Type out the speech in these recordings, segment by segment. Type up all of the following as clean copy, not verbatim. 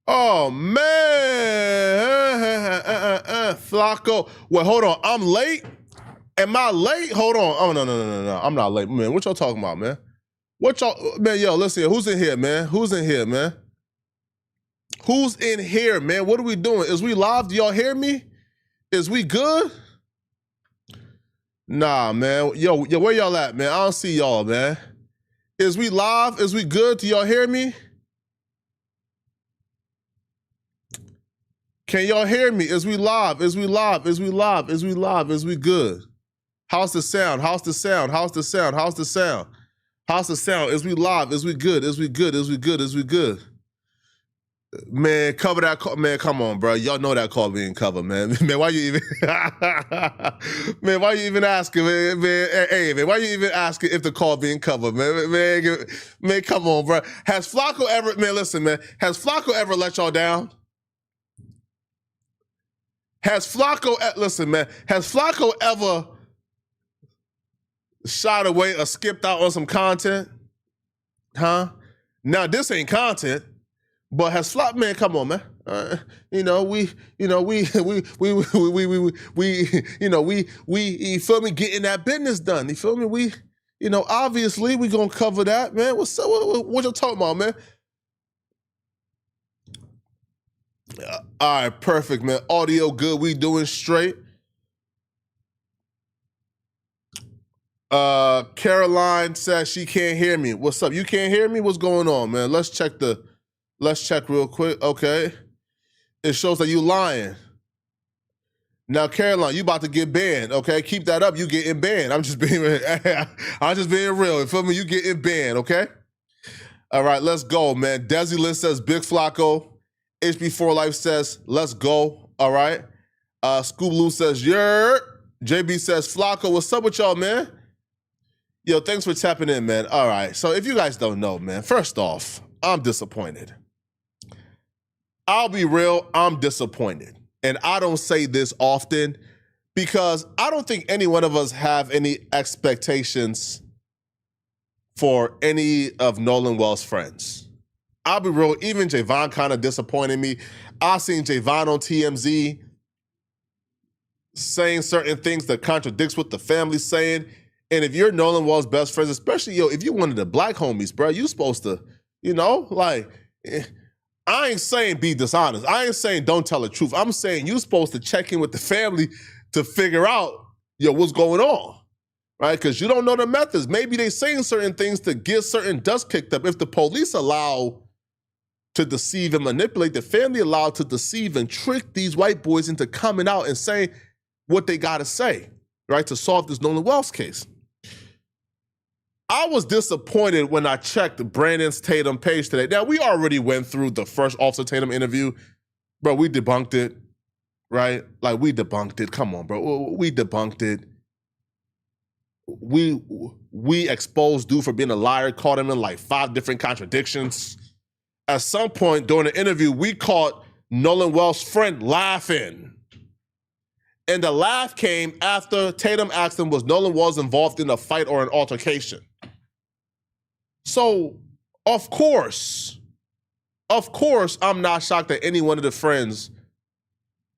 Oh man, Flacco. Wait, hold on. I'm late. Am I late? Hold on. Oh no. I'm not late, man. What y'all talking about, man? What y'all, man? Yo, listen here. Who's in here, man? Who's in here, man? Who's in here, man? What are we doing? Is we live? Do y'all hear me? Is we good? Nah, man. Yo, where y'all at, man? I don't see y'all, man. Is we live? Is we good? Do y'all hear me? Can y'all hear me? Is we live? Is we live? Is we live? Is we live? Is we good? How's the sound? How's the sound? How's the sound? How's the sound? How's the sound? Is we live? Is we good? Is we good? Is we good? Is we good? Man, cover that call. Man, come on, bro. Y'all know that call being covered, man. Man, why you even man, why you even asking, man? Hey, man, why you even asking if the call being covered, man? Man, come on, bro. Has Flacco ever, man, listen, man, has Flacco ever let y'all down? Has Flacco, listen, man, has Flacco ever shied away or skipped out on some content? Huh? Now, this ain't content. But has Flop, man, come on, man. You feel me, getting that business done. You feel me? We, obviously we gonna cover that, man. What's up? What you talking about, man? All right, perfect, man. Audio good. We doing straight. Caroline says she can't hear me. What's up? You can't hear me? What's going on, man? Let's check real quick. Okay. It shows that you lying. Now, Caroline, you about to get banned, okay? Keep that up. You getting banned. I'm just being real. You feel me? You getting banned, okay? All right, let's go, man. Desi List says Big Flacco. HB4 Life says, let's go. All right. Scoop Lou says, yer. JB says, Flacco, what's up with y'all, man? Yo, thanks for tapping in, man. All right. So if you guys don't know, man, first off, I'm disappointed. I'll be real, I'm disappointed. And I don't say this often because I don't think any one of us have any expectations for any of Nolan Wells' friends. I'll be real, even Javon kind of disappointed me. I seen Javon on TMZ saying certain things that contradicts what the family's saying. And if you're Nolan Wells' best friends, especially, if you're one of the black homies, bro, you supposed to, I ain't saying be dishonest. I ain't saying don't tell the truth. I'm saying you're supposed to check in with the family to figure out, what's going on, right? Because you don't know the methods. Maybe they saying certain things to get certain dust kicked up. If the police allow to deceive and manipulate, the family allowed to deceive and trick these white boys into coming out and saying what they got to say, right, to solve this Nolan Wells case. I was disappointed when I checked Brandon's Tatum page today. Now, we already went through the first Officer Tatum interview. Bro, we debunked it, right? Like, we debunked it. Come on, bro. We debunked it. We exposed dude for being a liar, caught him in like 5 different contradictions. At some point during the interview, we caught Nolan Wells' friend laughing. And the laugh came after Tatum asked him, was Nolan Wells involved in a fight or an altercation? So, of course, I'm not shocked that any one of the friends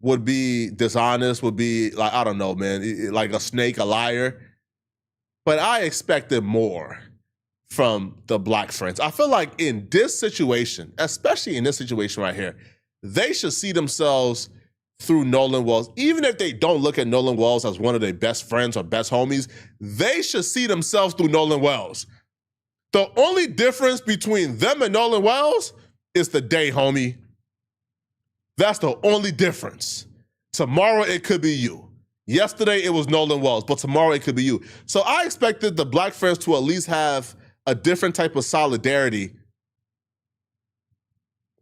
would be dishonest, would be like, I don't know, man, like a snake, a liar. But I expected more from the black friends. I feel like in this situation, especially in this situation right here, they should see themselves through Nolan Wells. Even if they don't look at Nolan Wells as one of their best friends or best homies, they should see themselves through Nolan Wells. The only difference between them and Nolan Wells is the day, homie. That's the only difference. Tomorrow it could be you. Yesterday it was Nolan Wells, but tomorrow it could be you. So I expected the black friends to at least have a different type of solidarity,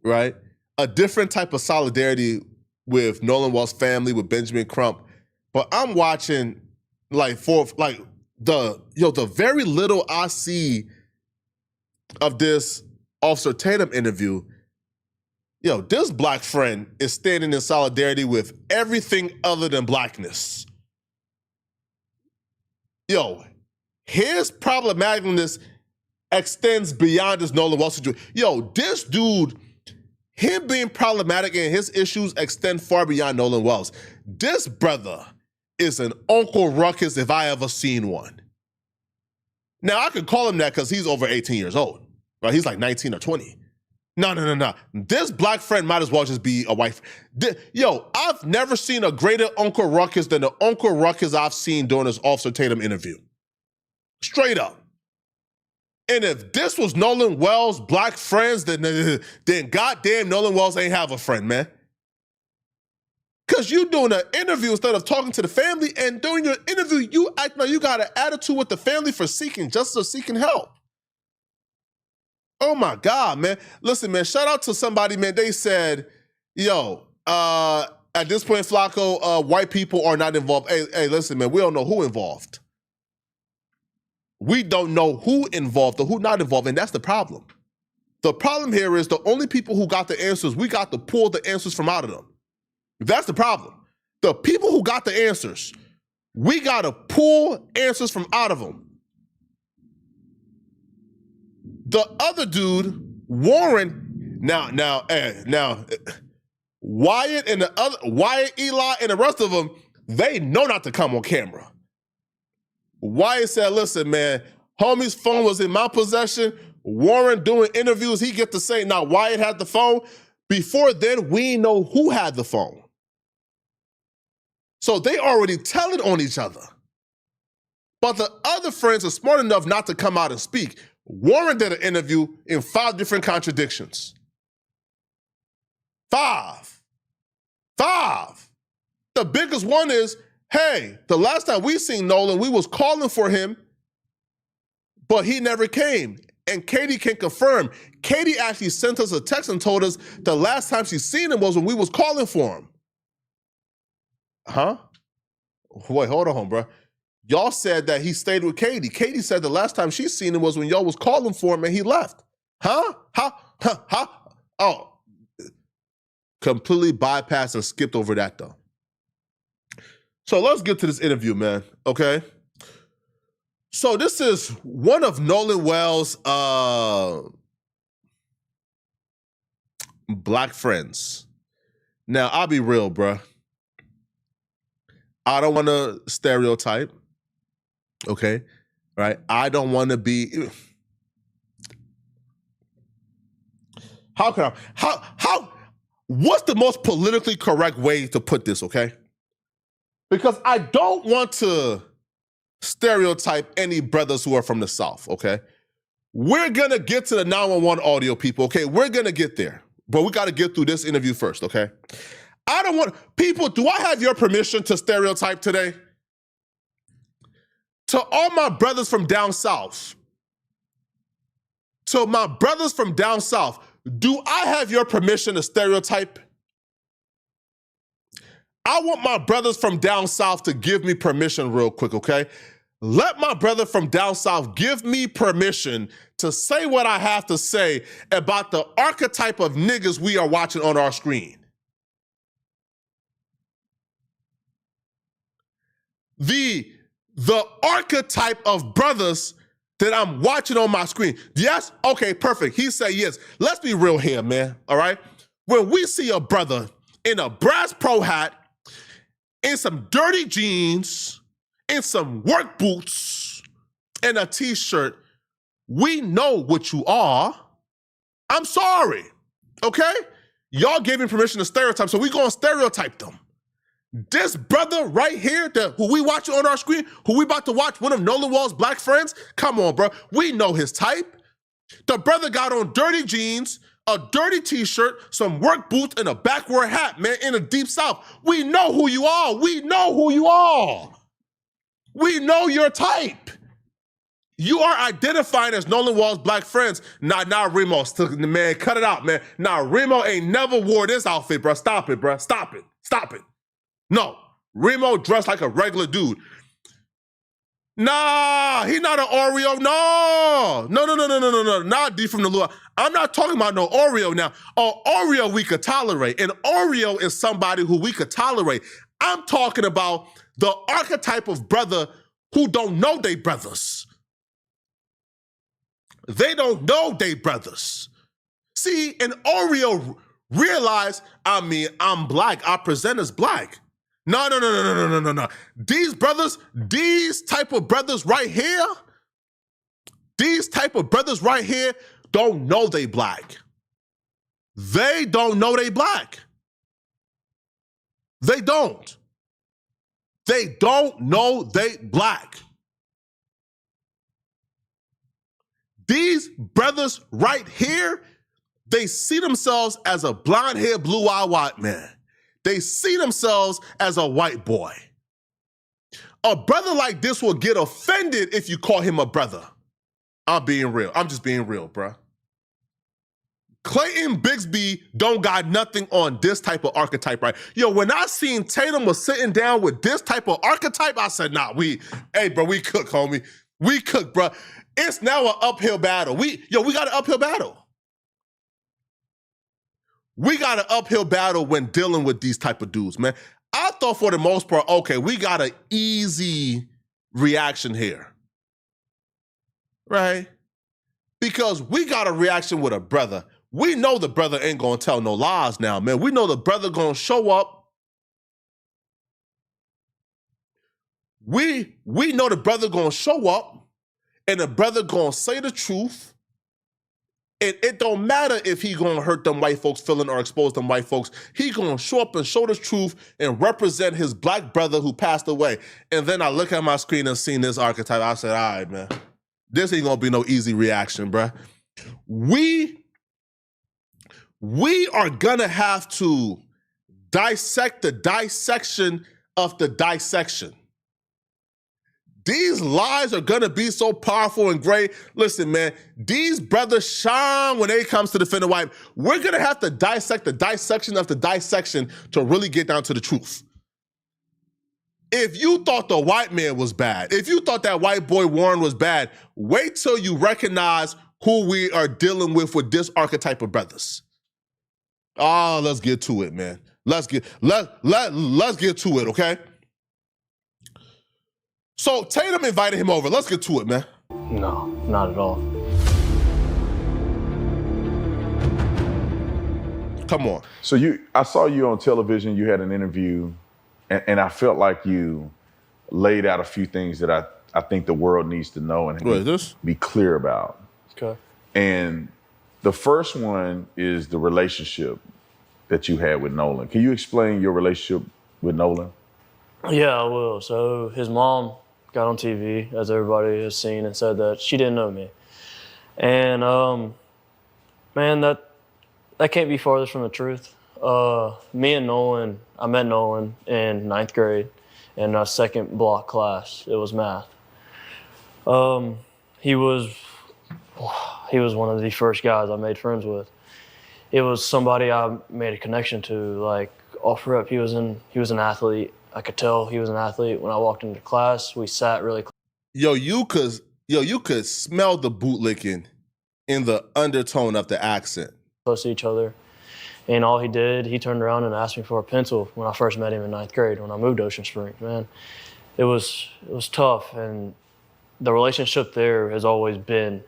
right? A different type of solidarity with Nolan Wells' family, with Benjamin Crump. But I'm watching the very little I see of this Officer Tatum interview, this black friend is standing in solidarity with everything other than blackness. His problematicness extends beyond this Nolan Wells situation. This dude, him being problematic and his issues extend far beyond Nolan Wells. This brother is an Uncle Ruckus if I ever seen one. Now, I could call him that because he's over 18 years old, right? He's like 19 or 20. No. This black friend might as well just be a white friend. Yo, I've never seen a greater Uncle Ruckus than the Uncle Ruckus I've seen during this Officer Tatum interview. Straight up. And if this was Nolan Wells' black friends, then goddamn Nolan Wells ain't have a friend, man. Because you doing an interview instead of talking to the family, and during your interview, you act like you got an attitude with the family for seeking justice or seeking help. Oh my God, man. Listen, man, shout out to somebody, man. They said, yo, at this point, Flacco, white people are not involved. Hey, listen, man, we don't know who involved. We don't know who involved or who not involved, and that's the problem. The problem here is the only people who got the answers, we got to pull the answers from out of them. That's the problem. The people who got the answers, we got to pull answers from out of them. The other dude, Warren, now, Wyatt, Eli, and the rest of them, they know not to come on camera. Wyatt said, listen, man, homie's phone was in my possession. Warren doing interviews, he get to say, now Wyatt had the phone. Before then, we know who had the phone. So they already tell it on each other. But the other friends are smart enough not to come out and speak. Warren did an interview in 5 different contradictions. 5. The biggest one is, hey, the last time we seen Nolan, we was calling for him, but he never came. And Katie can confirm. Katie actually sent us a text and told us the last time she seen him was when we was calling for him. Huh? Wait, hold on, bro. Y'all said that he stayed with Katie. Katie said the last time she seen him was when y'all was calling for him and he left. Huh? Oh. Completely bypassed and skipped over that, though. So let's get to this interview, man, okay? So this is one of Nolan Wells' black friends. Now, I'll be real, bruh. I don't want to stereotype, okay? Right? I don't want to be... What's the most politically correct way to put this, okay? Because I don't want to stereotype any brothers who are from the South, okay? We're gonna get to the 911 audio, people, okay? We're gonna get there, but we gotta get through this interview first, okay? I don't want, people, do I have your permission to stereotype today? To all my brothers from down South, do I have your permission to stereotype? I want my brothers from down South to give me permission real quick, okay? Let my brother from down South give me permission to say what I have to say about the archetype of niggas we are watching on our screen. The archetype of brothers that I'm watching on my screen. Yes? Okay, perfect. He said yes. Let's be real here, man, all right? When we see a brother in a brass pro hat, in some dirty jeans, in some work boots, and a t-shirt, we know what you are. I'm sorry, okay? Y'all gave me permission to stereotype, so we gonna stereotype them. This brother right here, who we watching on our screen, who we about to watch, one of Nolan Wells' black friends, come on, bro. We know his type. The brother got on dirty jeans, a dirty t-shirt, some work boots, and a backward hat, man, in the deep South. We know who you are. We know who you are. We know your type. You are identifying as Nolan Wells' black friends. Nah, Remo, man, cut it out, man. Nah, Remo ain't never wore this outfit, bro. Stop it, bro. Stop it. No, Remo dressed like a regular dude. Nah, he not an Oreo. No, not D from the Lord. I'm not talking about no Oreo now. Oreo we could tolerate. And Oreo is somebody who we could tolerate. I'm talking about the archetype of brother who don't know they brothers. They don't know they brothers. See, an Oreo realize, I'm black. I present as black. No. These brothers, these type of brothers right here, don't know they black. They don't know they black. They don't. They don't know they black. These brothers right here, they see themselves as a blonde-haired, blue-eyed white man. They see themselves as a white boy. A brother like this will get offended if you call him a brother. I'm being real. I'm just being real, bruh. Clayton Bigsby don't got nothing on this type of archetype, right? Yo, when I seen Tatum was sitting down with this type of archetype, I said, nah, we cook, homie. We cook, bruh. It's now an uphill battle. We got an uphill battle. We got an uphill battle when dealing with these type of dudes, man. I thought for the most part, okay, we got an easy reaction here, right? Because we got a reaction with a brother. We know the brother ain't gonna tell no lies now, man. We know the brother gonna show up. We know the brother gonna show up and the brother gonna say the truth. And it don't matter if he gonna hurt them white folks' feeling or expose them white folks. He gonna show up and show the truth and represent his black brother who passed away. And then I look at my screen and seen this archetype. I said, all right, man, this ain't gonna be no easy reaction, bruh. We are gonna have to dissect the dissection of the dissection. These lies are gonna be so powerful and great. Listen, man, these brothers shine when it comes to defending white. We're gonna have to dissect the dissection of the dissection to really get down to the truth. If you thought the white man was bad, if you thought that white boy Warren was bad, wait till you recognize who we are dealing with this archetype of brothers. Oh, let's get to it, man. Let's get to it, okay? So Tatum invited him over. Let's get to it, man. No, not at all. Come on. So I saw you on television. You had an interview, and I felt like you laid out a few things that I think the world needs to know and be clear about. Okay. And the first one is the relationship that you had with Nolan. Can you explain your relationship with Nolan? Yeah, I will. So his mom got on TV, as everybody has seen, and said that she didn't know me. And man, that can't be farthest from the truth. Me and Nolan, I met Nolan in 9th grade in a second block class. It was math. He was one of the first guys I made friends with. It was somebody I made a connection to. Like off rip, he was an athlete. I could tell he was an athlete when I walked into class. We sat really close. You could smell the bootlicking in the undertone of the accent. Close to each other. And all he did, he turned around and asked me for a pencil when I first met him in 9th grade when I moved to Ocean Springs, man. It was tough, and the relationship there has always been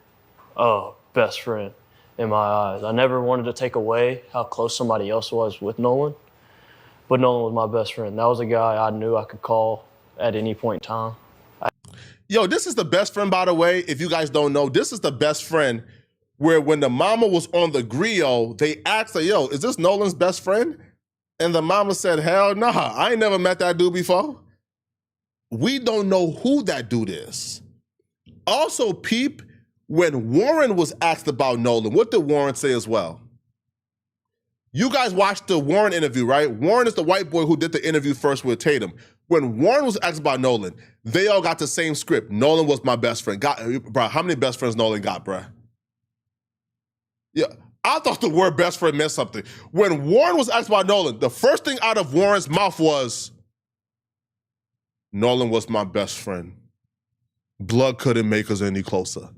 best friend in my eyes. I never wanted to take away how close somebody else was with Nolan, but Nolan was my best friend. That was a guy I knew I could call at any point in time. Yo, this is the best friend, by the way. If you guys don't know, this is the best friend where when the mama was on the griot, they asked her, yo, is this Nolan's best friend? And the mama said, hell nah, I ain't never met that dude before. We don't know who that dude is. Also, peep, when Warren was asked about Nolan, what did Warren say as well? You guys watched the Warren interview, right? Warren is the white boy who did the interview first with Tatum. When Warren was asked about Nolan, they all got the same script. Nolan was my best friend. Bro, how many best friends Nolan got, bro? Yeah, I thought the word best friend meant something. When Warren was asked about Nolan, the first thing out of Warren's mouth was, Nolan was my best friend. Blood couldn't make us any closer.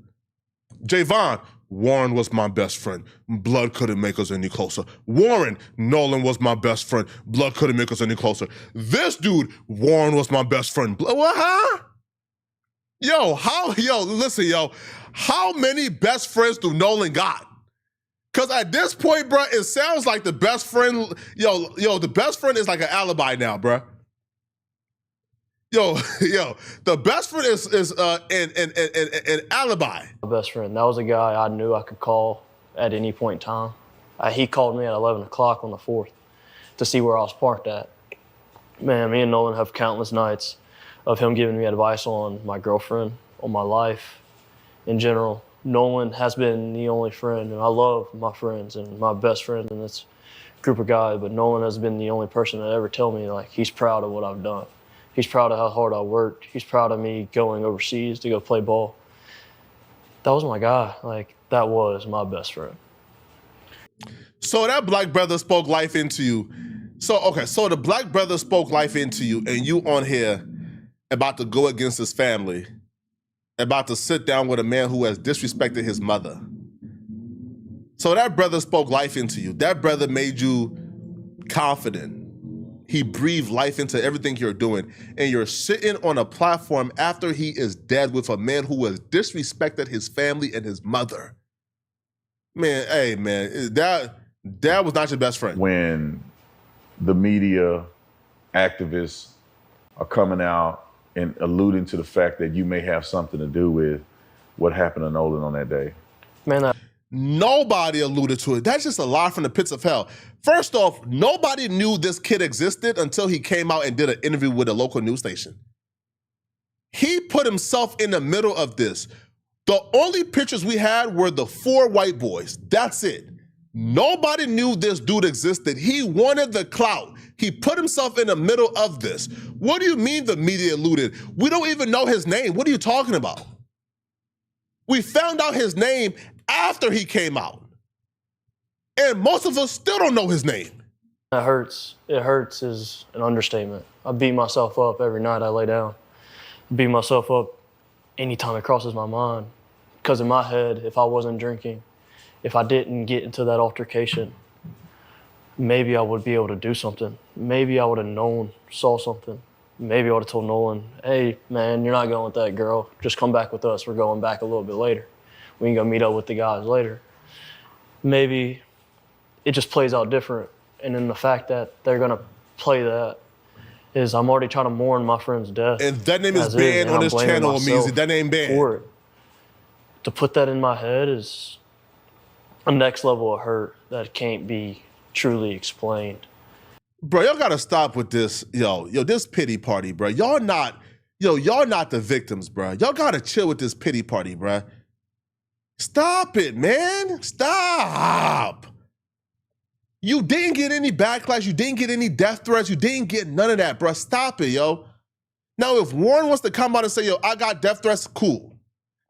Javon, Warren was my best friend. Blood couldn't make us any closer. Warren, Nolan was my best friend. Blood couldn't make us any closer. This dude, Warren was my best friend. What, huh? Listen, how many best friends do Nolan got? Because at this point, bro, it sounds like the best friend, the best friend is like an alibi now, bro. The best friend is an alibi. My best friend, that was a guy I knew I could call at any point in time. He called me at 11 o'clock on the 4th to see where I was parked at. Man, me and Nolan have countless nights of him giving me advice on my girlfriend, on my life in general. Nolan has been the only friend, and I love my friends and my best friend in this group of guys, but Nolan has been the only person that ever tell me, like, he's proud of what I've done. He's proud of how hard I worked. He's proud of me going overseas to go play ball. That was my guy. Like, that was my best friend. So that black brother spoke life into you. So the black brother spoke life into you, and you on here about to go against his family, about to sit down with a man who has disrespected his mother. So that brother spoke life into you. That brother made you confident. He breathed life into everything you're doing. And you're sitting on a platform after he is dead with a man who has disrespected his family and his mother. Man, hey, man, that was not your best friend. When the media activists are coming out and alluding to the fact that you may have something to do with what happened to Nolan on that day. Man, nobody alluded to it. That's just a lie from the pits of hell. First off, nobody knew this kid existed until he came out and did an interview with a local news station. He put himself in the middle of this. The only pictures we had were the 4 white boys. That's it. Nobody knew this dude existed. He wanted the clout. He put himself in the middle of this. What do you mean the media alluded? We don't even know his name. What are you talking about? We found out his name after he came out. And most of us still don't know his name. It hurts. It hurts is an understatement. I beat myself up every night I lay down. I beat myself up anytime it crosses my mind. Because in my head, if I wasn't drinking, if I didn't get into that altercation, maybe I would be able to do something. Maybe I would have saw something. Maybe I would have told Nolan, hey, man, you're not going with that girl. Just come back with us. We're going back a little bit later. We can go meet up with the guys later. Maybe it just plays out different. And then the fact that they're going to play that is I'm already trying to mourn my friend's death. And that name is banned on this channel, Meezy. That name banned. For it. To put that in my head is a next level of hurt that can't be truly explained. Bro, y'all gotta stop with this, this pity party, bro. Y'all not the victims, bro. Y'all gotta chill with this pity party, bro. Stop it, man. Stop. You didn't get any backlash. You didn't get any death threats. You didn't get none of that, bro. Stop it, yo. Now, if Warren wants to come out and say, yo, I got death threats, cool.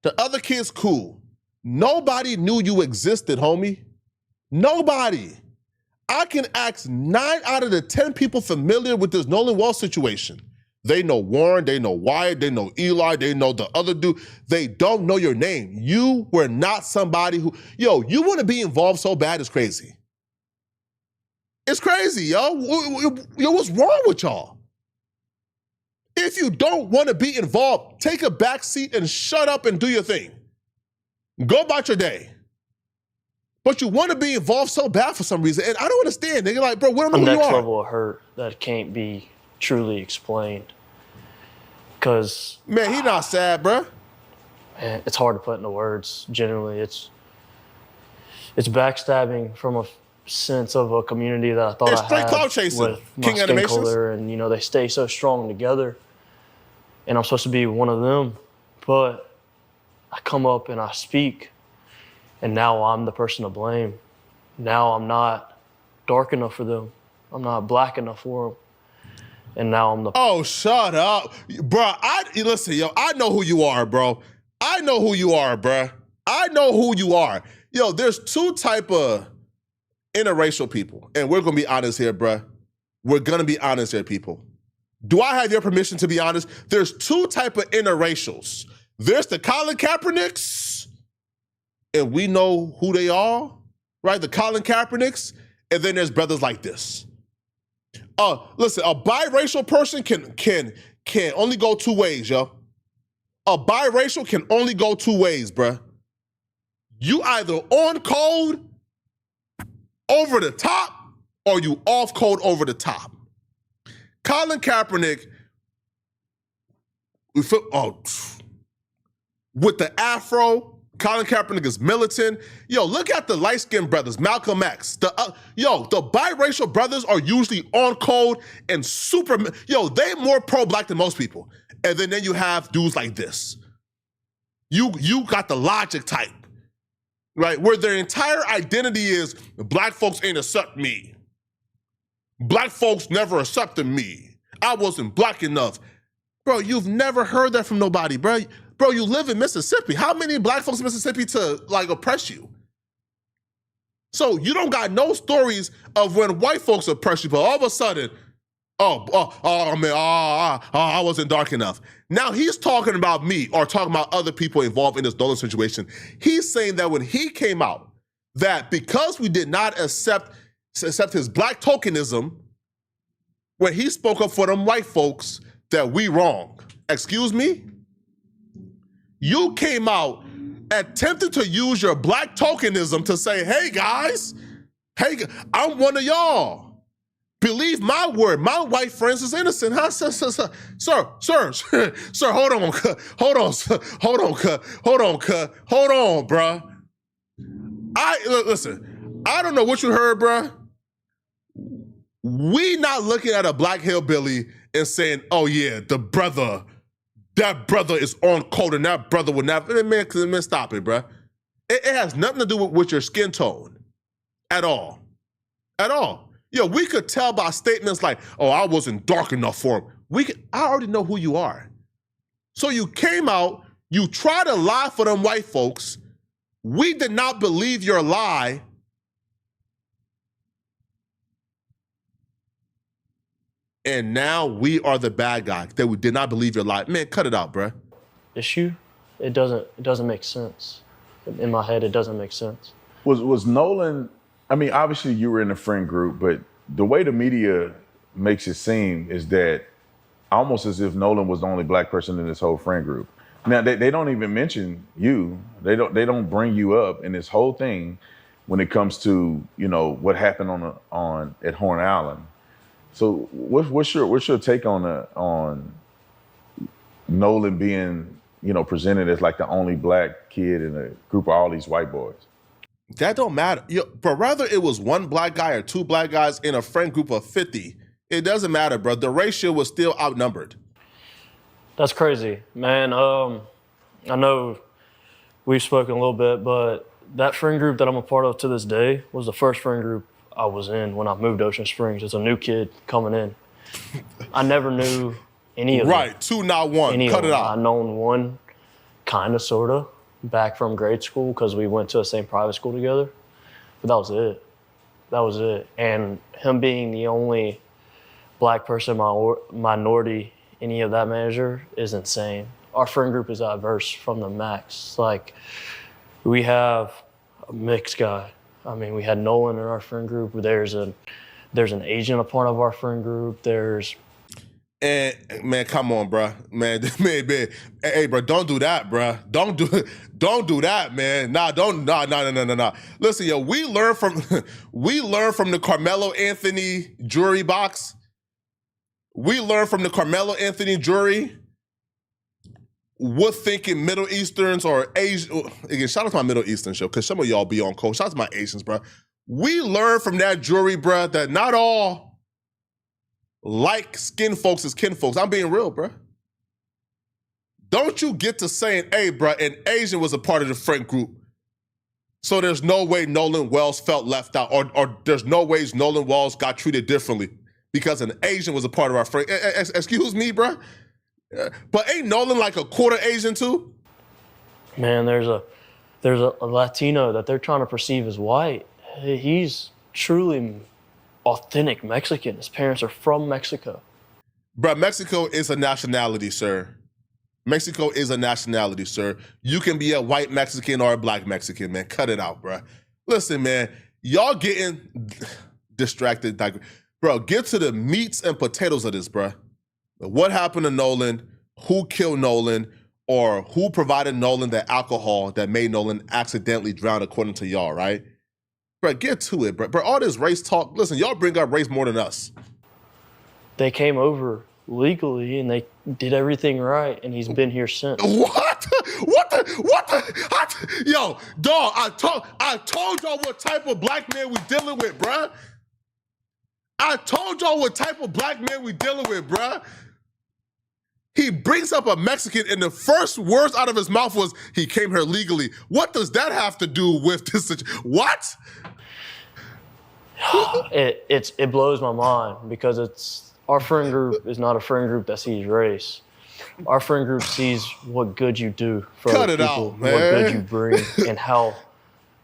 The other kids, cool. Nobody knew you existed, homie. Nobody. I can ask 9 out of the 10 people familiar with this Nolan Wall situation. They know Warren, they know Wyatt, they know Eli, they know the other dude. They don't know your name. You were not somebody who, you want to be involved so bad, it's crazy. It's crazy, yo. What's wrong with y'all? If you don't want to be involved, take a back seat and shut up and do your thing. Go about your day. But you want to be involved so bad for some reason, and I don't understand. They're like, bro, we don't know who you are. A next level of hurt that can't be truly explained. Because man, he not sad, bro. Man, it's hard to put into words. Generally, it's backstabbing from a sense of a community that I thought I had cloud chasing with my skin color, and they stay so strong together. And I'm supposed to be one of them, but I come up and I speak. And now I'm the person to blame. Now I'm not dark enough for them. I'm not black enough for them. And now I'm the... Oh, shut up. Bro, listen, yo, I know who you are, bro. I know who you are, bro. I know who you are. Yo, there's 2 type of interracial people. And we're going to be honest here, bro. We're going to be honest here, people. Do I have your permission to be honest? There's 2 type of interracials. There's the Colin Kaepernicks, and we know who they are, right? The Colin Kaepernicks, and then there's brothers like this. Listen, a biracial person can only go 2 ways, yo. A biracial can only go 2 ways, bruh. You either on code over the top or you off code over the top. Colin Kaepernick, with the afro, Colin Kaepernick is militant. Yo, look at the light-skinned brothers, Malcolm X. The biracial brothers are usually on code and super, they more pro-black than most people. And then you have dudes like this. You got the logic type, right? Where their entire identity is black folks ain't accept me. Black folks never accepted me. I wasn't black enough. Bro, you've never heard that from nobody, bro. Bro, you live in Mississippi. How many black folks in Mississippi to oppress you? So you don't got no stories of when white folks oppress you, but all of a sudden, I wasn't dark enough. Now he's talking about me or talking about other people involved in this Nolan situation. He's saying that when he came out, that because we did not accept his black tokenism, when he spoke up for them white folks, that we wrong. Excuse me? You came out attempting to use your black tokenism to say, hey guys, I'm one of y'all. Believe my word, my white friends is innocent, huh? Sir, hold on, bruh. Listen, I don't know what you heard, bruh. We not looking at a black hillbilly and saying, oh yeah, that brother is on code and that brother would never, man, stop it, bruh. It has nothing to do with your skin tone at all. At all. Yo, we could tell by statements like, oh, I wasn't dark enough for him. I already know who you are. So you came out, you tried to lie for them white folks. We did not believe your lie. And now we are the bad guy that we did not believe your lie. Man, cut it out, bruh. Issue? It doesn't make sense. In my head, it doesn't make sense. Was Nolan, I mean, obviously you were in a friend group, but the way the media makes it seem is that almost as if Nolan was the only black person in this whole friend group. Now, they don't even mention you. They don't bring you up in this whole thing when it comes to, what happened at Horn Island. So what's your take on Nolan being, presented as like the only black kid in a group of all these white boys? That don't matter. But rather it was one black guy or two black guys in a friend group of 50, it doesn't matter, bro. The ratio was still outnumbered. That's crazy, man. I know we've spoken a little bit, but that friend group that I'm a part of to this day was the first friend group I was in when I moved to Ocean Springs as a new kid coming in. I never knew any of them. Right, two, not one. Cut it out. I known one, kind of, sort of, back from grade school because we went to the same private school together. But that was it. That was it. And him being the only black person, minority, any of that measure is insane. Our friend group is diverse from the max. Like, we have a mixed guy. I mean, we had Nolan in our friend group. There's an Asian a part of our friend group. And man, come on, bro. Man, hey, bro, don't do that, bro. Don't do that, man. No. Listen, yo, we learned from the Carmelo Anthony jury box. We learned from the Carmelo Anthony jury what thinking Middle Easterns or Asian. Again, shout out to my Middle Eastern show because some of y'all be on code. Shout out to my Asians, bro. We learned from that jury, bro, that not all like skin folks is kin folks. I'm being real, bro. Don't you get to saying, hey, bro, an Asian was a part of the friend group, so there's no way Nolan Wells felt left out, or there's no ways Nolan Wells got treated differently because an Asian was a part of our friend. Excuse me, bro. But ain't Nolan like a quarter Asian too? Man, there's a Latino that they're trying to perceive as white. He's truly authentic Mexican. His parents are from Mexico. Bro, Mexico is a nationality, sir. Mexico is a nationality, sir. You can be a white Mexican or a black Mexican, man. Cut it out, bro. Listen, man, y'all getting distracted. Bro, get to the meats and potatoes of this, bro. What happened to Nolan? Who killed Nolan? Or who provided Nolan the alcohol that made Nolan accidentally drown, according to y'all, right? Bro, get to it, bro. Bro, all this race talk. Listen, y'all bring up race more than us. They came over legally and they did everything right, and he's been here since. What? Yo, dog, I told y'all what type of black man we dealing with, bruh. I told y'all what type of black man we dealing with, bruh. He brings up a Mexican, and the first words out of his mouth was, he came here legally. What does that have to do with this? What? It blows my mind because our friend group is not a friend group that sees race. Our friend group sees what good you do for other people, what good you bring, and how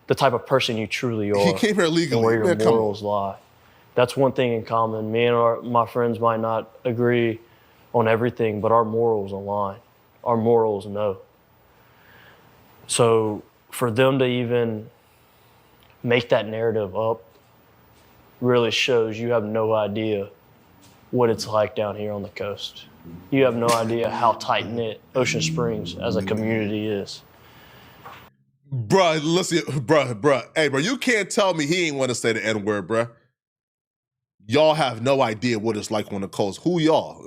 the type of person you truly are. He came here legally. And where your morals lie. That's one thing in common. Me and my friends might not agree on everything, but our morals align. Our morals know. So for them to even make that narrative up really shows you have no idea what it's like down here on the coast. You have no idea how tight-knit Ocean Springs as a community is. Bruh, listen, bruh. Hey, bro, you can't tell me he ain't want to say the N-word, bruh. Y'all have no idea what it's like on the coast. Who y'all?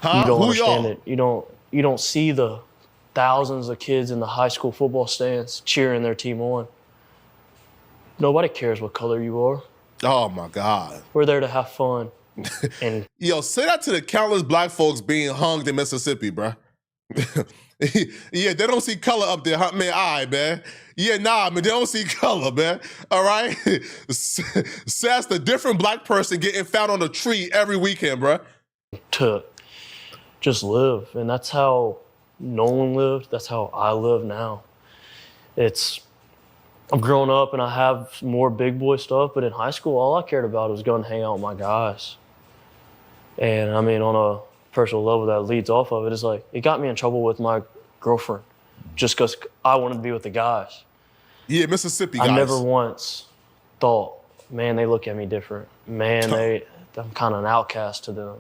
Huh? You don't Who understand y'all? it. You don't see the thousands of kids in the high school football stands cheering their team on. Nobody cares what color you are. Oh my God. We're there to have fun. And yo, say that to the countless black folks being hung in Mississippi, bruh. Yeah, they don't see color up there, huh? Man, all right, man. Yeah, nah, man, they don't see color, man. All right? That's the different black person getting found on a tree every weekend, bruh. To just live. And that's how Nolan lived. That's how I live now. I've grown up and I have more big boy stuff, but in high school, all I cared about was going to hang out with my guys. And I mean, on a personal level that leads off of it, is like, it got me in trouble with my girlfriend just because I wanted to be with the guys. Yeah, Mississippi guys. I never once thought, man, they look at me different. Man, I'm kind of an outcast to them.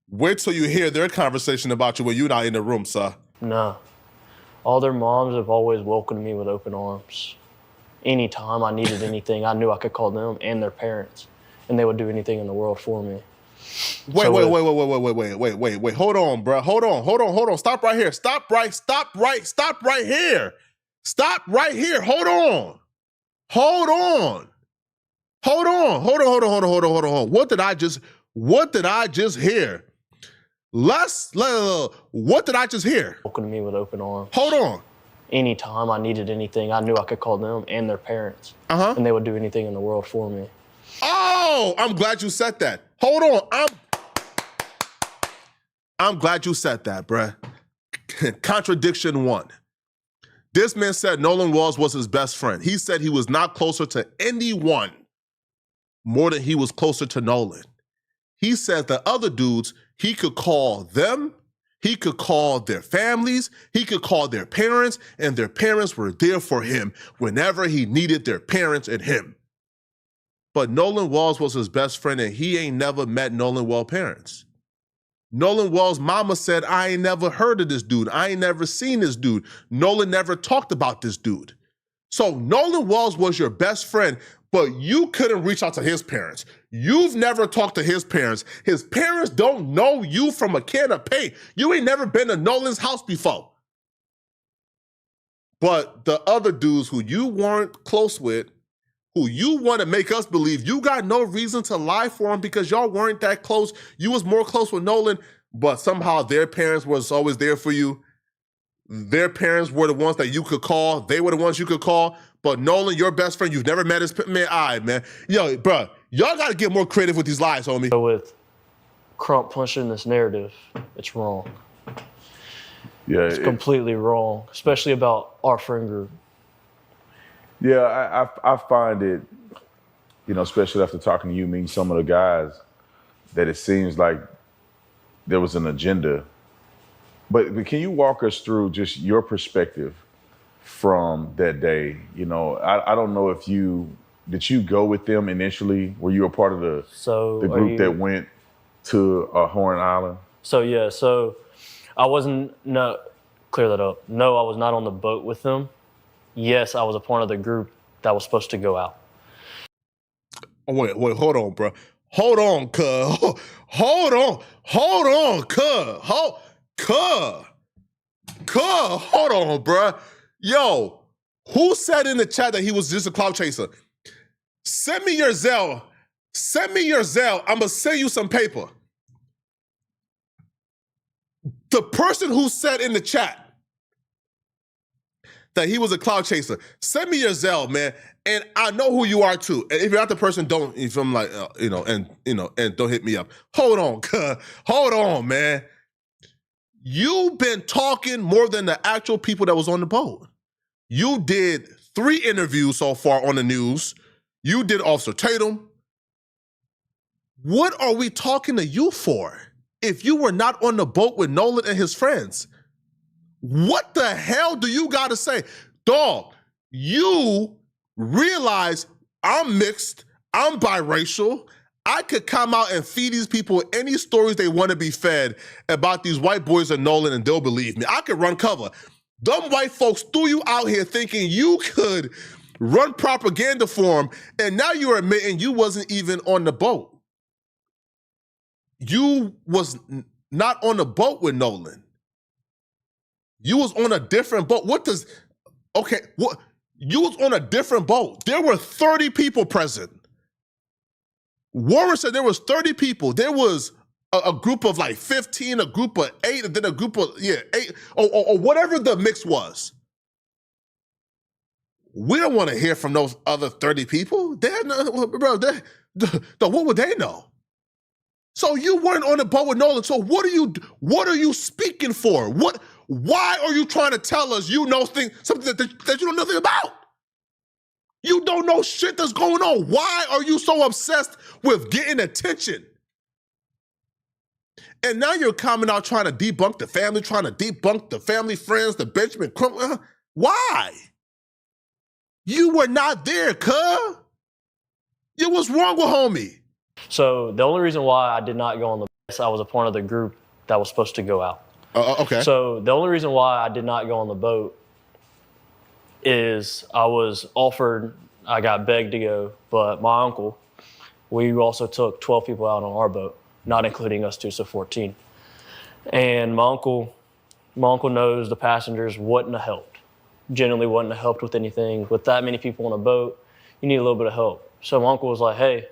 Wait till you hear their conversation about you when you're not in the room, sir. No. All their moms have always welcomed me with open arms. Anytime I needed anything, I knew I could call them and their parents, and they would do anything in the world for me. Wait. Hold on, bro. Hold on. Stop right here. Stop right here. Stop right here. Hold on. What did I just hear? What did I just hear? Welcomed me with open arms. Hold on. Anytime I needed anything, I knew I could call them and their parents. And they would do anything in the world for me. Oh, I'm glad you said that. Hold on. I'm glad you said that, bruh. Contradiction one. This man said Nolan Walls was his best friend. He said he was not closer to anyone more than he was closer to Nolan. He said the other dudes, he could call them, he could call their families, he could call their parents, and their parents were there for him whenever he needed their parents and him. But Nolan Walls was his best friend, and he ain't never met Nolan Walls' parents. Nolan Walls' mama said, I ain't never heard of this dude. I ain't never seen this dude. Nolan never talked about this dude. So Nolan Walls was your best friend, but you couldn't reach out to his parents. You've never talked to his parents. His parents don't know you from a can of paint. You ain't never been to Nolan's house before. But the other dudes who you weren't close with, who you want to make us believe you got no reason to lie for them because y'all weren't that close. You was more close with Nolan, but somehow their parents was always there for you. Their parents were the ones that you could call. They were the ones you could call. But Nolan, your best friend, you've never met his man. All right, man. Yo, bro, y'all got to get more creative with these lies, homie. So with Crump pushing this narrative, it's wrong. Yeah, it's completely wrong, especially about our friend group. Yeah, I find it, especially after talking to you, meeting some of the guys, that it seems like there was an agenda. But can you walk us through just your perspective from that day? I don't know if did you go with them initially? Were you a part of the group that went to Horn Island? So I wasn't, clear that up. No, I was not on the boat with them. Yes, I was a part of the group that was supposed to go out. Oh, wait, hold on, bro. Hold on, cuz. Hold on, cuz. Hold on, bro. Yo, who said in the chat that he was just a cloud chaser? Send me your Zelle. I'm gonna send you some paper. The person who said in the chat that he was a cloud chaser, send me your Zelle, man. And I know who you are too. And if you're not the person, don't. If I'm like, and don't hit me up. Hold on, man. You've been talking more than the actual people that was on the boat. You did 3 interviews so far on the news. You did Officer Tatum. What are we talking to you for? If you were not on the boat with Nolan and his friends, what the hell do you got to say? Dog, you realize I'm mixed, I'm biracial. I could come out and feed these people any stories they want to be fed about these white boys and Nolan, and they'll believe me. I could run cover. Dumb white folks threw you out here thinking you could run propaganda for them, and now you're admitting you wasn't even on the boat. You was not on the boat with Nolan. You was on a different boat. You was on a different boat. There were 30 people present. Warren said there was 30 people. There was a group of like 15, a group of 8, and then a group of, 8, or whatever the mix was. We don't want to hear from those other 30 people. What would they know? So you weren't on the boat with Nolan. So what are you speaking for? Why are you trying to tell us you know something that you know nothing about? You don't know shit that's going on. Why are you so obsessed with getting attention? And now you're coming out trying to debunk the family, trying to debunk the family friends, the Benjamin Crump. Why? You were not there, cuz. You was wrong with homie. So the only reason why I did not go on the bus, I was a part of the group that was supposed to go out. Okay. So the only reason why I did not go on the boat is I was offered, I got begged to go, but my uncle, we also took 12 people out on our boat, not including us two, so 14. And my uncle knows the passengers wouldn't have helped. Generally wouldn't have helped with anything. With that many people on a boat, you need a little bit of help. So my uncle was like, hey,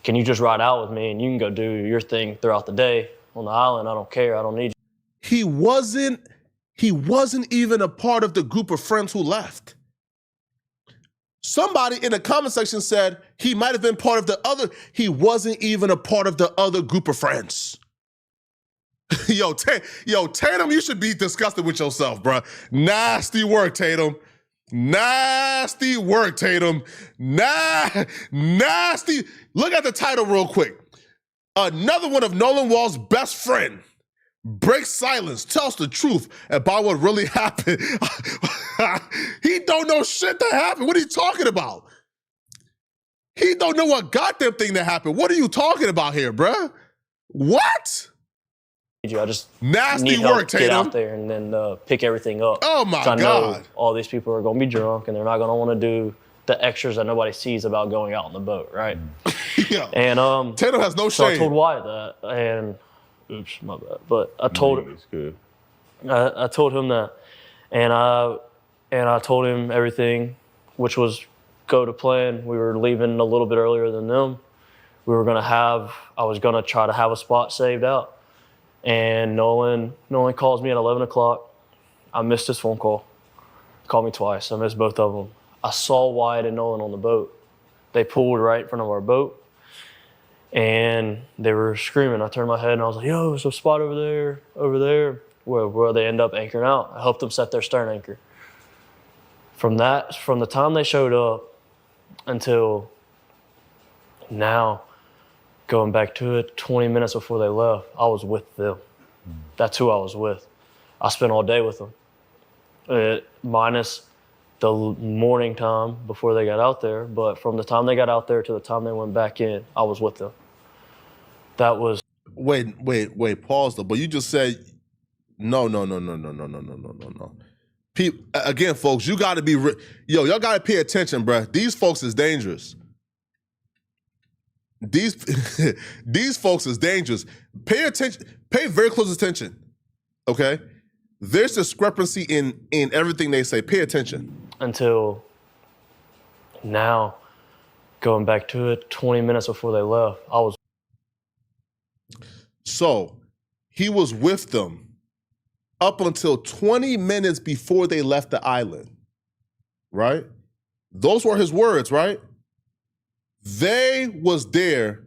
can you just ride out with me and you can go do your thing throughout the day on the island? I don't care. I don't need you. He wasn't even a part of the group of friends who left. Somebody in the comment section said he might have been part of the other. He wasn't even a part of the other group of friends. Yo, Tatum, you should be disgusted with yourself, bro. Nasty work, Tatum. Nasty work, Tatum. Nasty. Look at the title real quick. Another one of Nolan Wall's best friend breaks silence, tells the truth about what really happened. He don't know shit that happened. What are you talking about? He don't know what goddamn thing that happened. What are you talking about here, bruh? What? I just nasty need help work, to get Tatum. out there and then pick everything up. Oh my I know God. all these people are going to be drunk and they're not going to want to do the extras that nobody sees about going out on the boat, right? Yeah. And Tatum has no so I shame. told Wyatt that, and oops, my bad. But I told him. It's good. I told him that, and I told him everything, which was go to plan. We were leaving a little bit earlier than them. I was gonna try to have a spot saved out. And Nolan calls me at 11 o'clock. I missed his phone call. He called me twice. I missed both of them. I saw Wyatt and Nolan on the boat. They pulled right in front of our boat, and they were screaming. I turned my head and I was like, yo, there's a spot over there, where they end up anchoring out. I helped them set their stern anchor. From the time they showed up until now, going back to it, 20 minutes before they left, I was with them. That's who I was with. I spent all day with them, minus the morning time before they got out there. But from the time they got out there to the time they went back in, I was with them. That was... Wait, pause though. But you just said, no. Again, folks, you got to be, y'all got to pay attention, bruh. These folks is dangerous. These these folks is dangerous. Pay attention. Pay very close attention. Okay, there's discrepancy in everything they say. Pay attention. Until now, going back to it, 20 minutes before they left, I was. So he was with them up until 20 minutes before they left the island, right? Those were his words, right? They was there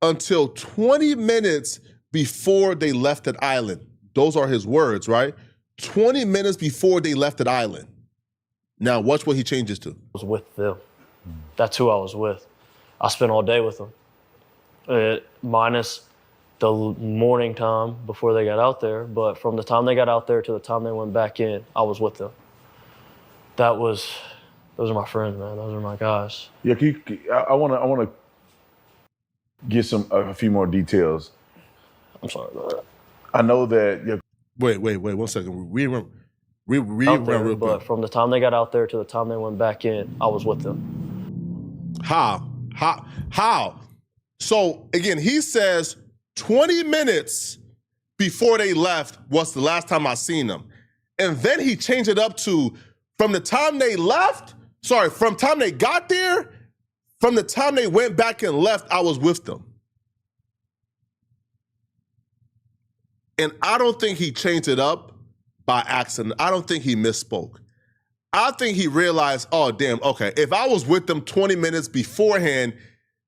until 20 minutes before they left that island. Those are his words, right? 20 minutes before they left that island. Now watch what he changes to. I was with them. That's who I was with. I spent all day with them, minus the morning time before they got out there. But from the time they got out there to the time they went back in, I was with them. Those are my friends, man. Those are my guys. Yeah, I want to get a few more details. I'm sorry about that. I know that. Yeah. Wait, 1 second. Read But quick. from the time they got out there to the time they went back in, I was with them. How? So again, he says 20 minutes before they left was the last time I seen them. And then he changed it up to from the time they left, from time they got there, from the time they went back and left, I was with them. And I don't think he changed it up by accident. I don't think he misspoke. I think he realized, oh, damn, okay, if I was with them 20 minutes beforehand,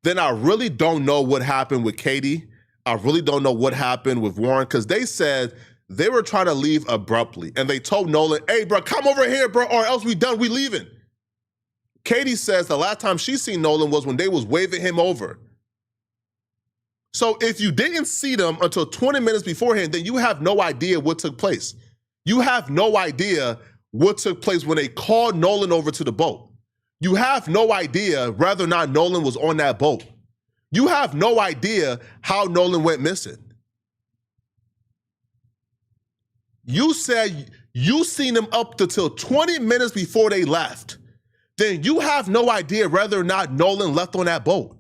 then I really don't know what happened with Katie. I really don't know what happened with Warren, because they said they were trying to leave abruptly. And they told Nolan, hey, bro, come over here, bro, or else we done, we leaving. Katie says the last time she seen Nolan was when they was waving him over. So if you didn't see them until 20 minutes beforehand, then you have no idea what took place. You have no idea what took place when they called Nolan over to the boat. You have no idea whether or not Nolan was on that boat. You have no idea how Nolan went missing. You said you seen him up until 20 minutes before they left. Then you have no idea whether or not Nolan left on that boat.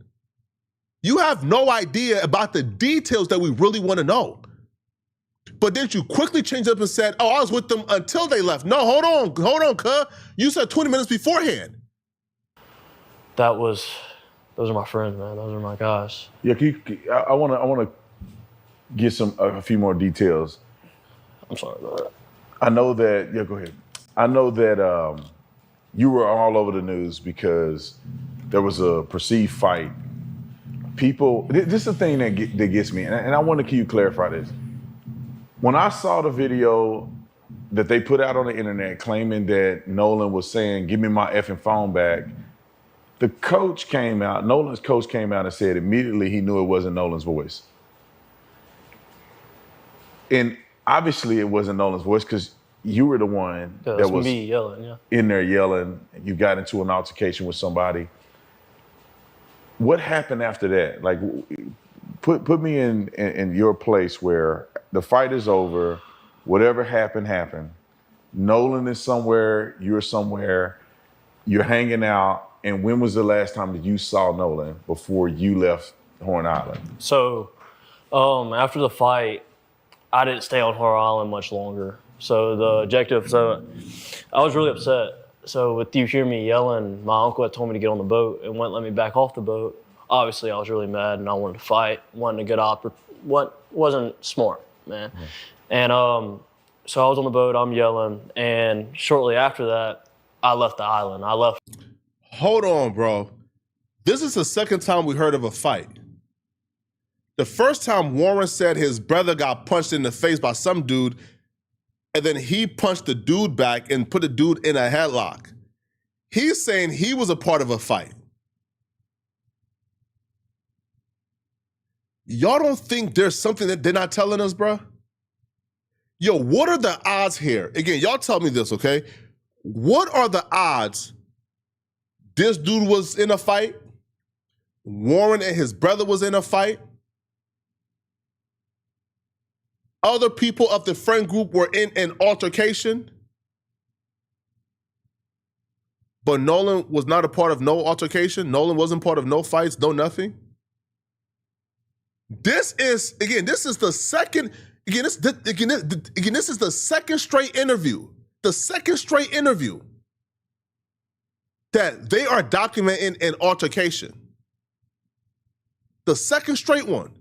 You have no idea about the details that we really want to know. But then you quickly changed up and said, oh, I was with them until they left. No, hold on, cuz. You said 20 minutes beforehand. Those are my friends, man. Those are my guys. Yeah, I want to get a few more details. I'm sorry about that. I know that. Yeah, go ahead. I know that you were all over the news because there was a perceived fight. People, this is the thing that gets me, and I want to clarify this. When I saw the video that they put out on the internet claiming that Nolan was saying, give me my effing phone back, the coach came out, Nolan's coach came out and said immediately he knew it wasn't Nolan's voice. And obviously it wasn't Nolan's voice because you were the one that was me yelling, yeah. in there yelling. You got into an altercation with somebody. What happened after that? Like, put me in your place where the fight is over, whatever happened. Nolan is somewhere, you're somewhere, you're hanging out. And when was the last time that you saw Nolan before you left Horn Island? So, after the fight, I didn't stay on Horn Island much longer. So the objective, I was really upset. So with you hearing me yelling, my uncle had told me to get on the boat and wouldn't let me back off the boat. Obviously, I was really mad and I wanted to fight, wanted to get what wasn't smart, man. Mm-hmm. And so I was on the boat, I'm yelling, and shortly after that, I left the island. I left. Hold on, bro. This is the second time we heard of a fight. The first time Warren said his brother got punched in the face by some dude, and then he punched the dude back and put the dude in a headlock. He's saying he was a part of a fight. Y'all don't think there's something that they're not telling us, bro? Yo, what are the odds here? Again, y'all tell me this, okay? What are the odds this dude was in a fight? Warren and his brother was in a fight? Other people of the friend group were in an altercation? But Nolan was not a part of no altercation? Nolan wasn't part of no fights, no nothing? This is the second. This is the second straight interview. The second straight interview that they are documenting an altercation. The second straight one.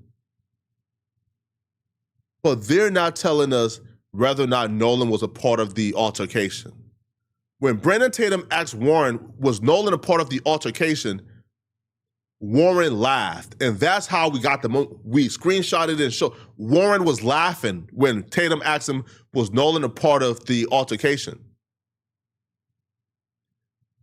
But they're not telling us whether or not Nolan was a part of the altercation. When Brandon Tatum asked Warren, was Nolan a part of the altercation? Warren laughed, and that's how we got we screenshotted it and showed. Warren was laughing when Tatum asked him, was Nolan a part of the altercation?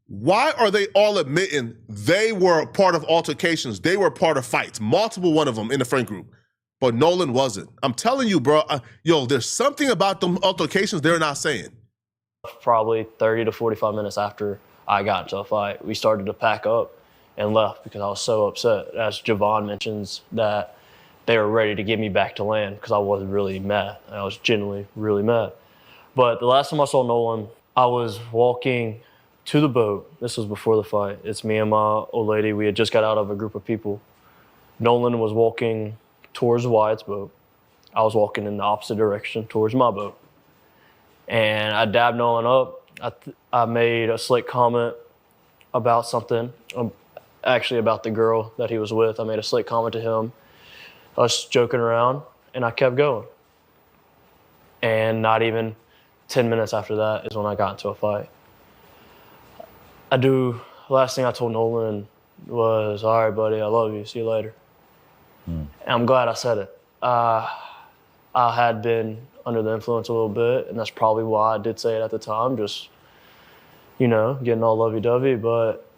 Why are they all admitting they were part of altercations? They were part of fights, multiple one of them in the friend group, but Nolan wasn't. I'm telling you, bro, there's something about them altercations they're not saying. Probably 30 to 45 minutes after I got into a fight, we started to pack up and left because I was so upset. As Javon mentions, that they were ready to get me back to land because I was really mad. I was genuinely really mad. But the last time I saw Nolan, I was walking to the boat. This was before the fight. It's me and my old lady. We had just got out of a group of people. Nolan was walking towards Wyatt's boat. I was walking in the opposite direction towards my boat. And I dabbed Nolan up. I made a slick comment about something, actually about the girl that he was with. I made a slick comment to him. I was joking around, and I kept going. And not even 10 minutes after that is when I got into a fight. The last thing I told Nolan was, all right, buddy, I love you. See you later. And I'm glad I said it. I had been under the influence a little bit, and that's probably why I did say it at the time, just, getting all lovey-dovey, but.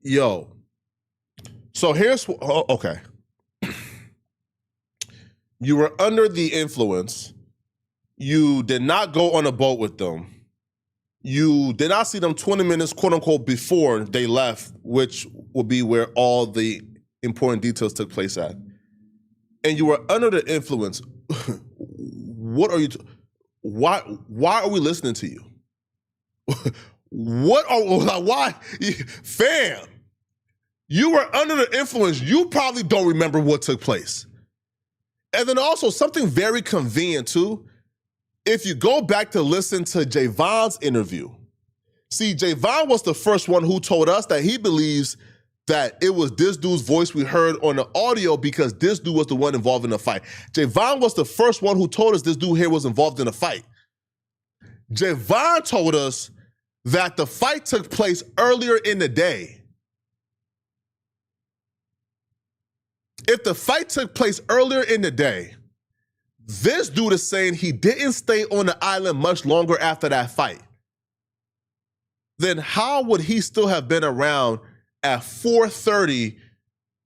Yo. So here's, okay. You were under the influence. You did not go on a boat with them. You did not see them 20 minutes, quote unquote, before they left, which would be where all the important details took place at. And you were under the influence. What are you? Why are we listening to you? Why? Fam, you were under the influence. You probably don't remember what took place. And then also something very convenient too. If you go back to listen to Javon's interview, see, Javon was the first one who told us that he believes that it was this dude's voice we heard on the audio because this dude was the one involved in the fight. Javon was the first one who told us this dude here was involved in a fight. Javon told us that the fight took place earlier in the day. If the fight took place earlier in the day, this dude is saying he didn't stay on the island much longer after that fight. Then how would he still have been around at 4:30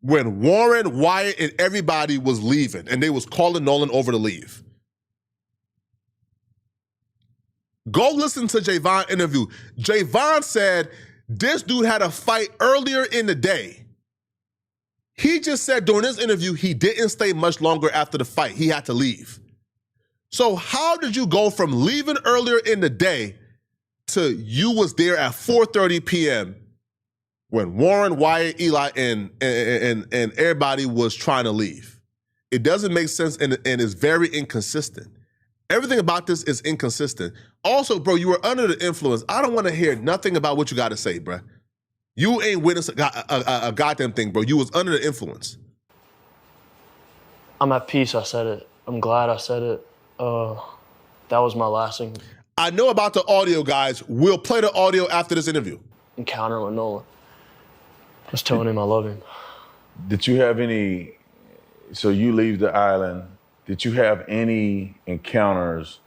when Warren, Wyatt, and everybody was leaving and they was calling Nolan over to leave? Go listen to Javon's interview. Javon said this dude had a fight earlier in the day. He just said during this interview he didn't stay much longer after the fight. He had to leave. So how did you go from leaving earlier in the day to you was there at 4:30 p.m. when Warren, Wyatt, Eli, and everybody was trying to leave? It doesn't make sense and is very inconsistent. Everything about this is inconsistent. Also, bro, you were under the influence. I don't want to hear nothing about what you got to say, bro. You ain't witnessed a goddamn thing, bro. You was under the influence. I'm at peace, I said it. I'm glad I said it. That was my last thing. I know about the audio, guys. We'll play the audio after this interview. Encounter with Nolan. I was telling him I love him. Did you have any, so you leave the island, did you have any encounters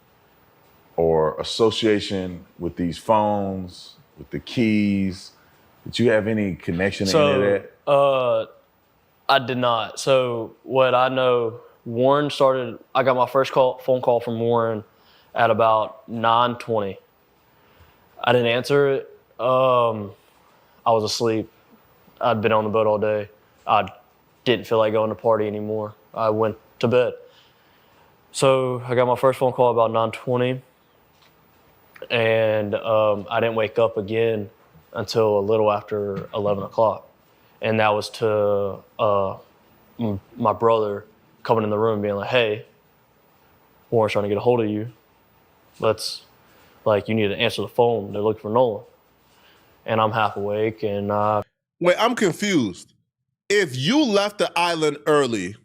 or association with these phones, with the keys? Did you have any connection to any of that? I did not. So what I know, Warren started, I got my first phone call from Warren at about 9:20. I didn't answer it. I was asleep. I'd been on the boat all day. I didn't feel like going to party anymore. I went to bed. So I got my first phone call about 9:20, and I didn't wake up again until a little after 11 o'clock. And that was to my brother coming in the room being like, hey, Warren's trying to get a hold of you. You need to answer the phone. They're looking for Nolan. And I'm half awake and Wait, I'm confused. If you left the island early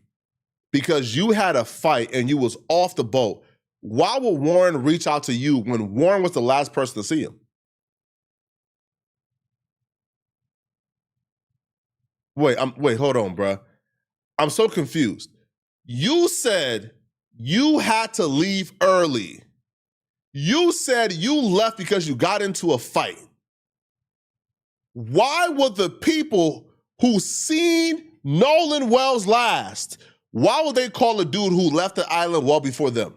because you had a fight and you was off the boat, why would Warren reach out to you when Warren was the last person to see him? Wait, hold on, bruh. I'm so confused. You said you had to leave early. You said you left because you got into a fight. Why would the people who seen Nolan Wells last, why would they call a dude who left the island well before them?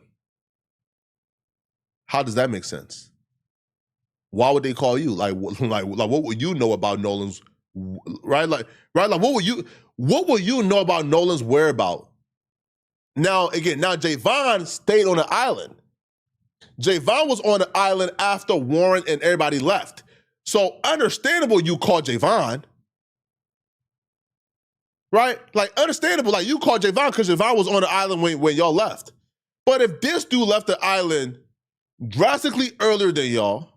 How does that make sense? Why would they call you? Like what would you know about Nolan's, right? What would you know about Nolan's whereabouts? Now Javon stayed on the island. Javon was on the island after Warren and everybody left. So understandable you called Javon. Right? Like understandable, like you called Javon because Javon was on the island when y'all left. But if this dude left the island drastically earlier than y'all,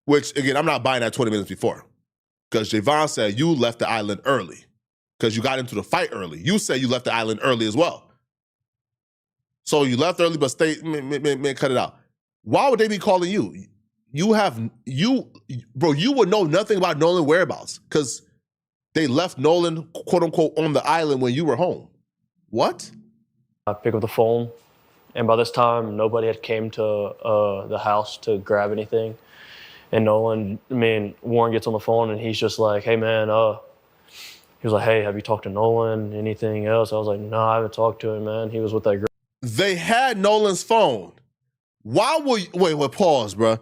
which again, I'm not buying that 20 minutes before. Because Javon said you left the island early. Because you got into the fight early. You said you left the island early as well. So you left early, but stay, man, cut it out. Why would they be calling you? You would know nothing about Nolan whereabouts because they left Nolan, quote unquote, on the island when you were home. What? I pick up the phone, and by this time, nobody had came to the house to grab anything. And Warren gets on the phone, and he's just like, hey, man, he was like, hey, have you talked to Nolan? Anything else? I was like, no, I haven't talked to him, man. He was with that girl. They had Nolan's phone. Why would, wait, pause, bro.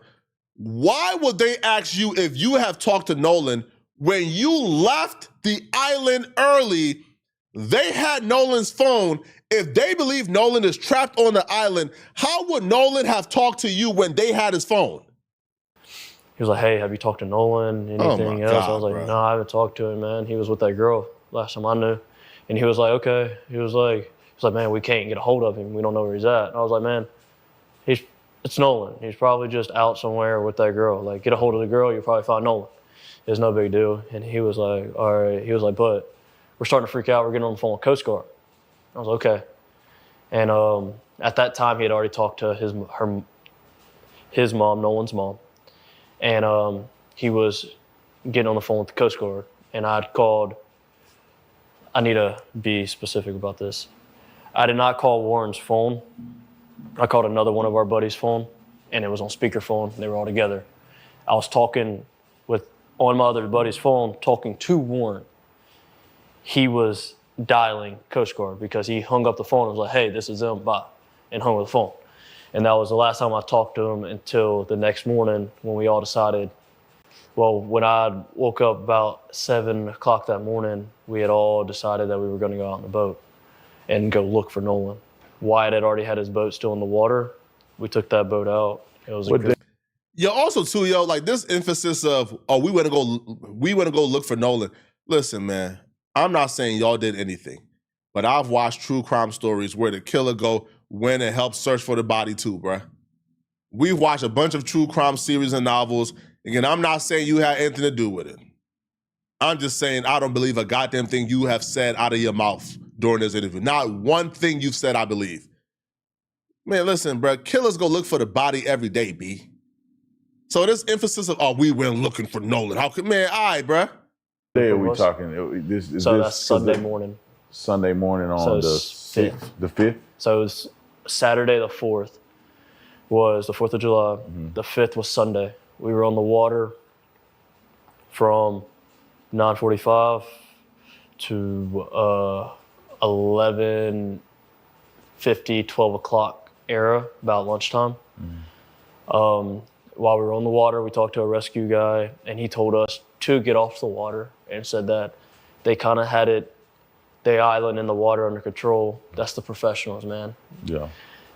Why would they ask you if you have talked to Nolan when you left the island early? They had Nolan's phone. If they believe Nolan is trapped on the island, how would Nolan have talked to you when they had his phone? He was like, hey, have you talked to Nolan? Anything else? God, I was like, bro. no, I haven't talked to him, man. He was with that girl last time I knew. And he was like, okay. He was like, man, we can't get a hold of him. We don't know where he's at. And I was like, man, it's Nolan. He's probably just out somewhere with that girl. Like, get a hold of the girl, you'll probably find Nolan. It's no big deal. And he was like, all right. He was like, but we're starting to freak out. We're getting on the phone with Coast Guard. I was like, okay. And at that time, he had already talked to his mom, Nolan's mom. And he was getting on the phone with the Coast Guard. And I'd called, I need to be specific about this. I did not call Warren's phone. I called another one of our buddies' phone, and it was on speakerphone. They were all together. I was talking on my other buddy's phone, talking to Warren. He was dialing Coast Guard because he hung up the phone and was like, hey, this is them, bye, and hung up the phone. And that was the last time I talked to him until the next morning when we all decided, well, when I woke up about 7 o'clock that morning, we had all decided that we were going to go out on the boat and go look for Nolan. Wyatt had already had his boat still in the water. We took that boat out. It was a good. Yo, also too, like this emphasis of, oh, we want to go look for Nolan. Listen, man, I'm not saying y'all did anything, but I've watched true crime stories where the killer went and helped search for the body too, bruh. We've watched a bunch of true crime series and novels. Again, I'm not saying you had anything to do with it. I'm just saying I don't believe a goddamn thing you have said out of your mouth during this interview. Not one thing you've said, I believe. Man, listen, bruh, killers go look for the body every day, B. So this emphasis of, oh, we went looking for Nolan. How could, man, all right, bruh. Day are we talking? That's Sunday morning. Sunday morning on the 6th, the 5th? So it was Saturday the 4th was the 4th of July. Mm-hmm. The 5th was Sunday. We were on the water from 9:45 to 11:50, 12 o'clock era, about lunchtime. Mm-hmm. While we were on the water, we talked to a rescue guy, and he told us to get off the water and said that they kind of had the island and the water under control. That's the professionals, man. Yeah.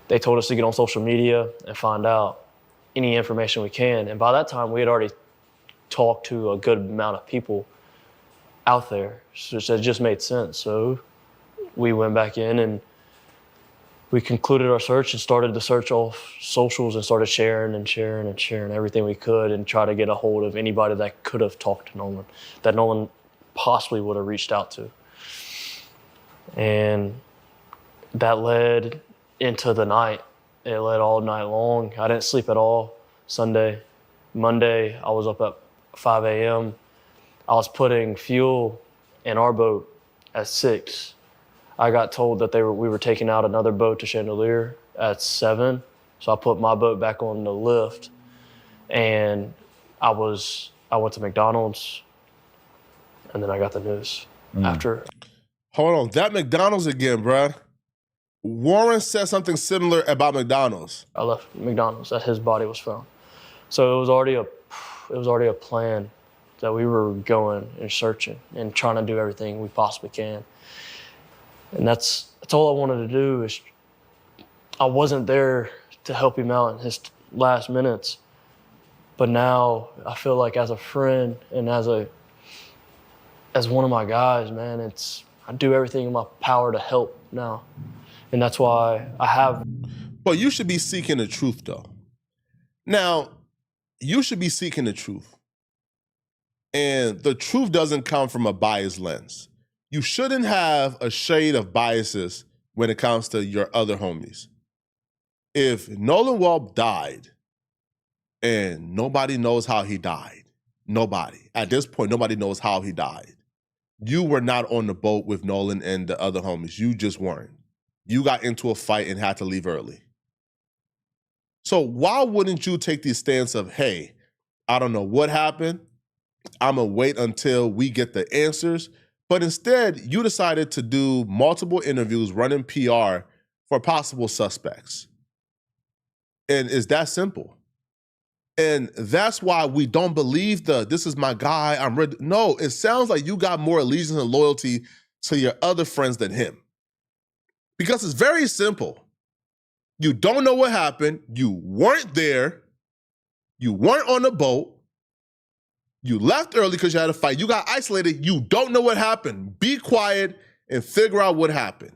They told us to get on social media and find out any information we can. And by that time, we had already talked to a good amount of people out there. So it just made sense. So we went back in and we concluded our search and started the search off socials and started sharing everything we could and try to get a hold of anybody that could have talked to Nolan, that Nolan possibly would have reached out to. And that led into the night. It led all night long. I didn't sleep at all Sunday. Monday, I was up at 5 a.m. I was putting fuel in our boat at 6. I got told that we were taking out another boat to Chandelier at 7. So I put my boat back on the lift, and I went to McDonald's, and then I got the news after. Hold on, that McDonald's again, bruh. Warren said something similar about McDonald's. I left McDonald's, that his body was found. So it was already a plan that we were going and searching and trying to do everything we possibly can. And that's all I wanted to do. Is I wasn't there to help him out in his last minutes, but now I feel like as a friend and as one of my guys, man, I do everything in my power to help now, and that's why I have. But you should be seeking the truth, though. Now, you should be seeking the truth, and the truth doesn't come from a biased lens. You shouldn't have a shade of biases when it comes to your other homies. If Nolan Welp died and nobody knows how he died, nobody. At this point, nobody knows how he died. You were not on the boat with Nolan and the other homies. You just weren't. You got into a fight and had to leave early. So why wouldn't you take the stance of, hey, I don't know what happened. I'm going to wait until we get the answers. But instead, you decided to do multiple interviews running PR for possible suspects. And it's that simple. And that's why we don't believe this is my guy, I'm ready. No, it sounds like you got more allegiance and loyalty to your other friends than him. Because it's very simple. You don't know what happened. You weren't there. You weren't on the boat. You left early because you had a fight. You got isolated. You don't know what happened. Be quiet and figure out what happened.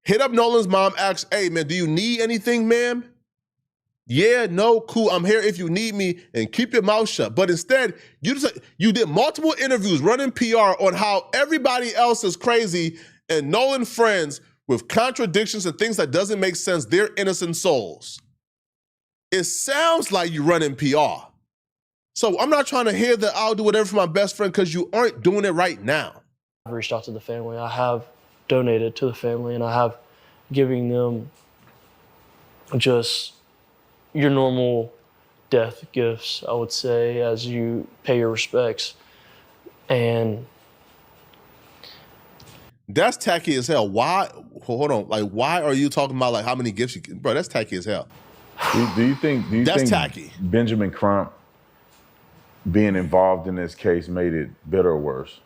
Hit up Nolan's mom, ask, hey, man, do you need anything, ma'am? Yeah, no, cool, I'm here if you need me, and keep your mouth shut. But instead, you did multiple interviews running PR on how everybody else is crazy and Nolan friends with contradictions and things that doesn't make sense. They're innocent souls. It sounds like you're running PR. So I'm not trying to hear that I'll do whatever for my best friend because you aren't doing it right now. I've reached out to the family. I have donated to the family, and I have giving them just your normal death gifts, I would say, as you pay your respects. And that's tacky as hell. Why? Hold on. Like, why are you talking about like how many gifts you can? Bro, that's tacky as hell. Do you think that's tacky? Benjamin Crump being involved in this case made it better or worse?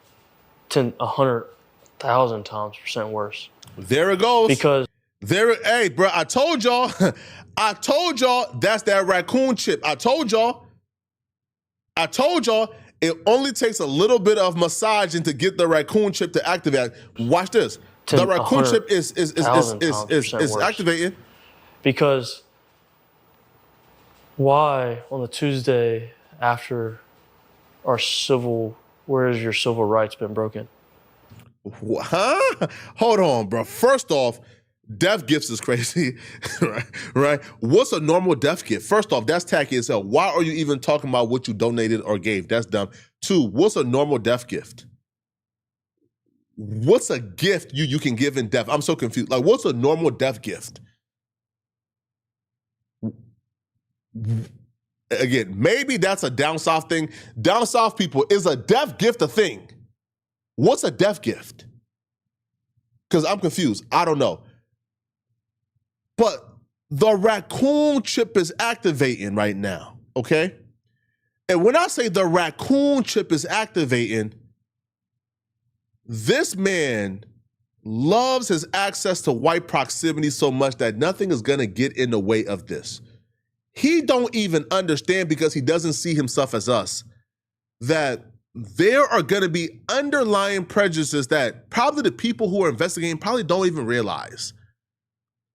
100,000 times % worse. There it goes. Because hey, bro, I told y'all that's that raccoon chip. I told y'all it only takes a little bit of massaging to get the raccoon chip to activate. Watch this. The raccoon chip is activating. Because why on the Tuesday after where has your civil rights been broken? Huh? Hold on, bro. First off, death gifts is crazy, right? What's a normal death gift? First off, that's tacky as hell. Why are you even talking about what you donated or gave? That's dumb. 2, what's a normal death gift? What's a gift you can give in death? I'm so confused. Like, what's a normal death gift? Again, maybe that's a down south thing. Down south people, is a death gift a thing? What's a death gift? Because I'm confused. I don't know. But the raccoon chip is activating right now, okay? And when I say the raccoon chip is activating, this man loves his access to white proximity so much that nothing is gonna get in the way of this. He don't even understand, because he doesn't see himself as us, that there are going to be underlying prejudices that probably the people who are investigating probably don't even realize.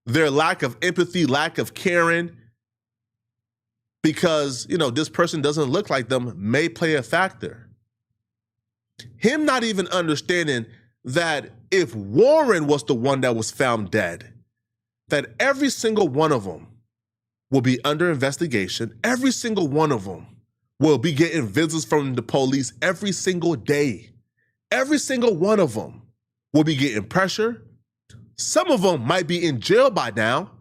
Their lack of empathy, lack of caring, because, this person doesn't look like them may play a factor. Him not even understanding that if Warren was the one that was found dead, that every single one of them will be under investigation. Every single one of them will be getting visits from the police every single day. Every single one of them will be getting pressure. Some of them might be in jail by now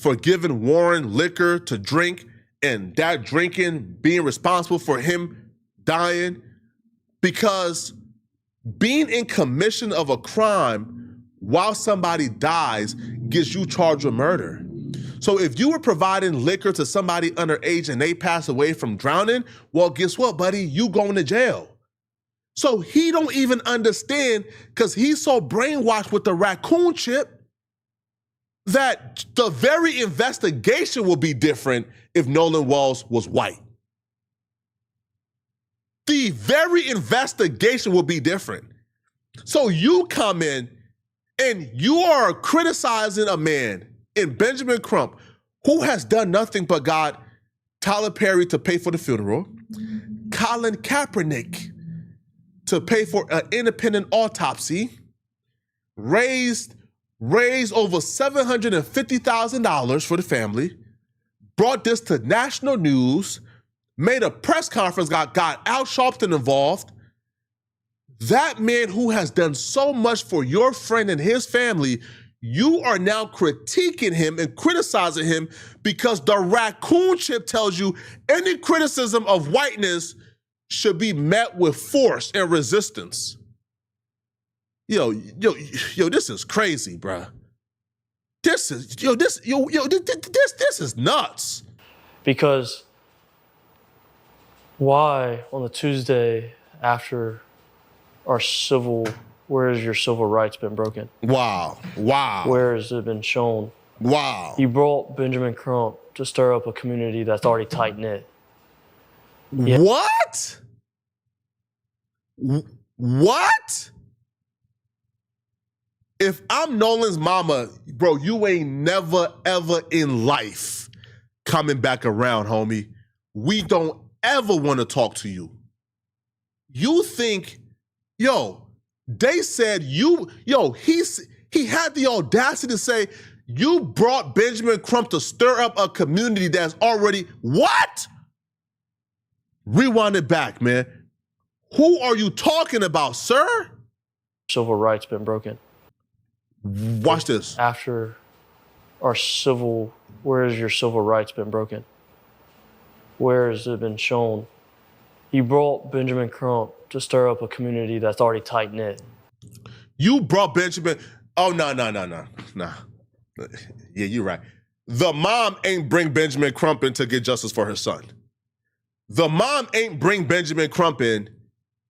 for giving Warren liquor to drink and that drinking being responsible for him dying, because being in commission of a crime while somebody dies gets you charged with murder. So if you were providing liquor to somebody underage and they pass away from drowning, well, guess what, buddy? You going to jail. So he don't even understand, because he's so brainwashed with the raccoon chip, that the very investigation will be different if Nolan Walls was white. The very investigation will be different. So you come in and you are criticizing a man in Benjamin Crump who has done nothing but got Tyler Perry to pay for the funeral, Colin Kaepernick to pay for an independent autopsy, raised over $750,000 for the family, brought this to national news, made a press conference, got Al Sharpton involved. That man who has done so much for your friend and his family, you are now critiquing him and criticizing him because the raccoon chip tells you any criticism of whiteness should be met with force and resistance. Yo, this is crazy, bruh. This is nuts. Because why on the Tuesday after our where has your civil rights been broken? Wow. Where has it been shown? Wow. You brought Benjamin Crump to stir up a community that's already tight-knit. Yeah. What? What? If I'm Nolan's mama, bro, you ain't never, ever in life coming back around, homie. We don't ever want to talk to you. You think, they said he had the audacity to say, you brought Benjamin Crump to stir up a community that's already, what? Rewind it back, man. Who are you talking about, sir? Civil rights been broken. Watch this. After our where has your civil rights been broken? Where has it been shown? You brought Benjamin Crump to stir up a community that's already tight-knit. You brought Benjamin, oh, no. Yeah, you're right. The mom ain't bring Benjamin Crump in to get justice for her son. The mom ain't bring Benjamin Crump in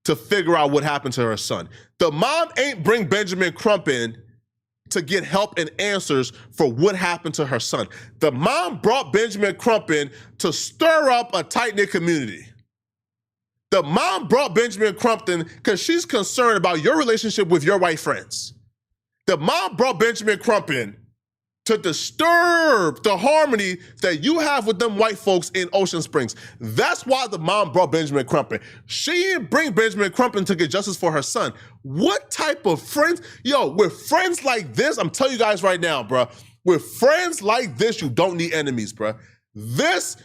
to figure out what happened to her son. The mom ain't bring Benjamin Crump in to get help and answers for what happened to her son. The mom brought Benjamin Crump in to stir up a tight-knit community. The mom brought Benjamin Crump in because she's concerned about your relationship with your white friends. The mom brought Benjamin Crump in to disturb the harmony that you have with them white folks in Ocean Springs. That's why the mom brought Benjamin Crump in. She didn't bring Benjamin Crump in to get justice for her son. What type of friends? With friends like this, I'm telling you guys right now, bro, with friends like this, you don't need enemies, bro. This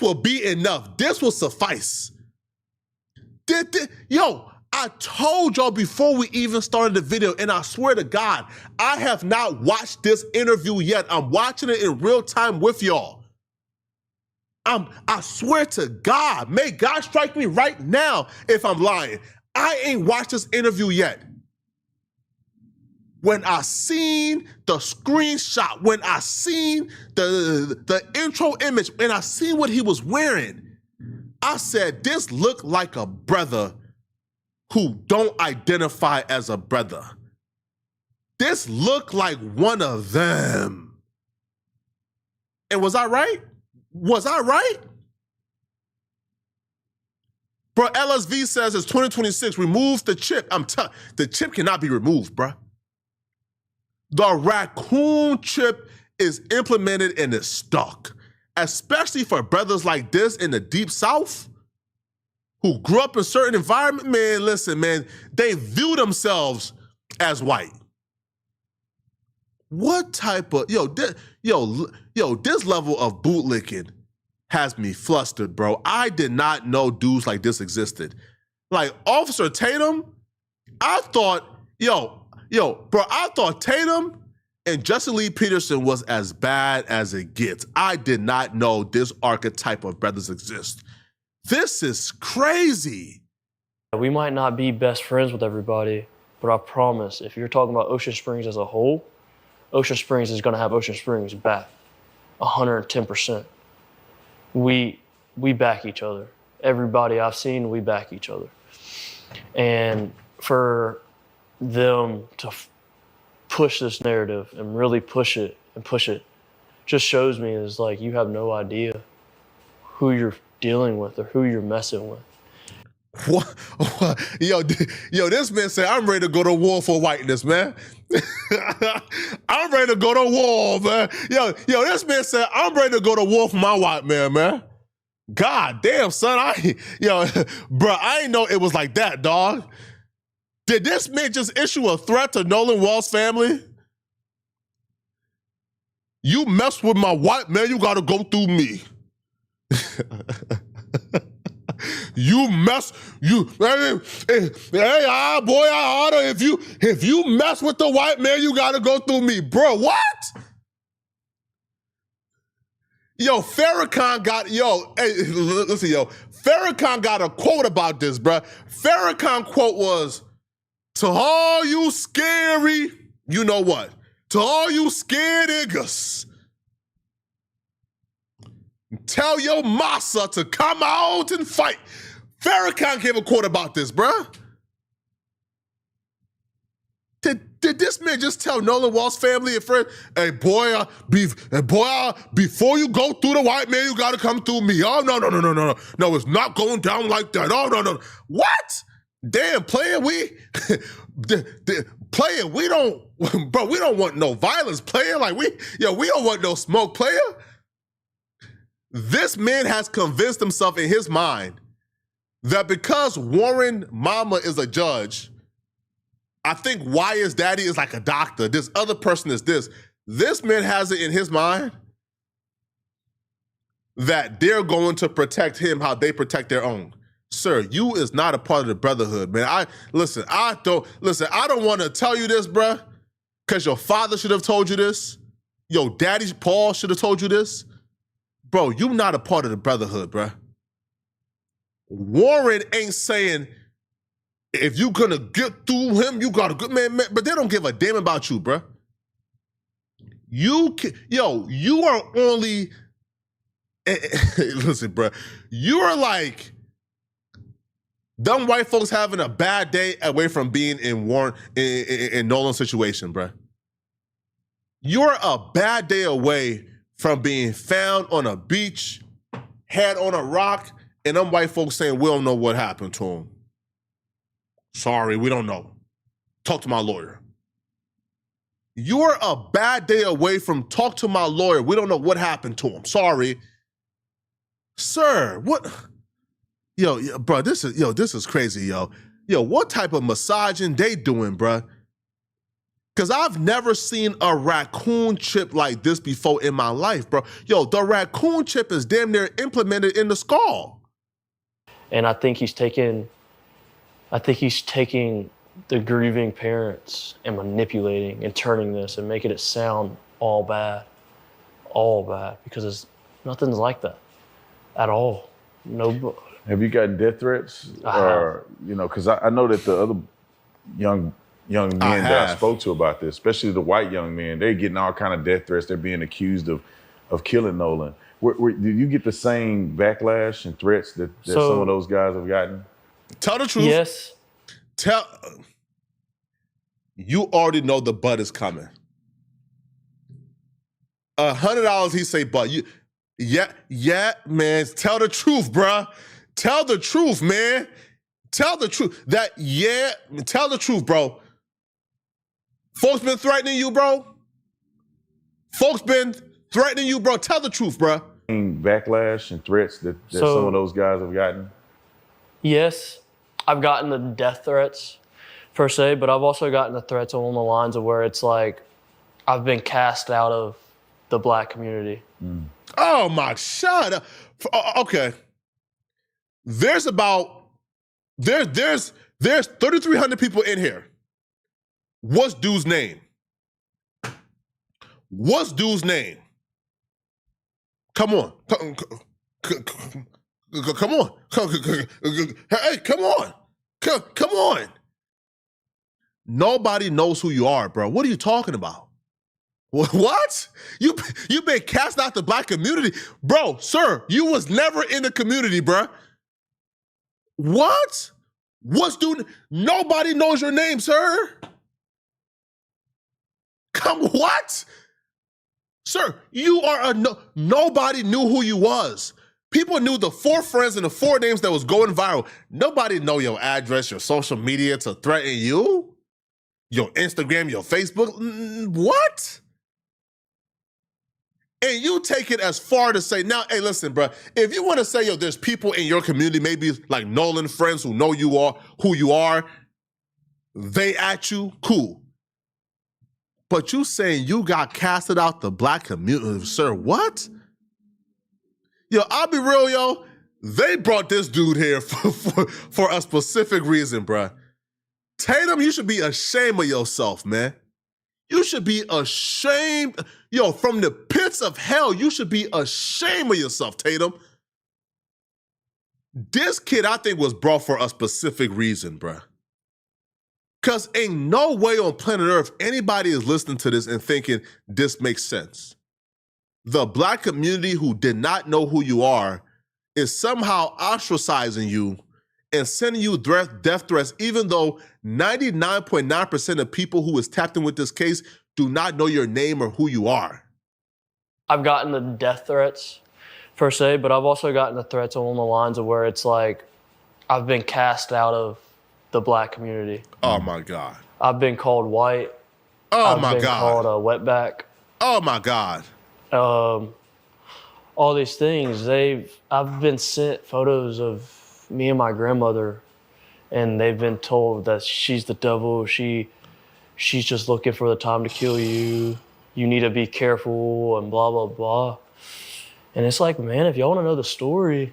will be enough. This will suffice. I told y'all before we even started the video, and I swear to God, I have not watched this interview yet. I'm watching it in real time with y'all. I swear to God, may God strike me right now if I'm lying. I ain't watched this interview yet. When I seen the screenshot, when I seen the intro image, and I seen what he was wearing, I said, this looked like a brother who don't identify as a brother. This looked like one of them. And was I right? Was I right? Bro, LSV says it's 2026. Remove the chip. The chip cannot be removed, bro. The raccoon chip is implemented and it's stuck. Especially for brothers like this in the deep South who grew up in certain environment. Man, listen, man, they view themselves as white. What type of, this level of bootlicking has me flustered, bro. I did not know dudes like this existed. Like Officer Tatum, I thought, I thought Tatum and Justin Lee Peterson was as bad as it gets. I did not know this archetype of brothers exist. This is crazy. We might not be best friends with everybody, but I promise, if you're talking about Ocean Springs as a whole, Ocean Springs is gonna have Ocean Springs back, 110%. We back each other. Everybody I've seen, we back each other. And for them to push this narrative and really push it, just shows me is like you have no idea who you're dealing with or who you're messing with. What? Yo, this man said, I'm ready to go to war for whiteness, man. I'm ready to go to war, man. Yo, this man said, I'm ready to go to war for my white man. God damn, son. Bro, I didn't know it was like that, dog. Did this man just issue a threat to Nolan Wall's family? You mess with my white man, you gotta go through me. If you mess with the white man, you gotta go through me. Bro, what? Yo, Farrakhan got Farrakhan got a quote about this, bro. Farrakhan quote was, to all you scary, you know what? To all you scared niggas, tell your massa to come out and fight. Farrakhan gave a quote about this, bruh. Did this man just tell Nolan Wall's family and friends, hey, boy, before you go through the white man, you gotta come through me. Oh, no. No, it's not going down like that. Oh, no. What? Damn, player, we don't want no violence, player. Like, we don't want no smoke, player. This man has convinced himself in his mind that because Warren Mama is a judge, I think Wyeth's daddy is like a doctor, this other person is this. This man has it in his mind that they're going to protect him how they protect their own. Sir, you is not a part of the brotherhood, man. I don't want to tell you this, bruh, because your father should have told you this. Your daddy, Paul, should have told you this. Bro, you not a part of the brotherhood, bruh. Warren ain't saying, if you gonna get through him, you gotta go, man, but they don't give a damn about you, bruh. You are only, listen, bruh, you are like them white folks having a bad day away from being in Nolan's situation, bruh. You're a bad day away from being found on a beach, head on a rock, and them white folks saying, we don't know what happened to him. Sorry, we don't know. Talk to my lawyer. You're a bad day away from talk to my lawyer. We don't know what happened to him. Sorry. Sir, what? Bro, this is crazy, yo. Yo, what type of massaging they doing, bro? Because I've never seen a raccoon chip like this before in my life, bro. Yo, the raccoon chip is damn near implemented in the skull. And I think he's taking the grieving parents and manipulating and turning this and making it sound all bad, because nothing's like that at all. No. Have you gotten death threats? Or, because I know that the other young men that I spoke to about this, especially the white young men, they're getting all kind of death threats. They're being accused of killing Nolan. Did you get the same backlash and threats that some of those guys have gotten? Tell the truth. Yes. You already know the butt is coming. $100 he say butt. Yeah, man. Tell the truth, bruh. Tell the truth, man. Tell the truth. Tell the truth, bro. Folks been threatening you, bro. Folks been threatening you, bro. Tell the truth, bro. Backlash and threats that some of those guys have gotten? Yes, I've gotten the death threats per se, but I've also gotten the threats along the lines of where it's like I've been cast out of the black community. Oh my, shut up. Okay. There's 3,300 people in here. What's dude's name? What's dude's name? Come on. Come on. Hey, come on. Come on. Nobody knows who you are, bro. What are you talking about? What? You've been cast out the black community. Bro, sir, you was never in the community, bro. What? What's dude? Nobody knows your name, sir. What? Sir, you are nobody knew who you was. People knew the 4 friends and the 4 names that was going viral. Nobody know your address, your social media to threaten you. Your Instagram, your Facebook. What? And you take it as far to say, now, hey, listen, bro, if you want to say, yo, there's people in your community, maybe like Nolan friends who know you are, who you are, they at you, cool. But you saying you got casted out the black community, sir, what? Yo, I'll be real, yo. They brought this dude here for a specific reason, bruh. Tatum, you should be ashamed of yourself, man. You should be ashamed. Yo, from the pits of hell, you should be ashamed of yourself, Tatum. This kid, I think, was brought for a specific reason, bruh. Because ain't no way on planet Earth anybody is listening to this and thinking this makes sense. The black community who did not know who you are is somehow ostracizing you and sending you death threats, even though 99.9% of people who is tapped in with this case do not know your name or who you are. I've gotten the death threats per se, but I've also gotten the threats along the lines of where it's like I've been cast out of the black community. Oh my God. I've been called white. Oh my God. I've been called a wetback. Oh my God. All these things. I've been sent photos of me and my grandmother, and they've been told that she's the devil. She's just looking for the time to kill you. You need to be careful and blah, blah, blah. And it's like, man, if y'all want to know the story,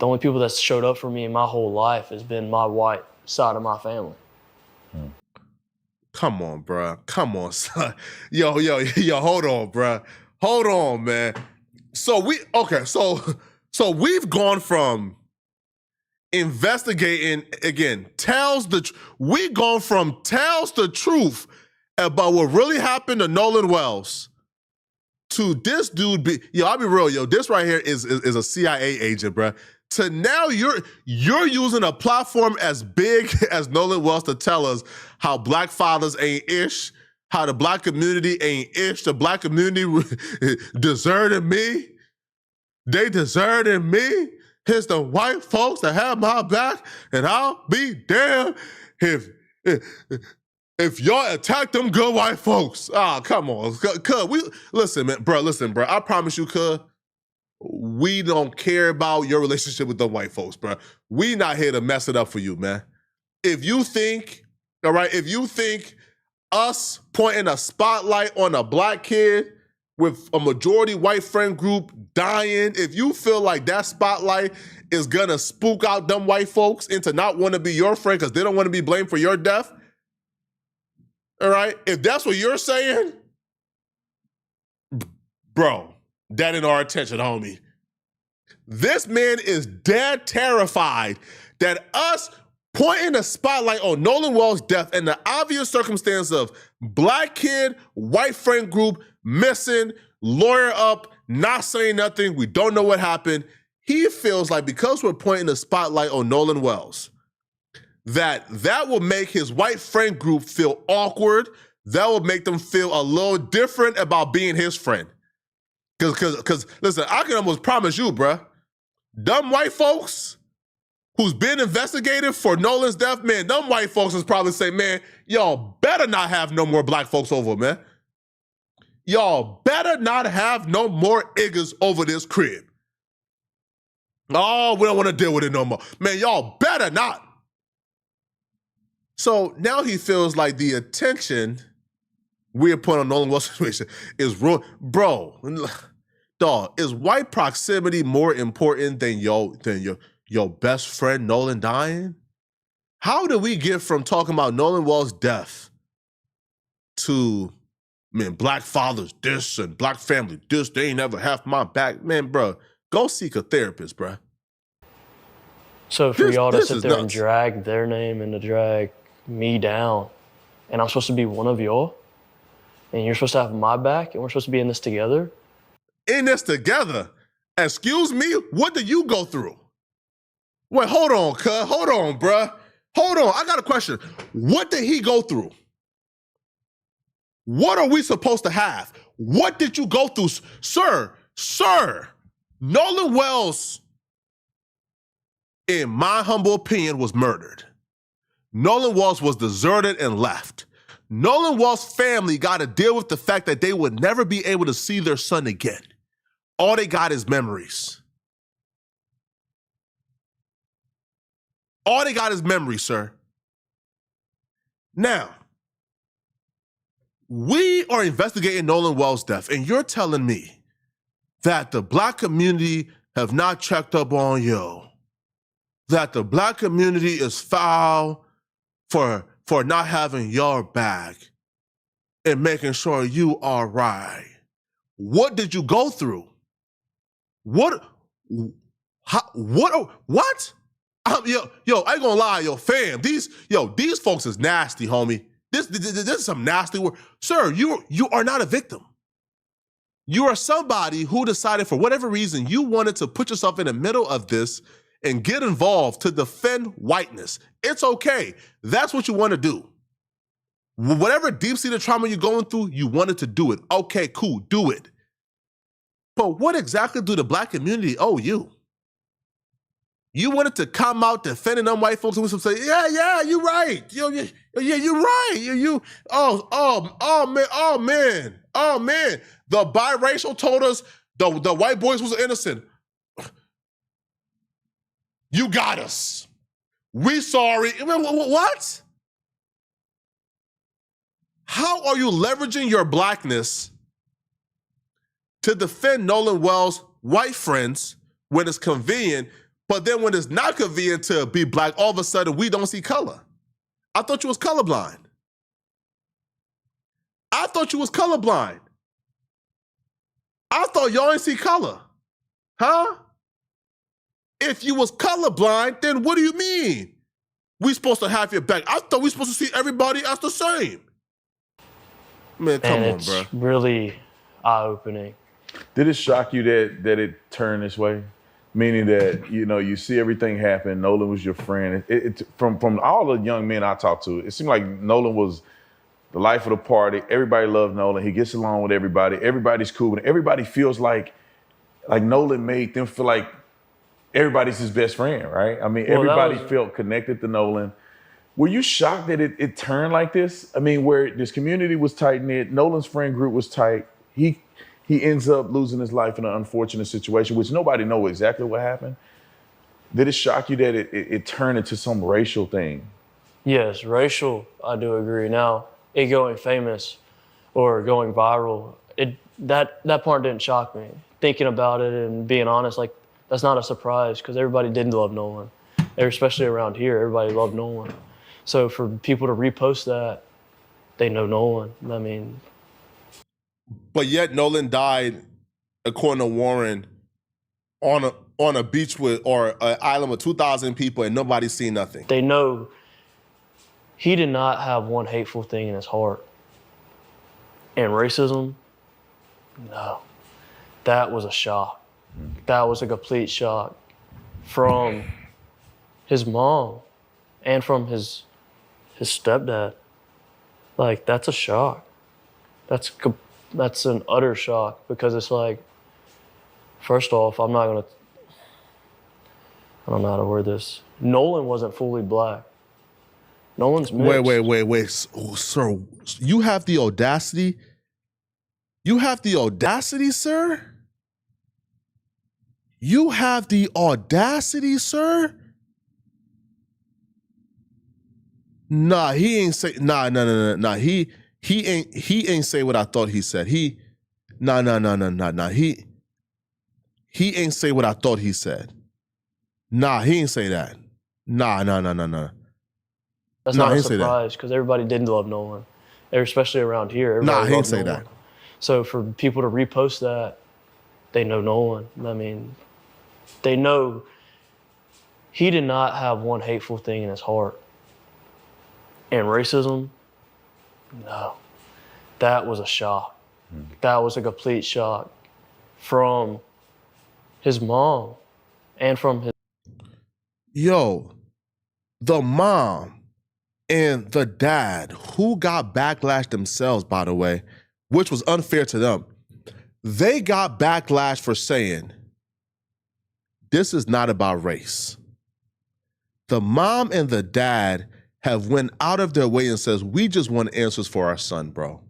the only people that showed up for me in my whole life has been my white side of my family. Come on, bruh. Come on, son. Yo, hold on, bruh. Hold on, man. So we've gone from investigating, again, we gone from tells the truth about what really happened to Nolan Wells to this dude I'll be real, yo, this right here is a CIA agent, bruh. To now you're using a platform as big as Nolan Wells to tell us how black fathers ain't ish, how the black community ain't ish, the black community deserted me. They deserted me. It's the white folks that have my back, and I'll be damned if y'all attack them good white folks. Ah, come on. Listen, bro. I promise you, cuz, we don't care about your relationship with the white folks, bro. We not here to mess it up for you, man. If you think us pointing a spotlight on a black kid with a majority white friend group dying, if you feel like that spotlight is gonna spook out them white folks into not want to be your friend because they don't want to be blamed for your death, all right? If that's what you're saying, bro, that ain't our attention, homie. This man is dead terrified that us pointing a spotlight on Nolan Wells' death and the obvious circumstance of black kid, white friend group, missing, lawyer up, not saying nothing, we don't know what happened. He feels like because we're pointing a spotlight on Nolan Wells, that will make his white friend group feel awkward. That will make them feel a little different about being his friend. Because listen, I can almost promise you, bruh, Dumb white folks who's been investigated for Nolan's death, man, them white folks is probably say, man, y'all better not have no more black folks over, man. Y'all better not have no more niggas over this crib. Oh, we don't want to deal with it no more. Man, y'all better not. So now he feels like the attention we're putting on Nolan Well's situation is ruined. Bro, dog, is white proximity more important than your best friend Nolan dying? How do we get from talking about Nolan Well's death to, man, black fathers this and black family this, they ain't never have my back? Man, bro, go seek a therapist, bro. So for y'all to sit there and nuts. drag their name and to drag me down, and I'm supposed to be one of y'all, and you're supposed to have my back, and we're supposed to be in this together? In this together? Excuse me? What did you go through? Wait, hold on, cuz. Hold on, bruh. Hold on. I got a question. What did he go through? What are we supposed to have? What did you go through? Sir, Nolan Wells, in my humble opinion, was murdered. Nolan Wells was deserted and left. Nolan Wells' family got to deal with the fact that they would never be able to see their son again. All they got is memories. All they got is memories, sir. Now, we are investigating Nolan Wells' death, and you're telling me that the black community have not checked up on you, that the black community is foul for not having your back and making sure you are right. What did you go through? What? Yo, I ain't gonna lie, yo, fam. These folks is nasty, homie. This is some nasty work. Sir, you are not a victim. You are somebody who decided for whatever reason you wanted to put yourself in the middle of this and get involved to defend whiteness. It's okay. That's what you want to do. Whatever deep-seated trauma you're going through, you wanted to do it. Okay, cool, do it. But what exactly do the black community owe you? You wanted to come out defending them white folks and we say, yeah, you're right. You're right. Oh man. The biracial told us the white boys was innocent. You got us. We sorry. What? How are you leveraging your blackness to defend Nolan Wells' white friends when it's convenient, but then when it's not convenient to be black, all of a sudden we don't see color? I thought you was colorblind. I thought y'all ain't see color. Huh? If you was colorblind, then what do you mean? We supposed to have your back. I thought we supposed to see everybody as the same. Man, come on, bro. It's really eye-opening. Did it shock you that it turned this way? Meaning that, you see everything happen. Nolan was your friend. From all the young men I talked to, it seemed like Nolan was the life of the party. Everybody loved Nolan. He gets along with everybody. Everybody's cool. And everybody feels like Nolan made them feel like everybody's his best friend, right? I mean, everybody felt connected to Nolan. Were you shocked that it turned like this? I mean, where this community was tight-knit, Nolan's friend group was tight. He ends up losing his life in an unfortunate situation, which nobody knows exactly what happened. Did it shock you that it turned into some racial thing? Yes, racial, I do agree. Now, it going famous or going viral, that part didn't shock me. Thinking about it and being honest, that's not a surprise because everybody did love Nolan. Especially around here, everybody loved Nolan. So for people to repost that, they know Nolan. I mean, but yet Nolan died, according to Warren, on a beach or an island with 2,000 people and nobody's seen nothing. They know he did not have one hateful thing in his heart. And racism, no. That was a shock. That was a complete shock from his mom and from his stepdad. That's a shock. That's an utter shock because it's like, first off, I'm not I don't know how to word this. Nolan wasn't fully black. Nolan's mixed. Wait, sir. You have the audacity. You have the audacity, sir? You have the audacity, sir? Nah, he ain't say. Nah. He ain't say what I thought he said. Nah. He ain't say what I thought he said. Nah, he ain't say that. Nah. That's Nah, not he a ain't say that. surprise because everybody did love Nolan, especially around here. Nah, Everybody he ain't loved say Nolan. that. So for people to repost that, they know Nolan. I mean, they know he did not have one hateful thing in his heart. And racism, no. That was a shock. That was a complete shock from his mom and from his. Yo, the mom and the dad, who got backlash themselves, by the way, which was unfair to them, they got backlash for saying, this is not about race. The mom and the dad have went out of their way and says, we just want answers for our son, bro.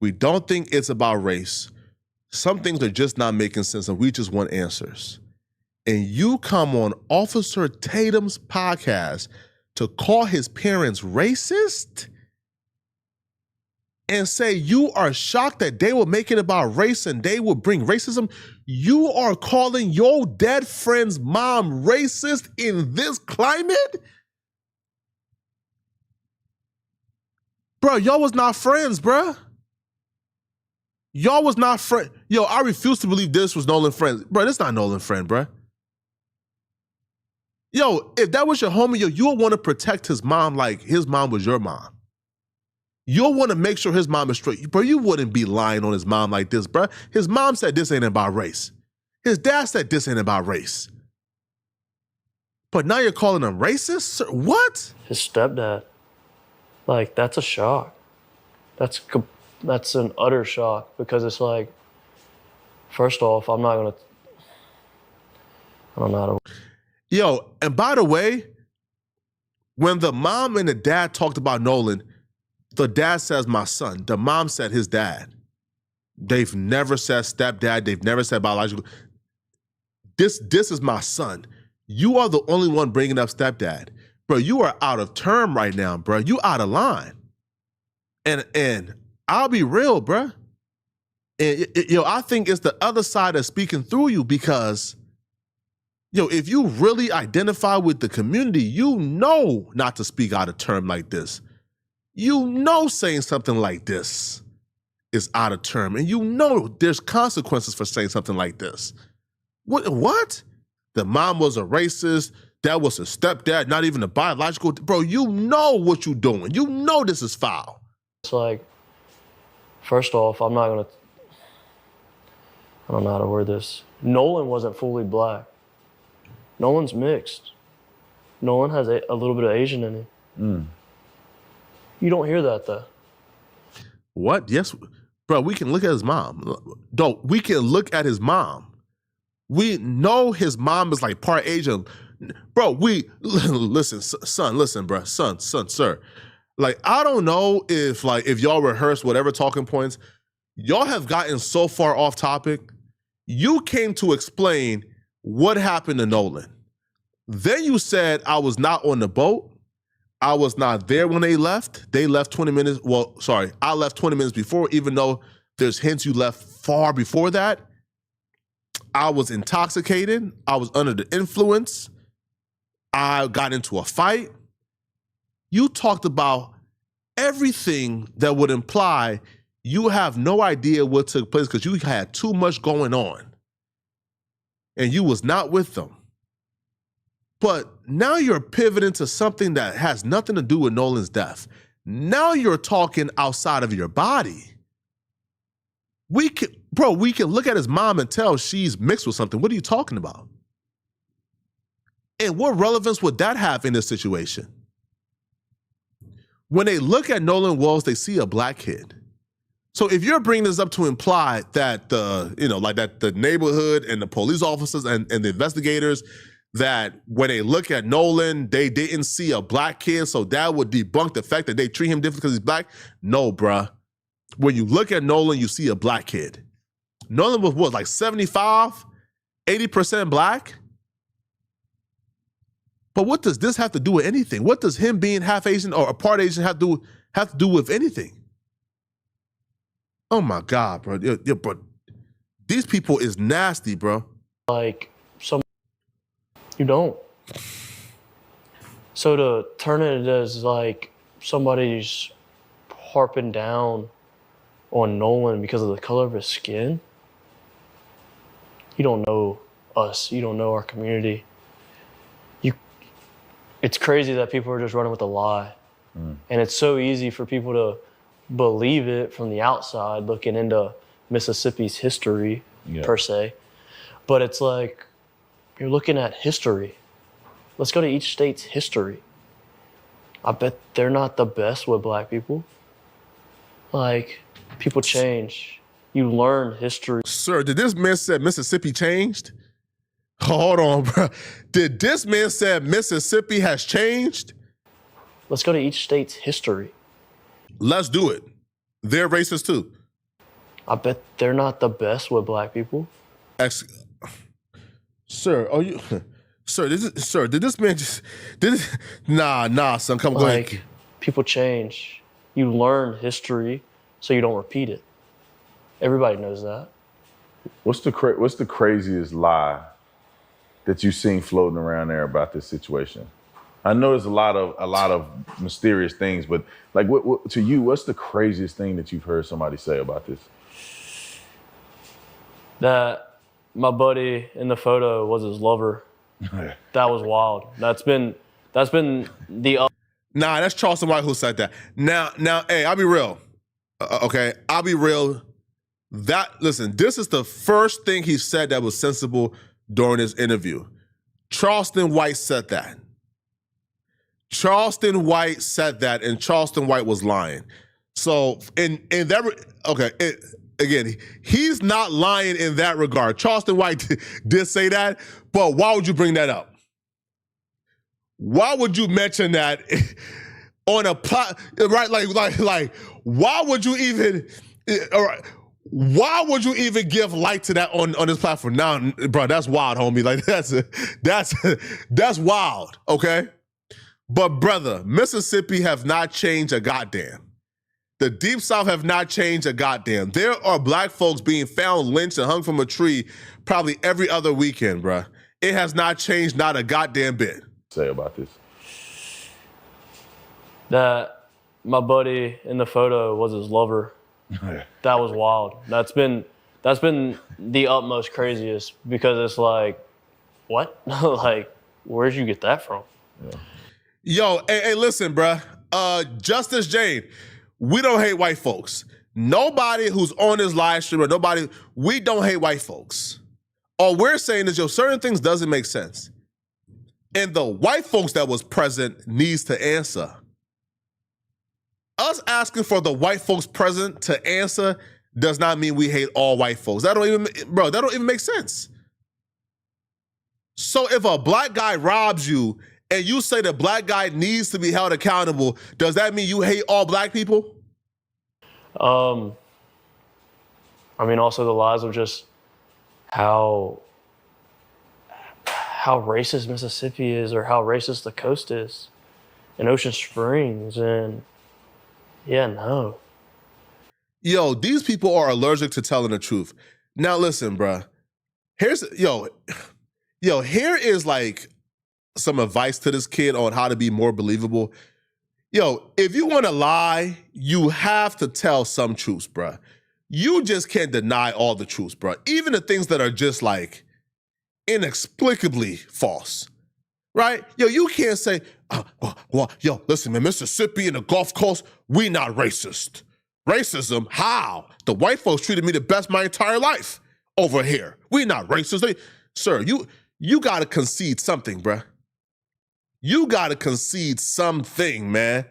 We don't think it's about race. Some things are just not making sense and we just want answers. And you come on Officer Tatum's podcast to call his parents racist and say you are shocked that they will make it about race and they will bring racism. You are calling your dead friend's mom racist in this climate? Bro, y'all was not friends, bro. Y'all was not friends. Yo, I refuse to believe this was Nolan's friend. Bro, this not Nolan's friend, bro. Yo, if that was your homie, you'll want to protect his mom like his mom was your mom. You'll want to make sure his mom is straight. Bro, you wouldn't be lying on his mom like this, bro. His mom said this ain't about race. His dad said this ain't about race. But now you're calling him racist? Sir, what? His stepdad. Like, that's a shock. That's an utter shock because it's like, first off, I'm not going to, I don't know how to. Yo, and by the way, when the mom and the dad talked about Nolan, the dad says my son. The mom said his dad. They've never said stepdad. They've never said biological. This is my son. You are the only one bringing up stepdad. Bro, you are out of term right now, bro. You out of line. And I'll be real, bro. And I think it's the other side that's speaking through you because, if you really identify with the community, you know not to speak out of term like this. You know saying something like this is out of term. And you know there's consequences for saying something like this. What? The mom was a racist. That was a stepdad, not even a biological. Bro, you know what you're doing. You know this is foul. It's like, first off, I'm not going to, I don't know how to word this. Nolan wasn't fully black. Nolan's mixed. Nolan has a little bit of Asian in him. You don't hear that, though. What? Yes. Bro, we can look at his mom. We can look at his mom. We know his mom is like part Asian. Bro, listen, son, bro. Son, sir. Like, I don't know if y'all rehearsed whatever talking points. Y'all have gotten so far off topic. You came to explain what happened to Nolan. Then you said I was not on the boat. I was not there when they left. They left 20 minutes. Well, sorry, I left 20 minutes before, even though there's hints you left far before that. I was intoxicated. I was under the influence. I got into a fight. You talked about everything that would imply you have no idea what took place because you had too much going on and you was not with them. But now you're pivoting to something that has nothing to do with Nolan's death. Now you're talking outside of your body. We can look at his mom and tell she's mixed with something. What are you talking about? And what relevance would that have in this situation? When they look at Nolan Walls, they see a black kid. So if you're bringing this up to imply that the neighborhood and the police officers and the investigators, that when they look at Nolan, they didn't see a black kid, so that would debunk the fact that they treat him different because he's black? No, bruh. When you look at Nolan, you see a black kid. Nolan was what, like 75, 80% black? But what does this have to do with anything? What does him being half Asian or a part Asian have to do with anything? Oh my God, bro. Bro. These people is nasty, bro. Like, you don't. So to turn it as like somebody's harping down on Nolan because of the color of his skin, you don't know us. You don't know our community. It's crazy that people are just running with a lie. And it's so easy for people to believe it from the outside, looking into Mississippi's history, per se. But it's like, you're looking at history. Let's go to each state's history. I bet they're not the best with black people. Like, people change. You learn history. Sir, did this man say Mississippi changed? Hold on, bro. Did this man say Mississippi has changed? Let's go to each state's history. Let's do it. They're racist too. I bet they're not the best with black people. Sir, are you... Sir, did this man just... Nah, son, come go ahead. People change. You learn history so you don't repeat it. Everybody knows that. What's the craziest lie that you've seen floating around there about this situation? I know there's a lot of mysterious things, but like, what to you, what's the craziest thing that you've heard somebody say about this? That my buddy in the photo was his lover. That was wild. That's been the. Nah, that's Charleston White who said that. Now, hey, I'll be real. Okay, I'll be real. Listen, this is the first thing he said that was sensible during his interview. Charleston White said that. Charleston White said that, and Charleston White was lying. So, in that, okay, again, he's not lying in that regard. Charleston White did say that, but why would you bring that up? Why would you mention that on a plot, right? Like, why would you even, all right, why would you even give light to that on this platform? Now, bro, that's wild, homie. Like, that's wild, okay? But brother, Mississippi have not changed a goddamn. The Deep South have not changed a goddamn. There are black folks being found lynched and hung from a tree probably every other weekend, bruh. It has not changed not a goddamn bit. Say about this? That my buddy in the photo was his lover. That was wild. That's been the utmost craziest, because it's like, what? Like, where'd you get that from? Yeah. Yo, hey, listen, bruh. Justice Jane, we don't hate white folks. Nobody who's on this live stream or we don't hate white folks. All we're saying is, certain things doesn't make sense. And the white folks that was present needs to answer. Us asking for the white folks present to answer does not mean we hate all white folks. That don't even make sense. So if a black guy robs you and you say the black guy needs to be held accountable, does that mean you hate all black people? I mean, also the lies of just how racist Mississippi is, or how racist the coast is, and Ocean Springs, and yeah, no. Yo, these people are allergic to telling the truth. Now listen, bruh. Here is like some advice to this kid on how to be more believable. Yo, if you want to lie, you have to tell some truths, bruh. You just can't deny all the truths, bruh. Even the things that are just like inexplicably false, right? Yo, you can't say, yo, listen, man, Mississippi and the Gulf Coast, we not racist. Racism? How? The white folks treated me the best my entire life over here. We not racist. Sir, you gotta concede something, bruh. You gotta concede something, man.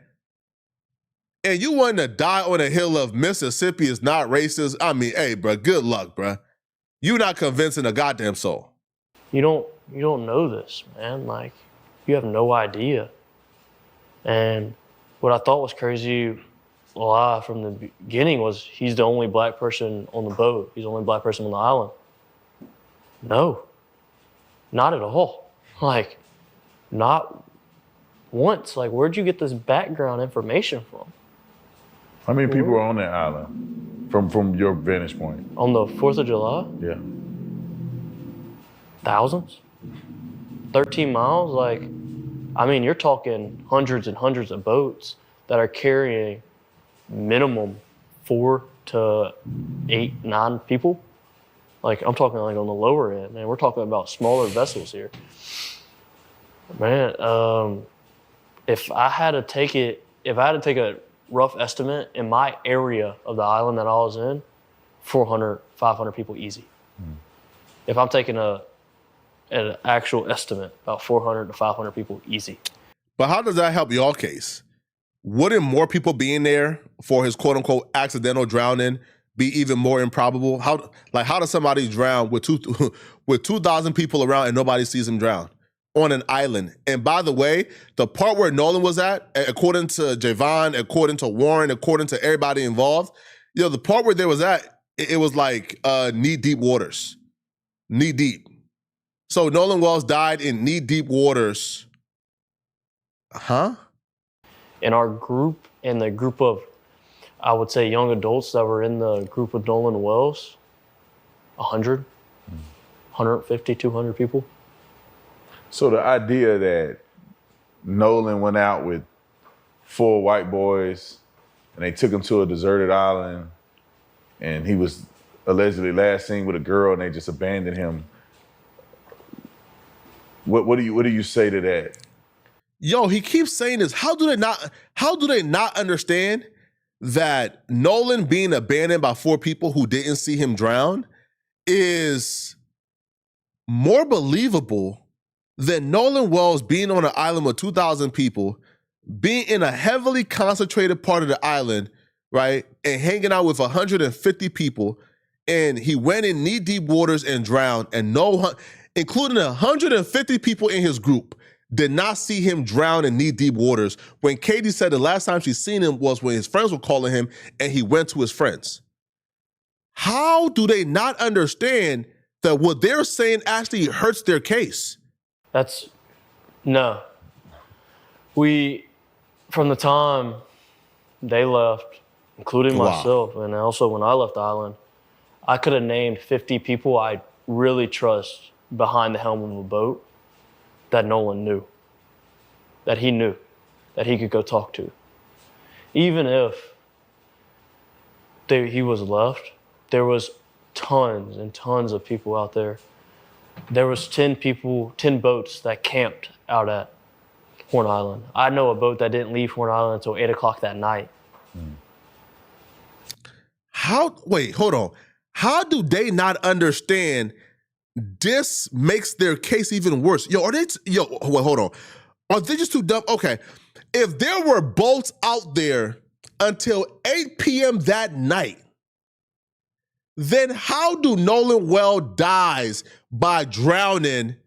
And you want to die on a hill of Mississippi is not racist? I mean, hey, bruh, good luck, bruh. You not convincing a goddamn soul. You don't you don't know this, man. Like, you have no idea. And what I thought was crazy lie from the beginning was he's the only black person on the boat. He's the only black person on the island. No, not at all. Like, not once. Like, where'd you get this background information from? How many people are on that island from your vantage point? On the 4th of July? Yeah. Thousands? 13 miles? Like, I mean, you're talking hundreds and hundreds of boats that are carrying minimum 4 to 8, 9 people. Like, I'm talking like on the lower end, man. We're talking about smaller vessels here. Man, if I had to take a rough estimate in my area of the island that I was in, 400, 500 people easy. If I'm taking an actual estimate, about 400 to 500 people easy. But how does that help your case? Wouldn't more people being there for his quote unquote accidental drowning be even more improbable? How does somebody drown with 2,000 people around and nobody sees him drown on an island? And by the way, the part where Nolan was at, according to Javon, according to Warren, according to everybody involved, the part where they was at, it was like knee-deep waters. Knee-deep. So Nolan Wells died in knee-deep waters. Huh? In our group, in the group of, I would say, young adults that were in the group with Nolan Wells, 100, 150, 200 people. So the idea that Nolan went out with 4 white boys and they took him to a deserted island and he was allegedly last seen with a girl and they just abandoned him. What do you say to that? Yo, he keeps saying this. How do they not understand that Nolan being abandoned by 4 people who didn't see him drown is more believable than Nolan Wells being on an island with 2,000 people, being in a heavily concentrated part of the island, right, and hanging out with 150 people, and he went in knee-deep waters and drowned, and including 150 people in his group, did not see him drown in knee-deep waters when Katie said the last time she seen him was when his friends were calling him and he went to his friends. How do they not understand that what they're saying actually hurts their case? No. From the time they left, including myself, and also when I left the island, I could have named 50 people I really trust behind the helm of a boat that Nolan knew, that he could go talk to. Even if he was left, there was tons and tons of people out there. There was 10 boats that camped out at Horn Island. I know a boat that didn't leave Horn Island until 8 o'clock that night. Wait, hold on. How do they not understand this makes their case even worse? Hold on. Are they just too dumb? Okay. If there were boats out there until 8 p.m. that night, then how do Nolan Wells dies by drowning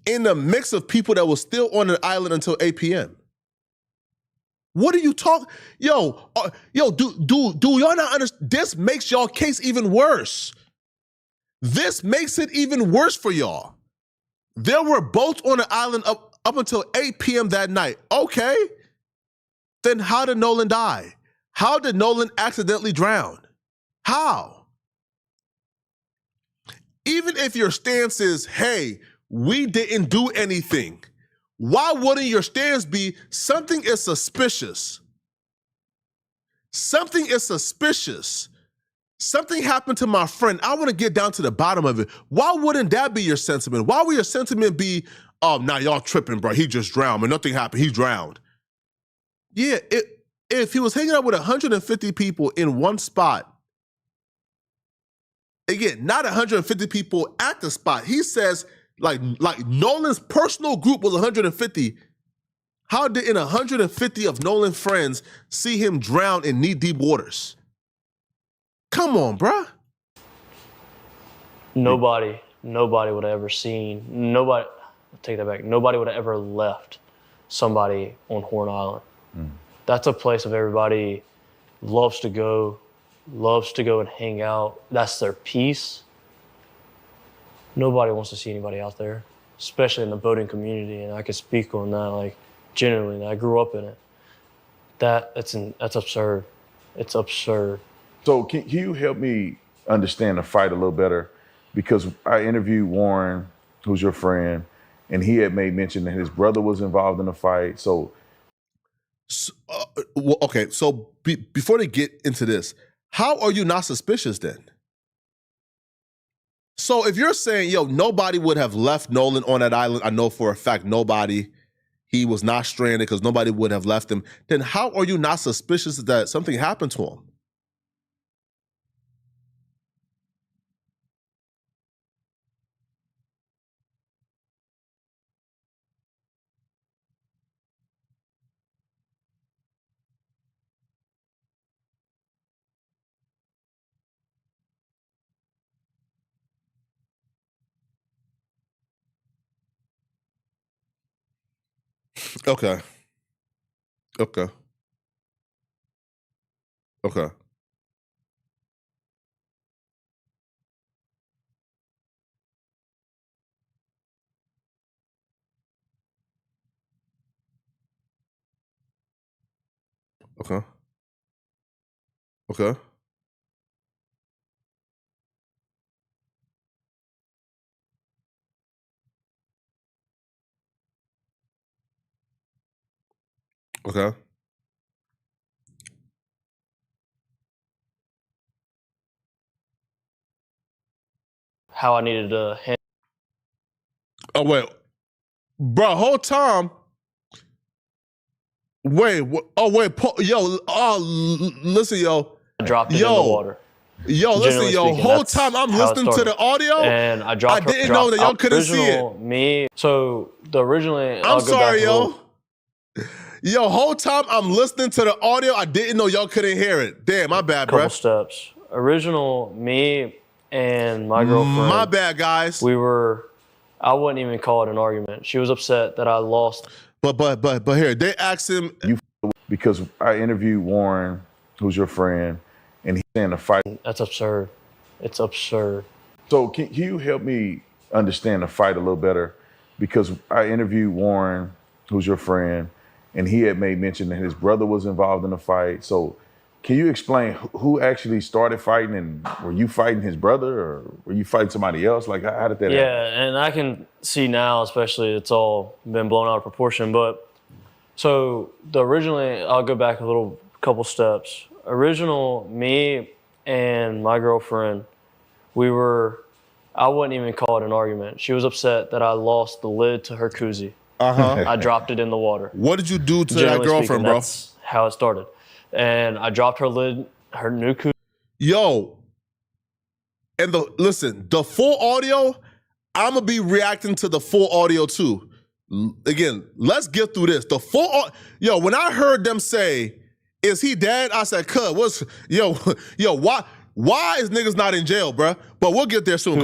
in the mix of people that were still on an island until 8 p.m.? What are you talking? Do y'all not understand? This makes y'all case even worse. This makes it even worse for y'all. There were boats on the island up until 8 p.m. that night. Okay. Then how did Nolan die? How did Nolan accidentally drown? How? Even if your stance is, hey, we didn't do anything, why wouldn't your stance be something is suspicious? Something is suspicious. Something happened to my friend. I want to get down to the bottom of it. Why wouldn't that be your sentiment? Why would your sentiment be, oh, nah, y'all tripping, bro. He just drowned, but nothing happened. He drowned. Yeah, if he was hanging out with 150 people in one spot, again, not 150 people at the spot. He says, like Nolan's personal group was 150. How did 150 of Nolan's friends see him drown in knee-deep waters? Come on, bruh. Nobody nobody would have ever seen, nobody, take that back, nobody would have ever left somebody on Horn Island. That's a place of everybody loves to go and hang out. That's their peace. Nobody wants to see anybody out there, especially in the boating community. And I can speak on that, like, genuinely. I grew up in it. That's absurd. It's absurd. So can you help me understand the fight a little better? Because I interviewed Warren, who's your friend, and he had made mention that his brother was involved in the fight. So okay, so before they get into this, how are you not suspicious then? So if you're saying, yo, nobody would have left Nolan on that island, I know for a fact nobody, he was not stranded because nobody would have left him, then how are you not suspicious that something happened to him? Okay. Okay. Okay. Okay. Okay. Okay. How I needed to handle. Oh, wait. Bro, whole time. Wait. Oh, wait. Yo. Listen, yo. I dropped it in the water. Yo, listen, Generally yo. speaking, Whole that's time I'm how it listening to started. the audio. And I dropped. I didn't know that y'all couldn't see it. So the originally. I'm sorry, yo. Yo, whole time I'm listening to the audio, I didn't know y'all couldn't hear it. Damn, my bad, bro. Couple steps. Original, me and my girlfriend. My bad, guys. I wouldn't even call it an argument. She was upset that I lost. But here, they asked him. Because I interviewed Warren, who's your friend, and he's saying the fight. That's absurd. It's absurd. So can you help me understand the fight a little better? Because I interviewed Warren, who's your friend, and he had made mention that his brother was involved in the fight. So can you explain who actually started fighting, and were you fighting his brother or were you fighting somebody else? Like, how did that happen? Yeah, and I can see now, especially, it's all been blown out of proportion. But so originally, I'll go back a couple steps. Original, me and my girlfriend, I wouldn't even call it an argument. She was upset that I lost the lid to her koozie. I dropped it in the water. What did you do to that girlfriend, bro? That's how it started. And I dropped her lid, her new koozie. Yo, and listen, the full audio, I'm going to be reacting to the full audio too. Again, let's get through this. The full, yo, when I heard them say, is he dead? I said, cuz, yo, why is niggas not in jail, bruh? But we'll get there soon.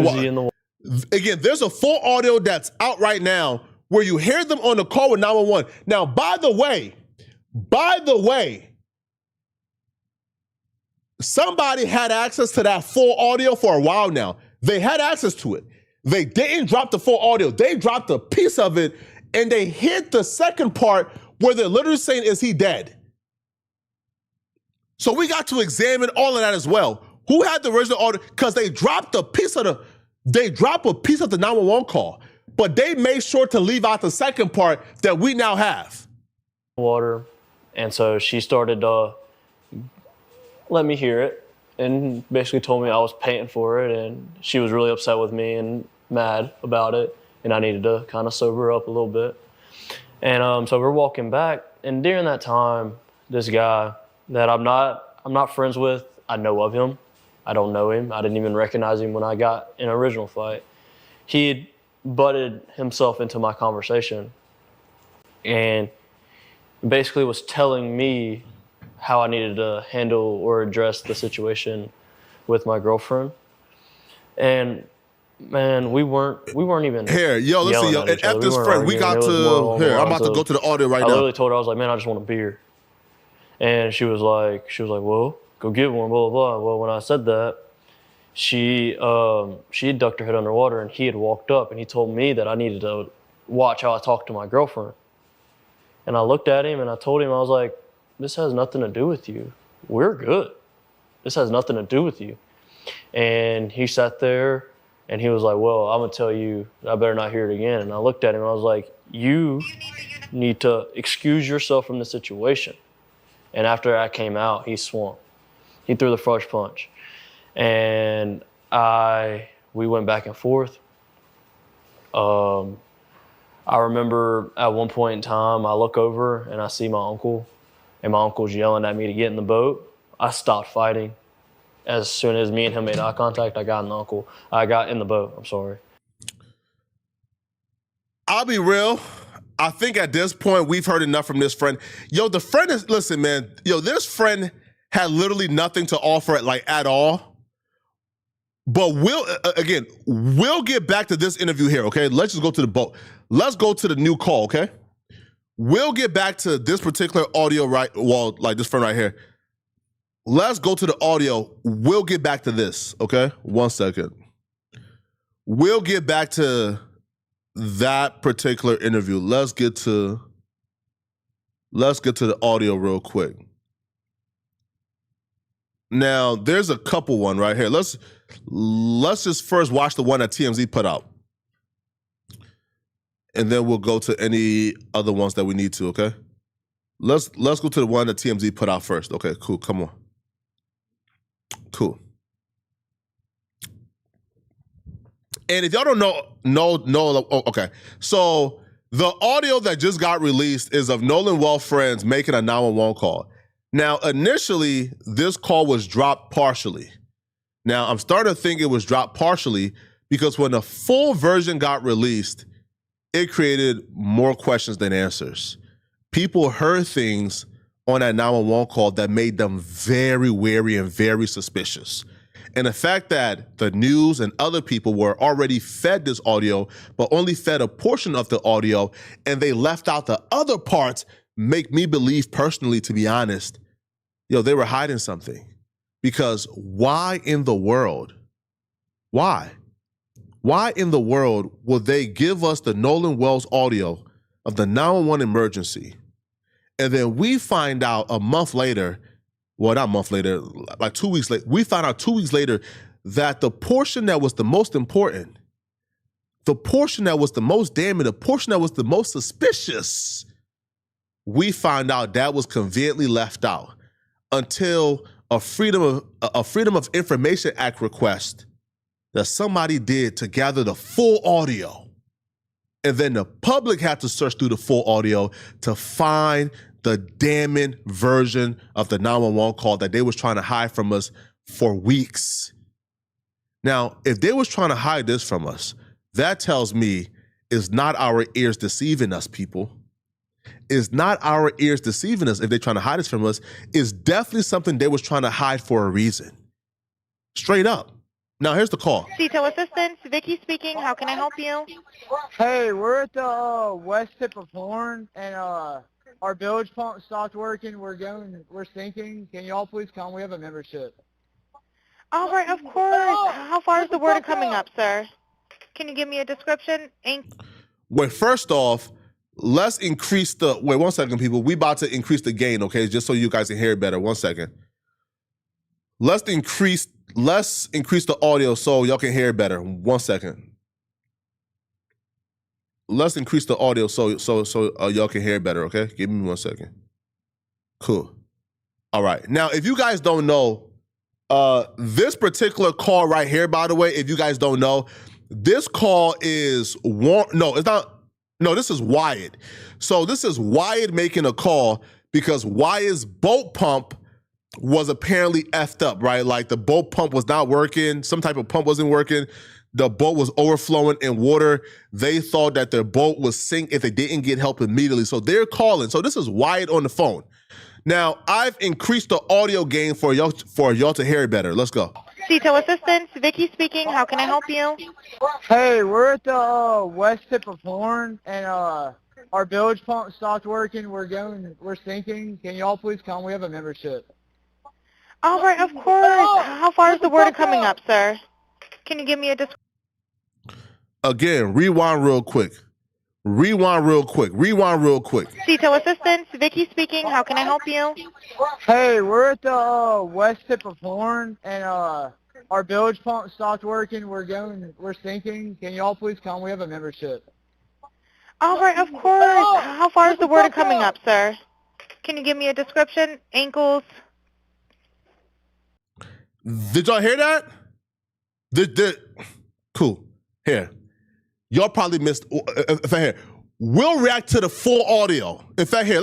Again, there's a full audio that's out right now where you hear them on the call with 911. Now, by the way, somebody had access to that full audio for a while now. They had access to it. They didn't drop the full audio. They dropped a piece of it, and they hit the second part where they're literally saying, is he dead? So we got to examine all of that as well. Who had the original audio? Because they dropped a piece of the 911 call, but they made sure to leave out the second part that we now have. Water, and so she started to let me hear it and basically told me I was paying for it, and she was really upset with me and mad about it, and I needed to kind of sober her up a little bit. And so we're walking back, and during that time, this guy that I'm not friends with, I know of him. I don't know him. I didn't even recognize him when I got in an original fight. He had butted himself into my conversation and basically was telling me how I needed to handle or address the situation with my girlfriend. And Man, we weren't even Here, yo, listen, yelling yo, at and each other. F We this weren't friend. We arguing. got It was more to, along the here, I'm lines about to go of, to the audio right I now. literally told her, I was like, man, I just want a beer. And she was like, well, go get one, blah, blah, blah. Well, when I said that, she had ducked her head underwater, and he had walked up, and he told me that I needed to watch how I talked to my girlfriend. And I looked at him, and I told him, I was like, this has nothing to do with you. We're good. This has nothing to do with you. And he sat there, and he was like, well, I'm going to tell you, I better not hear it again. And I looked at him, and I was like, you need to excuse yourself from the situation. And after I came out, he swung. He threw the first punch. And we went back and forth. I remember at one point in time, I look over and I see my uncle, and my uncle's yelling at me to get in the boat. I stopped fighting. As soon as me and him made eye contact, I got in the boat. I'm sorry. I'll be real. I think at this point, we've heard enough from this friend. Yo, the friend is, listen, man, yo, this friend had literally nothing to offer like at all. But we'll get back to this interview here, okay? Let's just go to the boat. Let's go to the new call, okay? We'll get back to this particular audio like this friend right here. Let's go to the audio. We'll get back to this, okay? 1 second. We'll get back to that particular interview. Let's get to the audio real quick. Now, there's a couple one right here. Let's just first watch the one that TMZ put out. And then we'll go to any other ones that we need to, okay? Let's go to the one that TMZ put out first. Okay, cool. Come on. Cool. And if y'all don't know, okay. So the audio that just got released is of Nolan Well friends making a 911 call. Now, initially, this call was dropped partially. Now, I'm starting to think it was dropped partially because when the full version got released, it created more questions than answers. People heard things on that 911 call that made them very wary and very suspicious. And the fact that the news and other people were already fed this audio, but only fed a portion of the audio, and they left out the other parts, make me believe personally, to be honest, they were hiding something. Because why in the world would they give us the Nolan Wells audio of the 911 emergency, and then we find out a month later, well, not a month later, like 2 weeks later, we found out 2 weeks later that the portion that was the most important, the portion that was the most damning, the portion that was the most suspicious, we find out that was conveniently left out until a Freedom of Information Act request that somebody did to gather the full audio. And then the public had to search through the full audio to find the damning version of the 911 call that they was trying to hide from us for weeks. Now, if they was trying to hide this from us, that tells me it's not our ears deceiving us, people. It's not our ears deceiving us if they're trying to hide this from us. It's definitely something they was trying to hide for a reason. Straight up. Now, here's the call. CTO Assistance, Vicky speaking. How can I help you? Hey, we're at the west tip of Horn, and our bilge pump stopped working. We're sinking. Can y'all please come? We have a membership. All right, of course. How far is the water coming up, sir? Can you give me a description? Wait, first off, let's increase wait 1 second, people. We about to increase the gain, okay? Just so you guys can hear it better. 1 second. Let's increase the audio so y'all can hear it better. 1 second. Let's increase the audio so y'all can hear it better, okay? Give me 1 second. Cool. All right. Now, if you guys don't know, this particular call right here, by the way, if you guys don't know, this call is this is Wyatt. So this is Wyatt making a call because Wyatt's boat pump was apparently effed up, right? Like the boat pump was not working. Some type of pump wasn't working. The boat was overflowing in water. They thought that their boat would sink if they didn't get help immediately. So they're calling. So this is Wyatt on the phone. Now, I've increased the audio gain for y'all to hear it better. Let's go. Detail assistance, Vicky speaking. How can I help you? Hey, we're at the west tip of Horn, and our bilge pump stopped working. We're sinking. Can y'all please come? We have a membership. All right, of course. How far is the water coming up, sir? Can you give me a description? Again, rewind real quick. Rewind real quick. Rewind real quick. Detail assistance, Vicky speaking. How can I help you? Hey, we're at the west tip of Horn, and our bilge pump stopped working. We're sinking. Can y'all please come? We have a membership. All right, of course. How far is the water coming up, sir? Can you give me a description? Ankles? Did y'all hear that? Cool. Here. Y'all probably missed. In fact, here, we'll react to the full audio. In fact, here,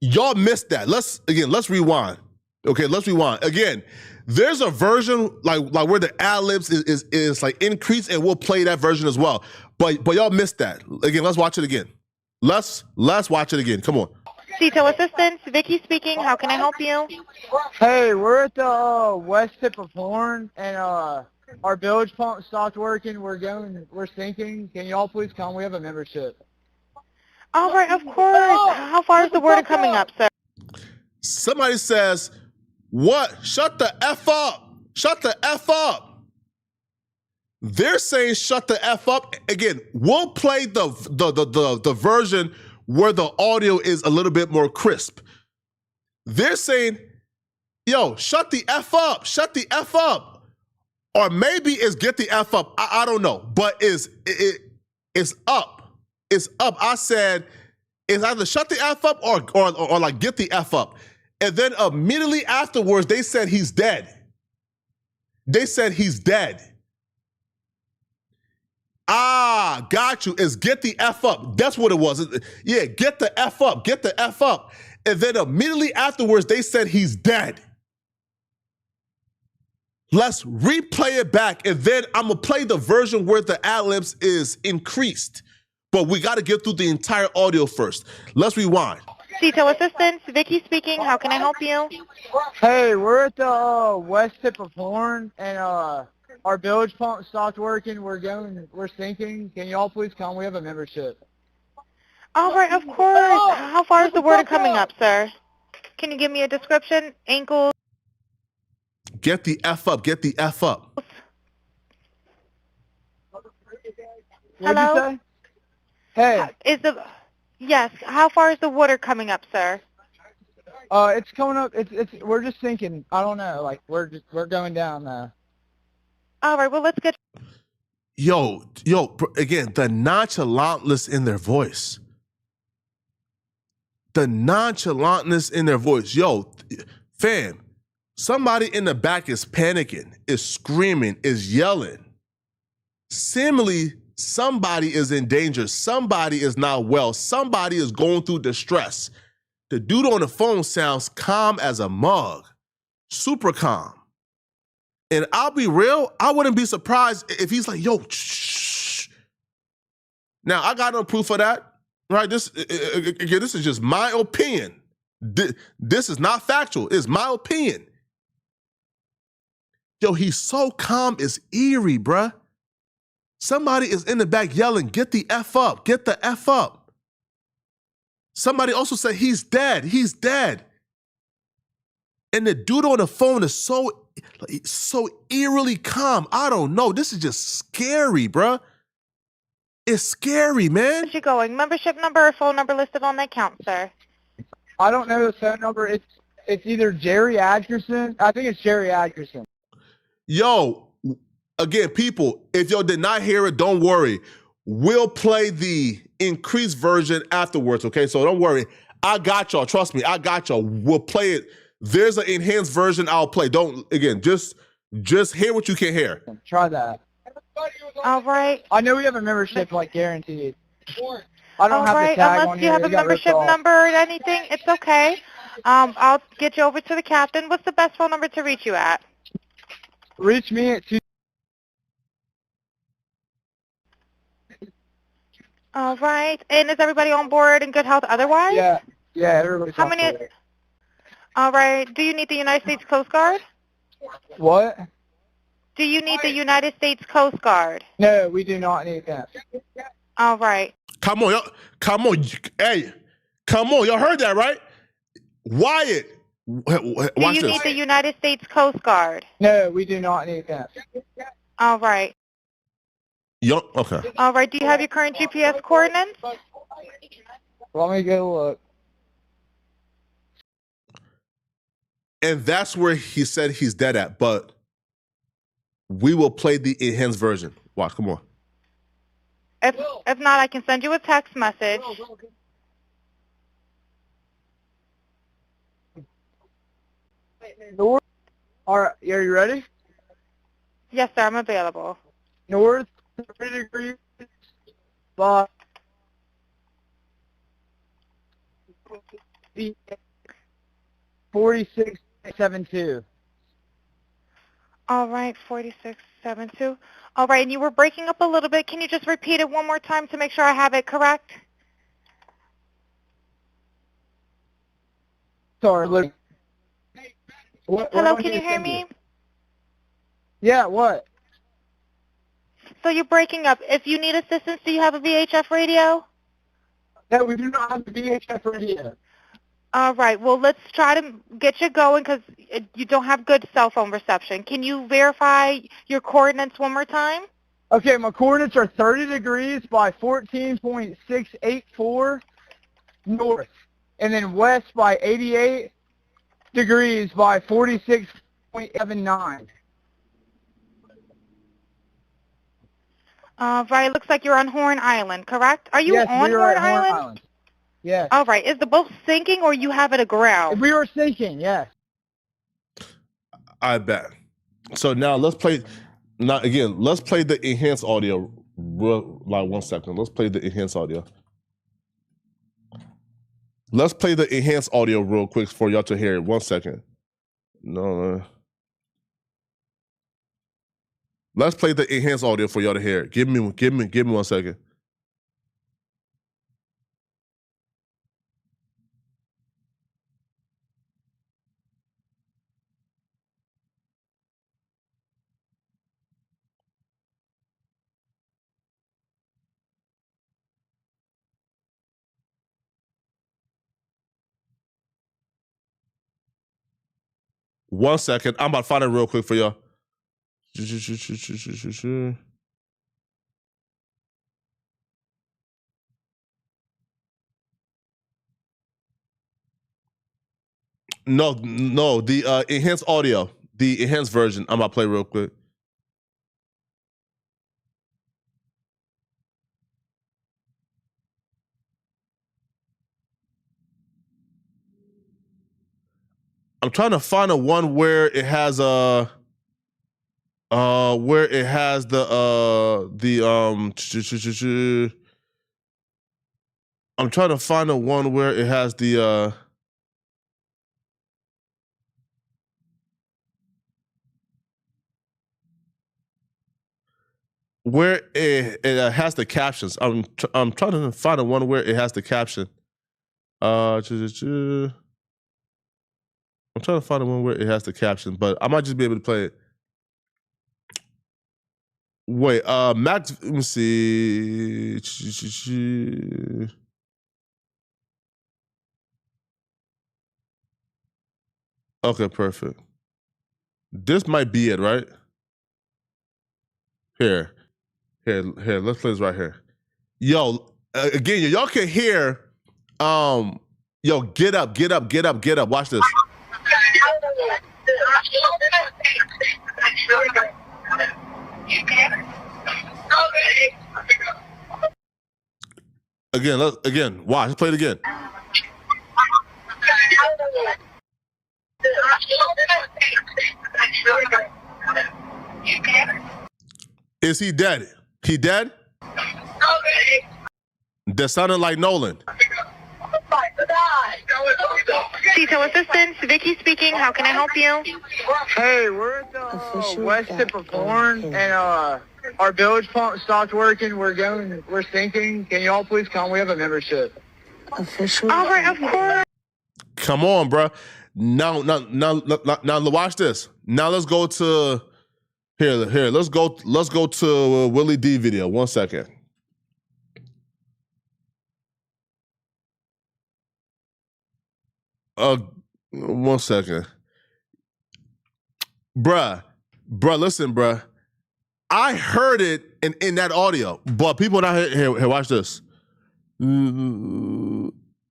y'all missed that. Let's rewind. Okay, let's rewind. Again, there's a version like where the ad-libs is like increased, and we'll play that version as well. But y'all missed that. Again, let's watch it again. Let's watch it again. Come on. Detail assistance, Vicky speaking. How can I help you? Hey, we're at the west tip of Horn, and our bilge pump stopped working. We're sinking. Can y'all please come? We have a membership. All right, of course. How far is the water coming up, sir? Somebody says, "What? Shut the F up. Shut the F up." They're saying shut the F up. Again, we'll play the version where the audio is a little bit more crisp. They're saying, yo, shut the F up. Shut the F up. Or maybe it's get the F up. I don't know. But it's up. It's up. I said it's either shut the F up or like get the F up. And then immediately afterwards, they said he's dead. They said he's dead. Ah, got you. It's get the F up. That's what it was. Yeah, get the F up. Get the F up. And then immediately afterwards, they said he's dead. Let's replay it back. And then I'm going to play the version where the ad-libs is increased. But we got to get through the entire audio first. Let's rewind. Detail assistance, Vicky speaking. How can I help you? Hey, we're at the west tip of Horn, and our bilge pump stopped working. We're sinking. Can y'all please come? We have a membership. All right, of course. How far is the water coming up, sir? Can you give me a description? Ankles? Get the F up. Get the F up. What'd you say? Hey. Yes. How far is the water coming up, sir? It's coming up. We're just sinking. I don't know. Like we're going down now. All right. Well, let's get. Yo, again, the nonchalantness in their voice. The nonchalantness in their voice. Yo, fam, somebody in the back is panicking, is screaming, is yelling. Similarly, somebody is in danger. Somebody is not well. Somebody is going through distress. The dude on the phone sounds calm as a mug, super calm. And I'll be real, I wouldn't be surprised if he's like, yo, shh. Now, I got no proof of that, right? This is just my opinion. This is not factual. It's my opinion. Yo, he's so calm, it's eerie, bruh. Somebody is in the back yelling, get the F up, get the F up. Somebody also said, he's dead, he's dead. And the dude on the phone is so eerily calm. I don't know. This is just scary, bruh. It's scary, man. Where's you going? Membership number or phone number listed on the account, sir? I don't know the phone number. It's either Jerry Atkinson. I think it's Jerry Atkinson. Yo, again, people, if y'all did not hear it, don't worry. We'll play the increased version afterwards, okay? So don't worry. I got y'all. Trust me, I got y'all. We'll play it. There's an enhanced version I'll play. Just hear what you can hear. Try that. All right. I know we have a membership, like guaranteed. I don't All have right. the tag Unless on you here. have a It got ripped membership off. number or anything, it's okay. I'll get you over to the captain. What's the best phone number to reach you at? Reach me at 2. All right. And is everybody on board in good health otherwise? Yeah, everybody's How on many? board. All right. Do you need the United States Coast Guard? What? Do you need the United States Coast Guard? No, we do not need that. All right. Come on, y'all. Come on. Hey, come on. Y'all heard that, right? Wyatt. Do Watch you this. need the United States Coast Guard? No, we do not need that. All right. Okay. All right. Do you have your current GPS coordinates? Let me go look. And that's where he said he's dead at, but we will play the enhanced version. Watch, come on. If not, I can send you a text message. North. All right, are you ready? Yes, sir. I'm available. North 30 degrees by 4672. All right. 4672. All right. And you were breaking up a little bit. Can you just repeat it one more time to make sure I have it correct? Sorry, look. What Hello. want Can you to hear send me? Yeah, what? So you're breaking up. If you need assistance, do you have a VHF radio? No, we do not have the VHF radio. All right. Well, let's try to get you going because you don't have good cell phone reception. Can you verify your coordinates one more time? Okay, my coordinates are 30 degrees by 14.684 north, and then west by 88 degrees by 46.79. Right. Looks like you're on Horn Island, correct? Are you Yes, on we are Horn at Horn Island? Island. Yes. All right. Is the boat sinking or you have it aground? We were sinking, yes. I bet. So now let's play. Now again, let's play the enhanced audio. Like 1 second. Let's play the enhanced audio. Let's play the enhanced audio real quick for y'all to hear it. 1 second. No. Let's play the enhanced audio for y'all to hear it. Give me 1 second. One second. I'm about to find it real quick for y'all. No, the enhanced audio, the enhanced version. I'm about to play real quick. I'm trying to find a one where it has the I'm trying to find a one where it has the where it has the captions. I'm trying to find a one where it has the caption. I'm trying to find a one where it has the caption, but I might just be able to play it. Wait, Max, let me see. Okay, perfect. This might be it, right? Here, let's play this right here. Yo, again, y'all can hear, yo, get up. Watch this. Again, watch. Let's play it again. Is he dead? He dead? That sounded like Nolan. CISO assistance, Vicky speaking. How can I help you? Hey, we're at the west tip of Horn, and our bilge pump stopped working. We're sinking. Can y'all please come? We have a membership. All right, of course. Come on, bro. Now, watch this. Now let's go to here. Let's go to Willie D video. 1 second. Uh, 1 second. Bruh, listen, bruh. I heard it in that audio, but people not here. Watch this.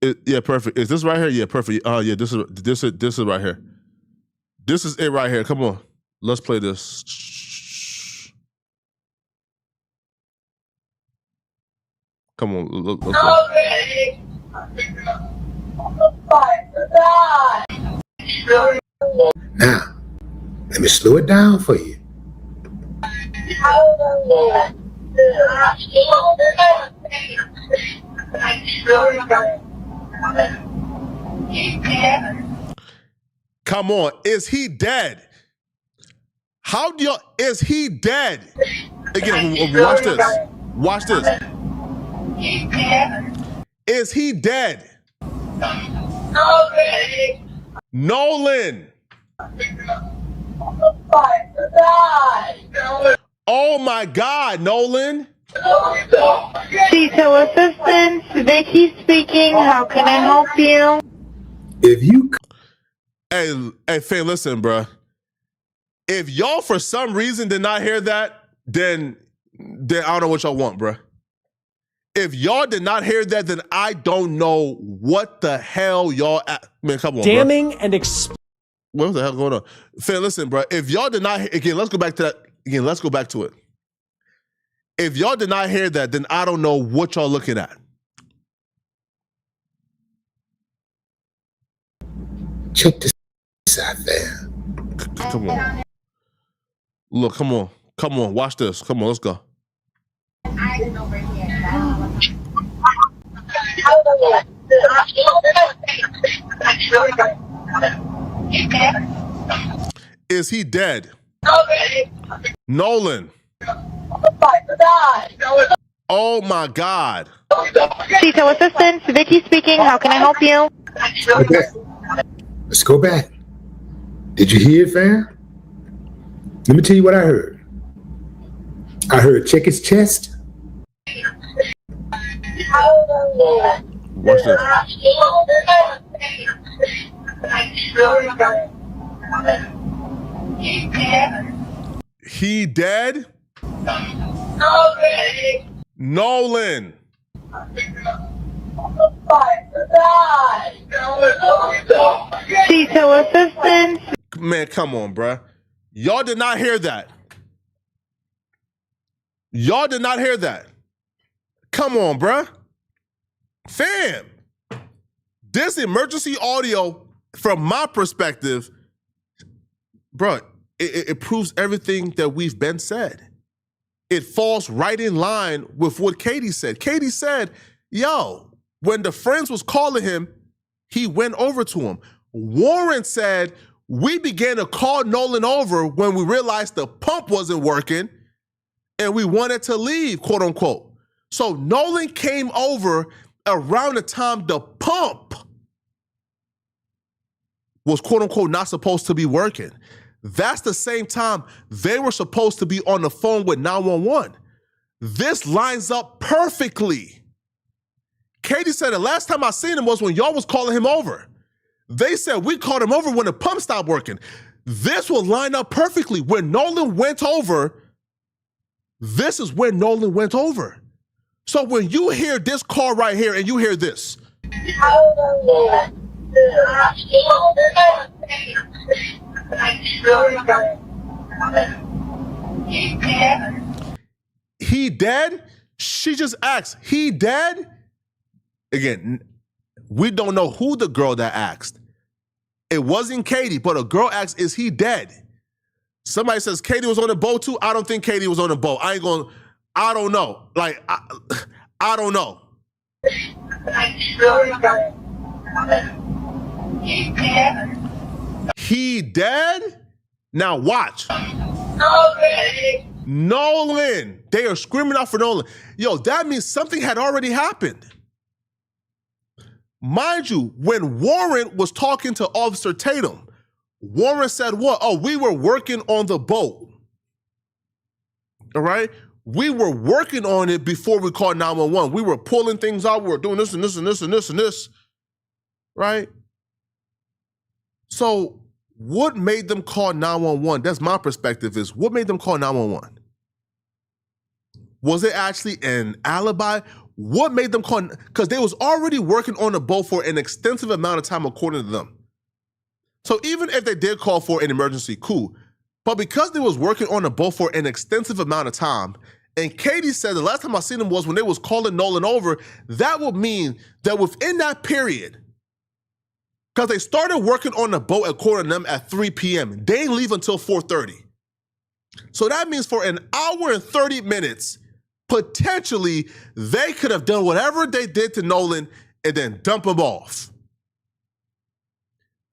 Yeah, perfect. Is this right here? Yeah, perfect. Yeah, this is right here. This is it right here. Come on, let's play this. Come on, let's go. Now, let me slow it down for you. Come on, is he dead? How do y'all, is he dead? Again, watch this. Watch this. Is he dead? Nolan. Oh my God, Nolan. Detail assistance, Vicky speaking. How can I help you? If you Hey, Faye, listen, bruh. If y'all for some reason did not hear that, then I don't know what y'all want, bruh. If y'all did not hear that, then I don't know what the hell y'all. Man, come on, damning bruh. and What the hell going on? Faye, listen, bruh. If y'all did not, again, let's go back to that. Again, let's go back to it. If y'all did not hear that, then I don't know what y'all looking at. check this out there. Come on. Look, come on, watch this. Come on, let's go. Is he dead? Nolan. Oh my God. Detail assistance, Vicky speaking. How can I help you? Let's go back. Did you hear it, fam? Let me tell you what I heard. I heard check his chest. Watch this. He dead? Nolan. Detail assistance. Man, come on, bruh. Y'all did not hear that. Y'all did not hear that. Come on, bruh. Fam. This emergency audio, from my perspective, bruh, it proves everything that we've been said. It falls right in line with what Katie said. Katie said, yo, when the friends was calling him, he went over to him. Warren said, we began to call Nolan over when we realized the pump wasn't working and we wanted to leave, quote unquote. So Nolan came over around the time the pump was, quote unquote, not supposed to be working. That's the same time they were supposed to be on the phone with 911. This lines up perfectly. Katie said the last time I seen him was when y'all was calling him over. They said we called him over when the pump stopped working. This will line up perfectly. When Nolan went over, this is where Nolan went over. So when you hear this call right here and you hear this, he dead? She just asked, he dead? Again, we don't know who the girl that asked. It wasn't Katie, but a girl asked, is he dead? Somebody says Katie was on the boat too. I don't think Katie was on the boat. I don't know. Like, I don't know. He dead? Now watch. Nolan. They are screaming out for Nolan. Yo, that means something had already happened. Mind you, when Warren was talking to Officer Tatum, Warren said what? Oh, we were working on the boat. All right? We were working on it before we called 911. We were pulling things out. We were doing this and this and this and this and this. Right? So what made them call 911? That's my perspective, is what made them call 911? Was it actually an alibi? What made them call? Because they was already working on the boat for an extensive amount of time, according to them. So even if they did call for an emergency, cool. But because they was working on the boat for an extensive amount of time, and Katie said the last time I seen them was when they was calling Nolan over, that would mean that within that period, because they started working on the boat according to them at 3 p.m. They didn't leave until 4:30. So that means for an hour and 30 minutes, potentially, they could have done whatever they did to Nolan and then dump him off.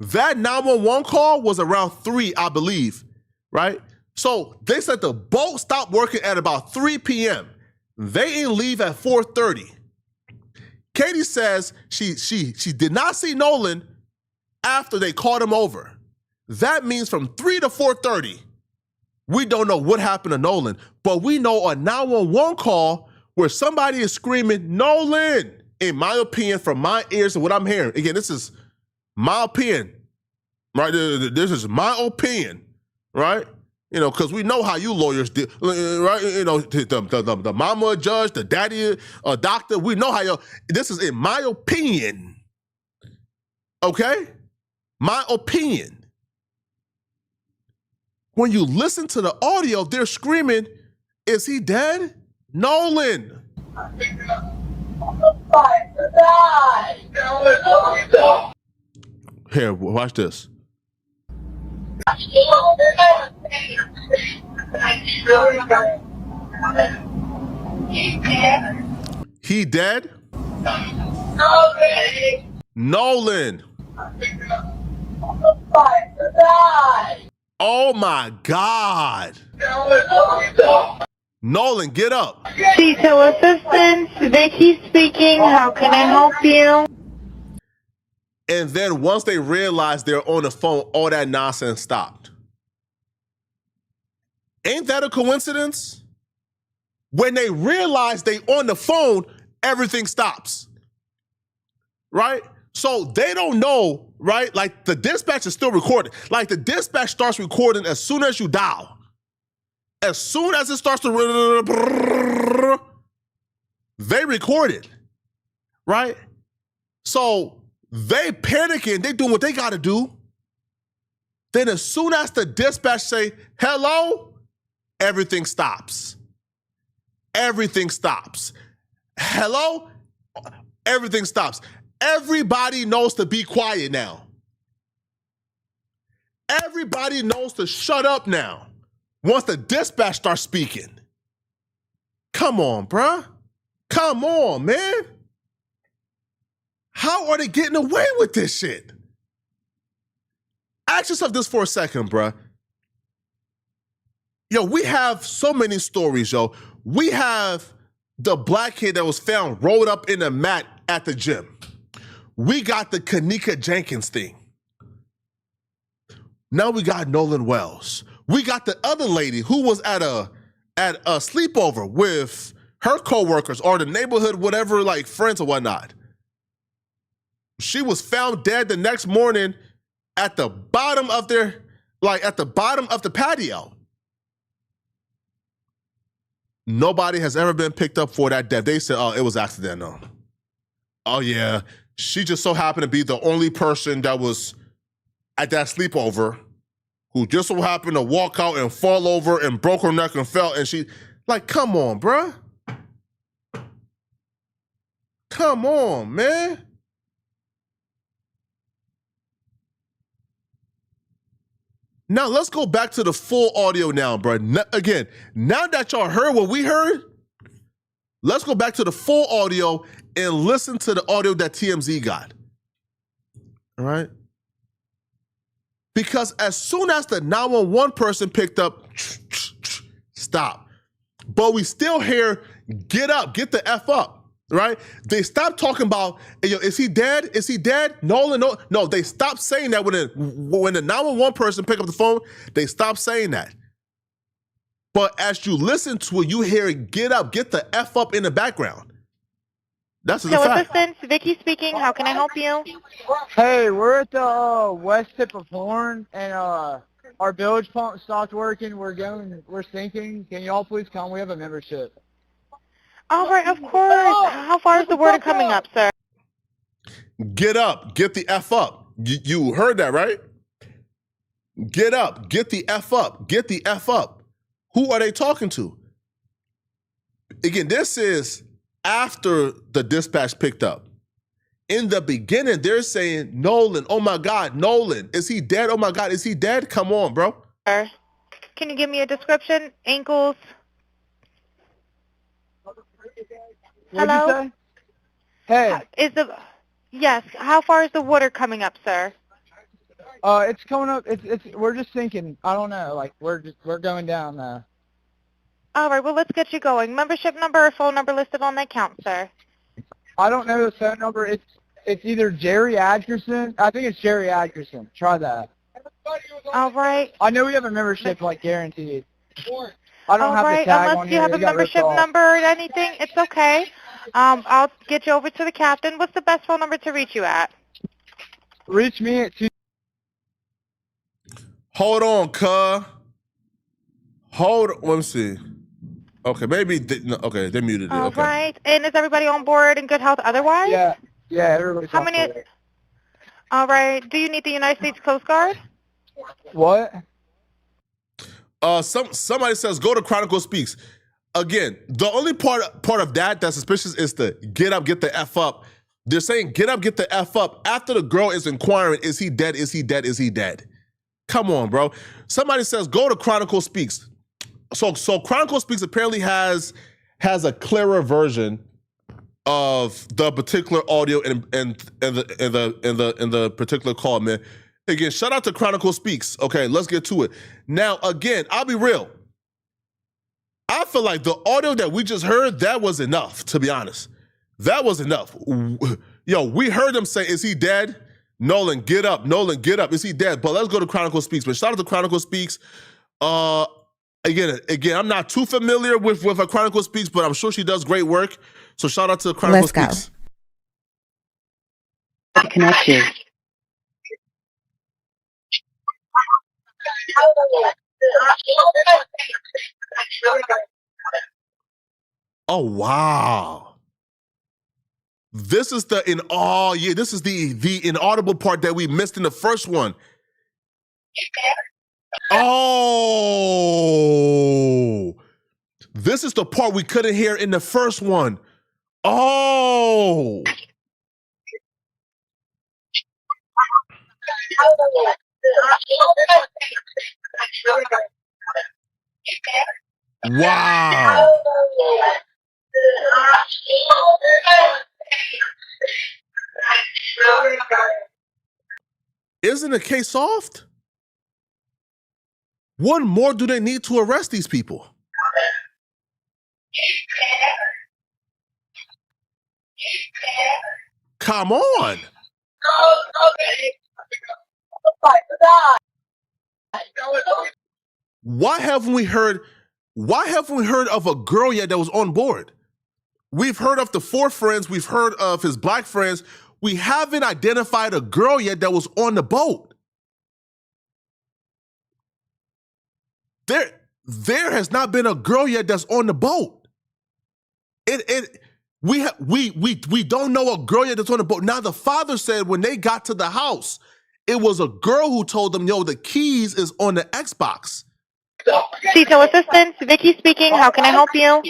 That 911 call was around 3, I believe, right? So they said the boat stopped working at about 3 p.m. They didn't leave at 4:30. Katie says she did not see Nolan after they called him over. That means from 3 to 4:30, we don't know what happened to Nolan, but we know a 911 call where somebody is screaming, Nolan, in my opinion, from my ears and what I'm hearing. Again, this is my opinion, right? This is my opinion, right? You know, because we know how you lawyers do, right? You know, the mama a judge, the daddy a doctor, we know how you, this is in my opinion, okay? My opinion. When you listen to the audio, they're screaming, is he dead? Nolan. Here, watch this. He dead? Nolan. Oh my God. Nolan, get up. Detail assistance, Vicky speaking. How can I help you? And then once they realized they're on the phone, all that nonsense stopped. Ain't that a coincidence? When they realize they on the phone, everything stops. Right? So they don't know, right? Like the dispatch is still recording. Like the dispatch starts recording as soon as you dial. As soon as it starts to, they record it, right? So they panicking, they doing what they gotta do. Then as soon as the dispatch say, hello, everything stops. Everything stops. Hello, everything stops. Everybody knows to be quiet now. Everybody knows to shut up now once the dispatch starts speaking. Come on, bruh. Come on, man. How are they getting away with this shit? Ask yourself this for a second, bruh. Yo, we have so many stories, yo. We have the black kid that was found rolled up in a mat at the gym. We got the Kanika Jenkins thing. Now we got Nolan Wells. We got the other lady who was at a sleepover with her coworkers or the neighborhood, whatever, like friends or whatnot. She was found dead the next morning at the bottom of their, like at the bottom of the patio. Nobody has ever been picked up for that death. They said, oh, it was accidental. Oh yeah, she just so happened to be the only person that was at that sleepover who just so happened to walk out and fall over and broke her neck and fell, and she, like, come on, bruh. Come on, man. Now let's go back to the full audio now, bruh. Again, now that y'all heard what we heard, let's go back to the full audio and listen to the audio that TMZ got. All right? Because as soon as the 911 person picked up, stop. But we still hear, get up, get the F up. right? They stopped talking about, hey, yo, is he dead? Is he dead? Nolan, no, they stopped saying that when the 911 person picked up the phone, they stopped saying that. But as you listen to it, you hear it, get up, get the F up in the background. That's a fact. Assistance, Vicky speaking. How can I help you? Hey, we're at the west tip of Horn, and our bilge pump stopped working. We're sinking. Can y'all please come? We have a membership. All right, of course. How far is the water coming up, sir? Get up, get the F up. You heard that, right? Get up, get the F up, get the F up. Who are they talking to? Again, this is after the dispatch picked up. In the beginning, they're saying, Nolan, oh my God, Nolan, is he dead? Oh my God, is he dead? Come on, bro. Sir, can you give me a description? Ankles? What'd you say? Hey. Yes, how far is the water coming up, sir? It's coming up. We're just sinking. I don't know. Like we're going down now. All right, well, let's get you going. Membership number or phone number listed on the account, sir? I don't know the phone number. It's either Jerry Atkerson. I think it's Jerry Atkerson. Try that. All right. I know we have a membership, like, guaranteed. I don't have the tag Unless on you here. have a membership number or anything, it's okay. I'll get you over to the captain. What's the best phone number to reach you at? Reach me at 2. Hold on, cuh. Let me see. Okay, maybe, okay, they muted it. All okay. right. And is everybody on board in good health otherwise? Yeah, everybody's How many? All right. Do you need the United States Coast Guard? What? Somebody says, go to Chronicle Speaks. Again, the only part of that's suspicious is the get up, get the F up. They're saying get up, get the F up after the girl is inquiring, is he dead, is he dead, is he dead? Come on, bro. Somebody says, go to Chronicle Speaks. So Chronicle Speaks apparently has a clearer version of the particular audio in the particular call, man. Again, shout out to Chronicle Speaks. Okay, let's get to it. Now, again, I'll be real. I feel like the audio that we just heard, that was enough, to be honest. That was enough. Yo, we heard them say, is he dead? Nolan, get up. Nolan, get up. Is he dead? But let's go to Chronicle Speaks. But shout out to Chronicle Speaks. Again, I'm not too familiar with her Chronicle Speaks, but I'm sure she does great work. So shout out to Chronicle Speaks. To connect you. Oh wow. This is this is the inaudible part that we missed in the first one. Oh, this is the part we couldn't hear in the first one. Oh. Wow. Isn't the case soft? What more do they need to arrest these people? Come on. Why haven't we heard of a girl yet that was on board? We've heard of the 4 friends, we've heard of his black friends. We haven't identified a girl yet that was on the boat. There has not been a girl yet that's on the boat. We don't know a girl yet that's on the boat. Now the father said when they got to the house, it was a girl who told them, yo, the keys is on the Xbox. CISO assistance, Vicky speaking. How can I help you?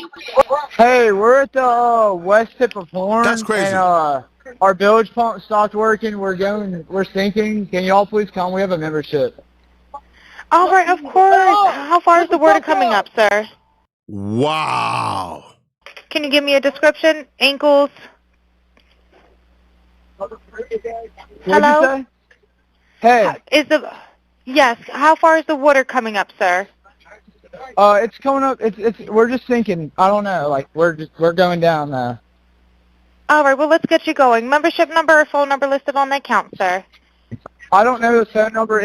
Hey, we're at the west tip of Horn. That's crazy. And our bilge pump stopped working. We're sinking. Can y'all please come? We have a membership. All right, of course. How far is the water coming up, sir? Wow. Can you give me a description? Ankles? What'd Hello? you say? Hey. Yes. How far is the water coming up, sir? It's coming up. We're just sinking. I don't know. Like we're going down now. All right, well, let's get you going. Membership number or phone number listed on the account, sir. I don't know the phone number.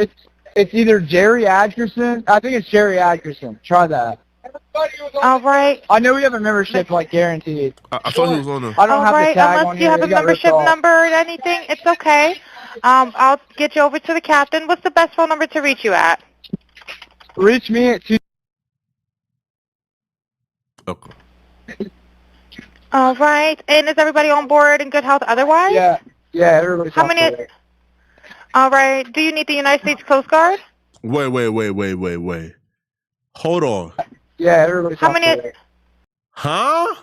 It's either Jerry Atkerson. I think it's Jerry Atkerson. Try that. All right. I know we have a membership, like, guaranteed. I thought he was on the. I don't All have the right, tag unless on you here. have a It got ripped membership off. number or anything, it's okay. I'll get you over to the captain. What's the best phone number to reach you at? Reach me at 2. Okay. All right, and is everybody on board in good health otherwise? Yeah, everybody's How on many? board. All right, do you need the United States Coast Guard? Wait. Hold on. Yeah, everybody's How on many? board. Huh?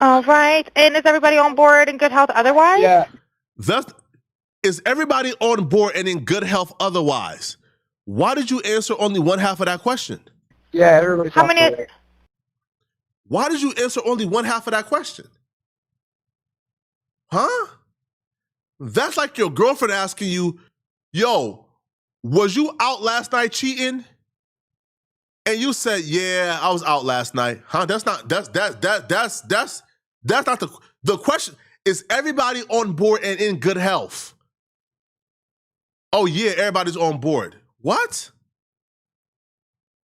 All right, and is everybody on board in good health otherwise? Yeah, Is everybody on board and in good health otherwise? Why did you answer only one half of that question? yeah, everybody's How on many? board. Why did you answer only one half of that question? Huh? That's like your girlfriend asking you, yo, was you out last night cheating? And you said, yeah, I was out last night. Huh? That's not the question. Is everybody on board and in good health? Oh yeah, everybody's on board. What?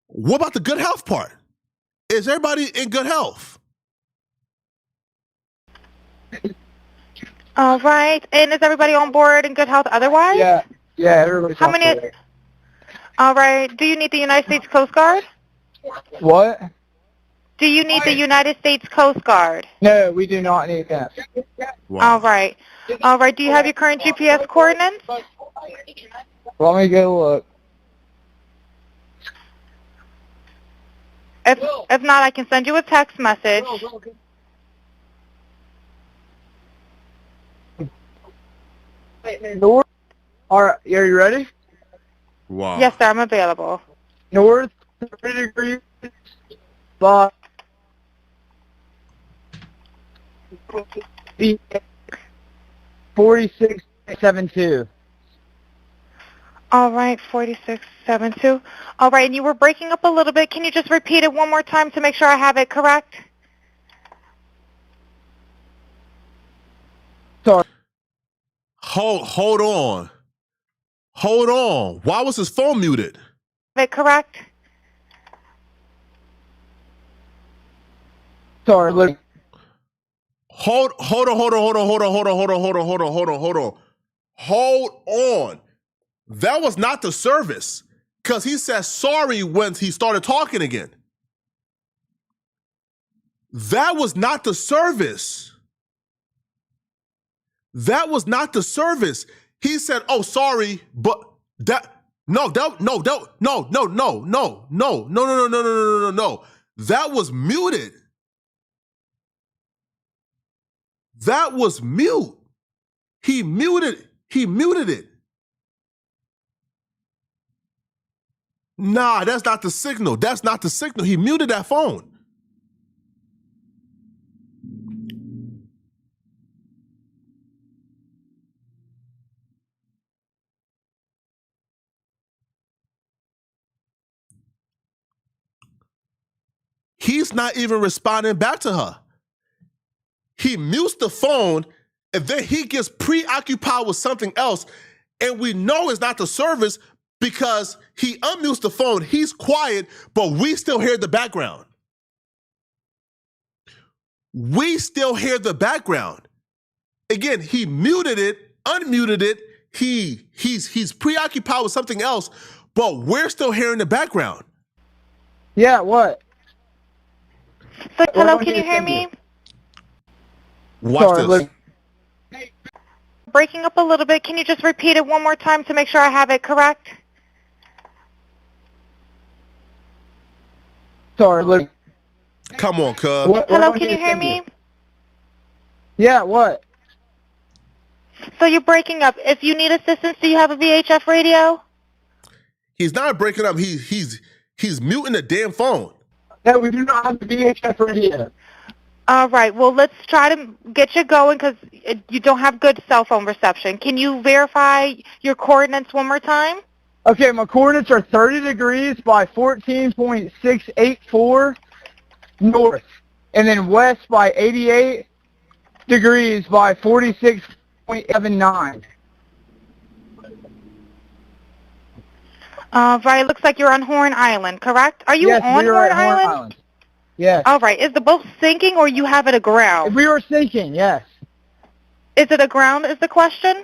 What about the good health part? Is everybody in good health? All right, and is everybody on board in good health otherwise? Yeah, everybody's How on many? board. All right, do you need the United States Coast Guard? What? Do you need the United States Coast Guard? No, we do not need that. Wow. All right. All right, do you have your current GPS coordinates? Let me go look. If not, I can send you a text message. North. All right, are you ready? Wow. Yes, sir, I'm available. North 30 degrees, but 4672. All right, 4672. All right, and you were breaking up a little bit. Can you just repeat it one more time to make sure I have it correct? Sorry. Hold on. Hold on. Why was his phone muted? Have it correct? Sorry, look. Hold on. That was not the service. Because he said sorry when he started talking again. That was not the service. That was not the service. He said, oh, sorry, but that That was muted. That was mute. He muted it. Nah, that's not the signal. That's not the signal. He muted that phone. He's not even responding back to her. He mutes the phone and then he gets preoccupied with something else. And we know it's not the service because he unmutes the phone, he's quiet, but we still hear the background. We still hear the background. Again, he muted it, unmuted it, he's preoccupied with something else, but we're still hearing the background. Yeah, what? So, hello, can you hear me? Watch Sorry, this. look. Breaking up a little bit. Can you just repeat it one more time to make sure I have it correct? Sorry, look. Come on, cuz. Hello, can you hear me? Yeah, what? So you're breaking up. If you need assistance, do you have a VHF radio? He's not breaking up. He's muting the damn phone. No, we do not have the VHF radio. All right. Well, let's try to get you going because you don't have good cell phone reception. Can you verify your coordinates one more time? Okay, my coordinates are 30 degrees by 14.684 north, and then west by 88 degrees by 46.79. Right, looks like you're on Horn Island, correct? Are you Yes, on we are Horn at Horn Island? Island. Yes. All right, is the boat sinking or you have it aground? We were sinking, yes. Is it aground is the question?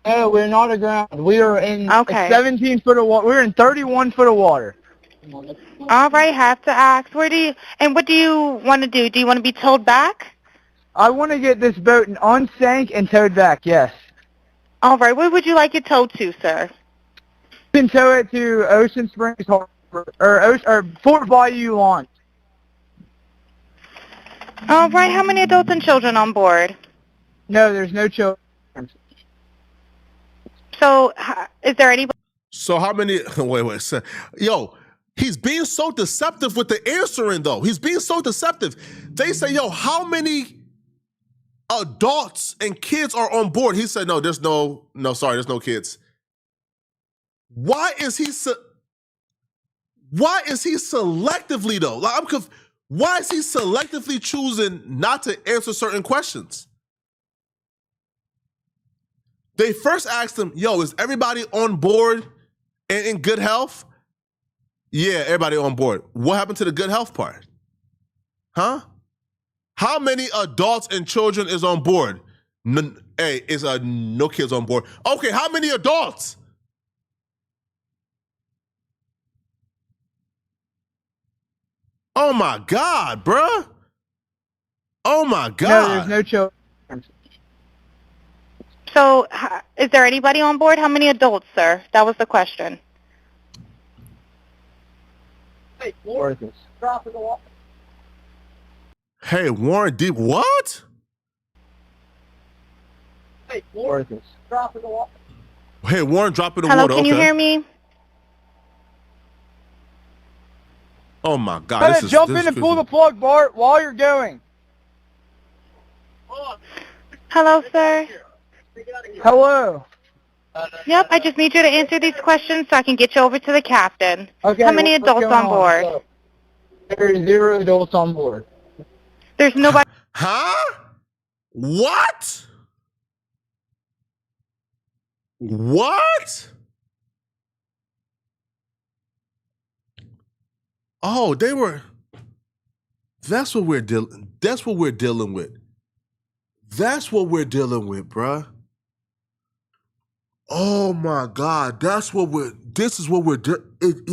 No, we're not aground. We are in Okay. 17 foot of water. We're in 31 foot of water. All right, have to ask. What do you want to do? Do you want to be towed back? I want to get this boat unsank and towed back, yes. All right, where would you like it towed to, sir? You can tow it to Ocean Springs Harbor, or Fort Bayou Launch. All right, how many adults and children on board? No, there's no children. So, is there anybody? So how many? Wait. Yo, he's being so deceptive with the answering though. He's being so deceptive. They say, yo, how many adults and kids are on board? He said, no, there's no kids. Why is he selectively though? Like why is he selectively choosing not to answer certain questions? They first asked him, yo, is everybody on board and in good health? Yeah, everybody on board. What happened to the good health part? Huh? How many adults and children is on board? No kids on board. Okay, how many adults? Oh my God, bruh. Oh my God. No, there's no children. So, is there anybody on board? How many adults, sir? That was the question. Hey, Warren, drop it off. Hey, Warren Deep, what? Hey, Warren, drop it off. Hey, Warren, drop it in Hello, water. can you hear me? Oh my God. Jump in and pull the plug, Bart, while you're going. Hello, sir. Hello. Yep, I just need you to answer these questions so I can get you over to the captain. Okay. How many what's adults going on board? So, there are 0 adults on board. There's nobody. Huh? What? What? Oh, they were. That's what we're dealing. That's what we're dealing with. That's what we're dealing with, bruh. Oh my God, that's what we're. This is what we're doing. It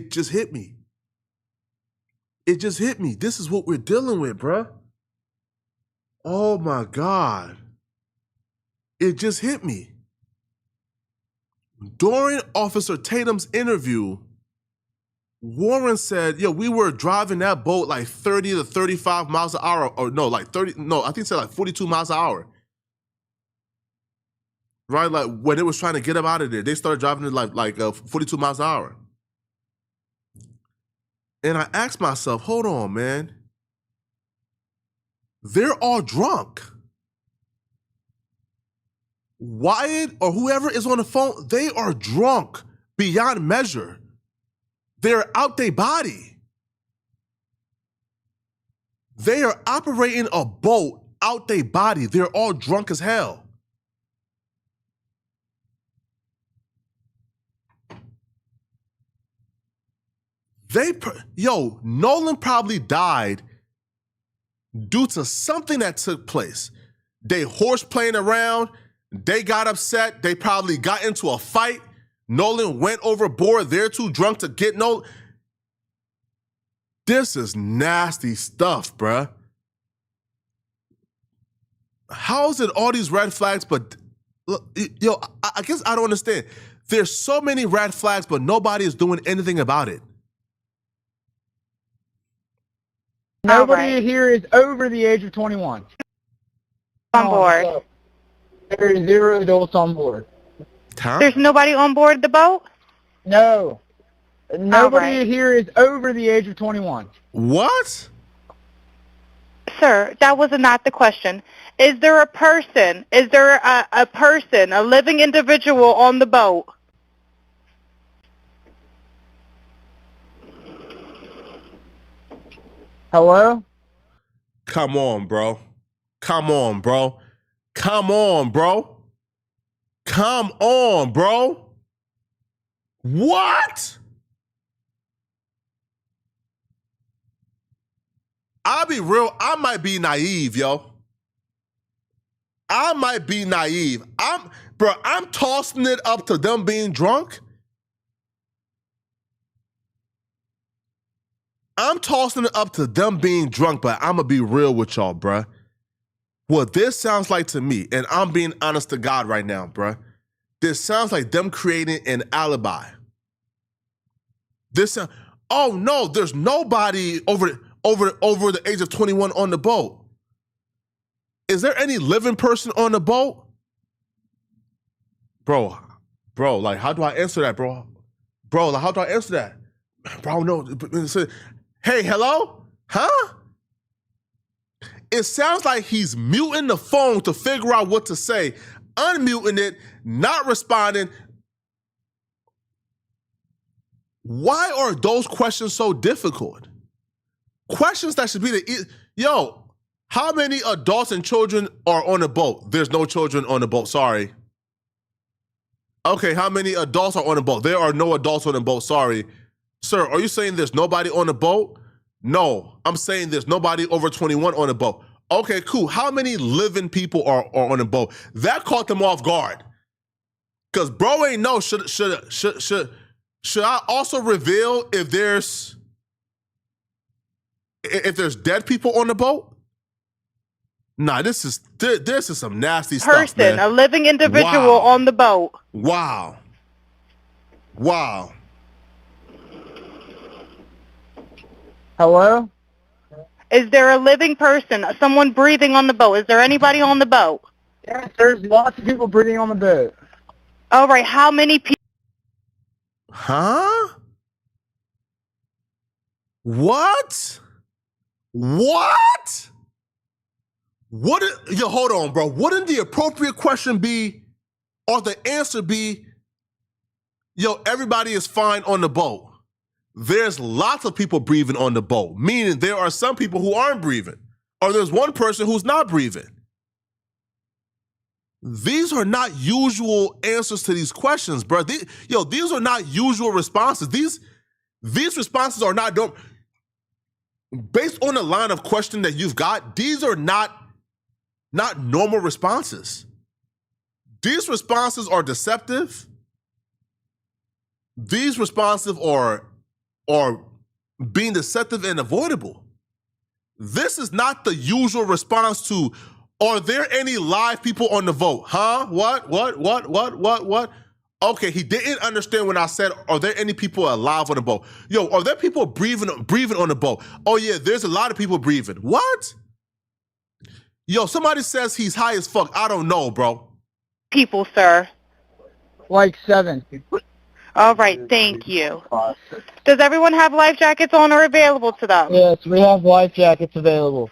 just hit me. It just hit me. This is what we're dealing with, bruh. Oh my God. It just hit me. During Officer Tatum's interview, Warren said, yo, we were driving that boat like 30 to 35 miles an hour, or no, like 30, no, I think it said like 42 miles an hour. Right, like when it was trying to get him out of there, they started driving it like 42 miles an hour. And I asked myself, hold on, man. They're all drunk. Wyatt or whoever is on the phone, they are drunk beyond measure. They're out their body. They are operating a boat out their body. They're all drunk as hell. Nolan probably died due to something that took place. They horse playing around, they got upset, they probably got into a fight. Nolan went overboard, they're too drunk to get Nolan. This is nasty stuff, bruh. How is it all these red flags, but I guess I don't understand. There's so many red flags, but nobody is doing anything about it. Nobody here is over the age of 21. On board. So, there are 0 adults on board. Huh? There's nobody on board the boat? No. Nobody right. here is over the age of 21. What? Sir, that was not the question. Is there a person? Is there a person, a living individual on the boat? Hello? Come on, bro. Come on, bro. Come on, bro. Come on, bro. What? I'll be real. I might be naive, yo. I might be naive. I'm tossing it up to them being drunk. I'm tossing it up to them being drunk, but I'm going to be real with y'all, bruh. What this sounds like to me, and I'm being honest to God right now, bruh. This sounds like them creating an alibi. Oh no, there's nobody over the age of 21 on the boat. Is there any living person on the boat? Bro, like, how do I answer that, bro? Bro, like, how do I answer that? Bro, no. Hey, hello? Huh? It sounds like he's muting the phone to figure out what to say, unmuting it, not responding. Why are those questions so difficult? Questions that should be how many adults and children are on the boat? There's no children on the boat, sorry. Okay, how many adults are on the boat? There are no adults on the boat, sorry. Sir, are you saying there's nobody on the boat? No, I'm saying there's nobody over 21 on the boat. Okay, cool. How many living people are on the boat? That caught them off guard. Because bro ain't know, should I also reveal if there's dead people on the boat? Nah, this is some nasty stuff, man. A living individual on the boat. Wow. Hello? Is there a living person, someone breathing on the boat? Is there anybody on the boat? Yes, there's lots of people breathing on the boat. All right, how many people? Huh? What? Hold on, bro. Wouldn't the appropriate question be, or the answer be, everybody is fine on the boat? There's lots of people breathing on the boat, meaning there are some people who aren't breathing, or there's one person who's not breathing. These are not usual answers to these questions, bro. These are not usual responses. These responses are not based on the line of question that you've got. These are not normal responses. These responses are deceptive. These responses are being deceptive and avoidable. This is not the usual response to, are there any live people on the boat? Huh? What? Okay, he didn't understand when I said, are there any people alive on the boat? Are there people breathing on the boat? Oh yeah, there's a lot of people breathing. What? Somebody says he's high as fuck. I don't know, bro. People, sir. Like 7. All right, thank you. Does everyone have life jackets on or available to them? Yes, we have life jackets available.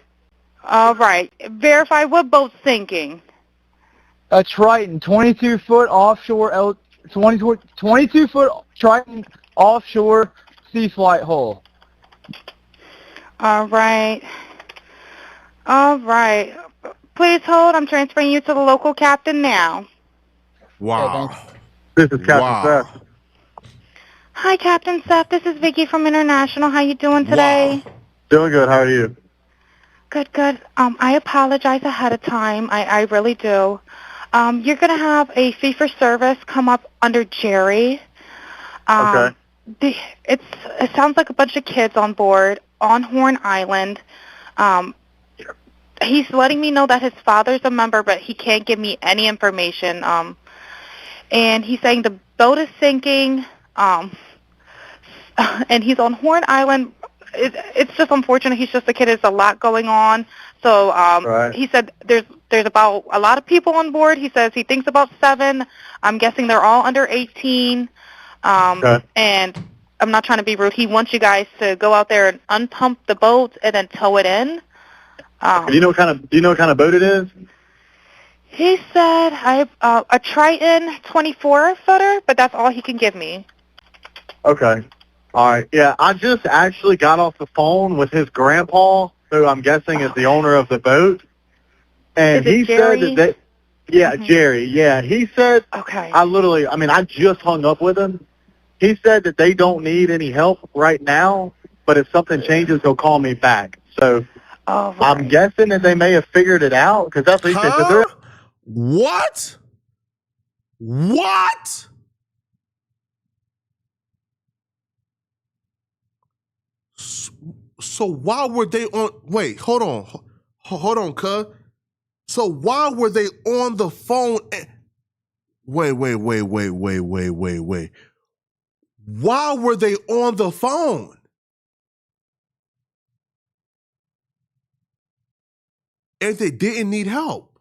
All right. Verify what boat's sinking. A Triton, 22-foot offshore, 22-foot Triton offshore sea flight hull. All right. Please hold. I'm transferring you to the local captain now. Wow. Yeah, this is Captain Seth. Hi, Captain Seth. This is Vicky from International. How you doing today? Wow. Doing good. How are you? Good. I apologize ahead of time. I really do. You're going to have a fee-for-service come up under Jerry. Okay. It sounds like a bunch of kids on board on Horn Island. He's letting me know that his father's a member, but he can't give me any information. And he's saying the boat is sinking, and he's on Horn Island. It's just unfortunate. He's just a kid. There's a lot going on. So Right. He said there's about a lot of people on board. He says he thinks about 7. I'm guessing they're all under 18. Okay. And I'm not trying to be rude. He wants you guys to go out there and unpump the boat and then tow it in. Do you know what kind of boat it is? He said I have a Triton 24-footer, but that's all he can give me. Okay. All right. Yeah, I just actually got off the phone with his grandpa, who I'm guessing is the owner of the boat, and Is it he said Jerry? that Jerry, he said, Okay. I just hung up with him. He said that they don't need any help right now, but if something changes, he'll call me back. So All right. I'm guessing that they may have figured it out, because that's what he said. So they're What? What? So why were they on? Wait, hold on, cuz. So why were they on the phone? Wait. Why were they on the phone? If they didn't need help?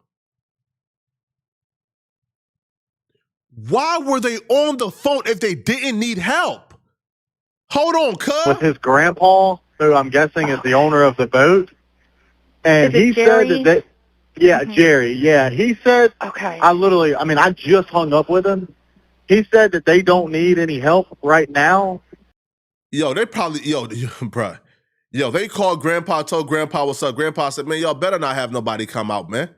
Why were they on the phone if they didn't need help? Hold on, cuz. with his grandpa, who I'm guessing is the owner of the boat, and Is it he Jerry? said that Jerry, he said, Okay. I just hung up with him. He said that they don't need any help right now. Yo, they probably, bruh. Yo, they called Grandpa, told Grandpa what's up. Grandpa said, man, y'all better not have nobody come out, man.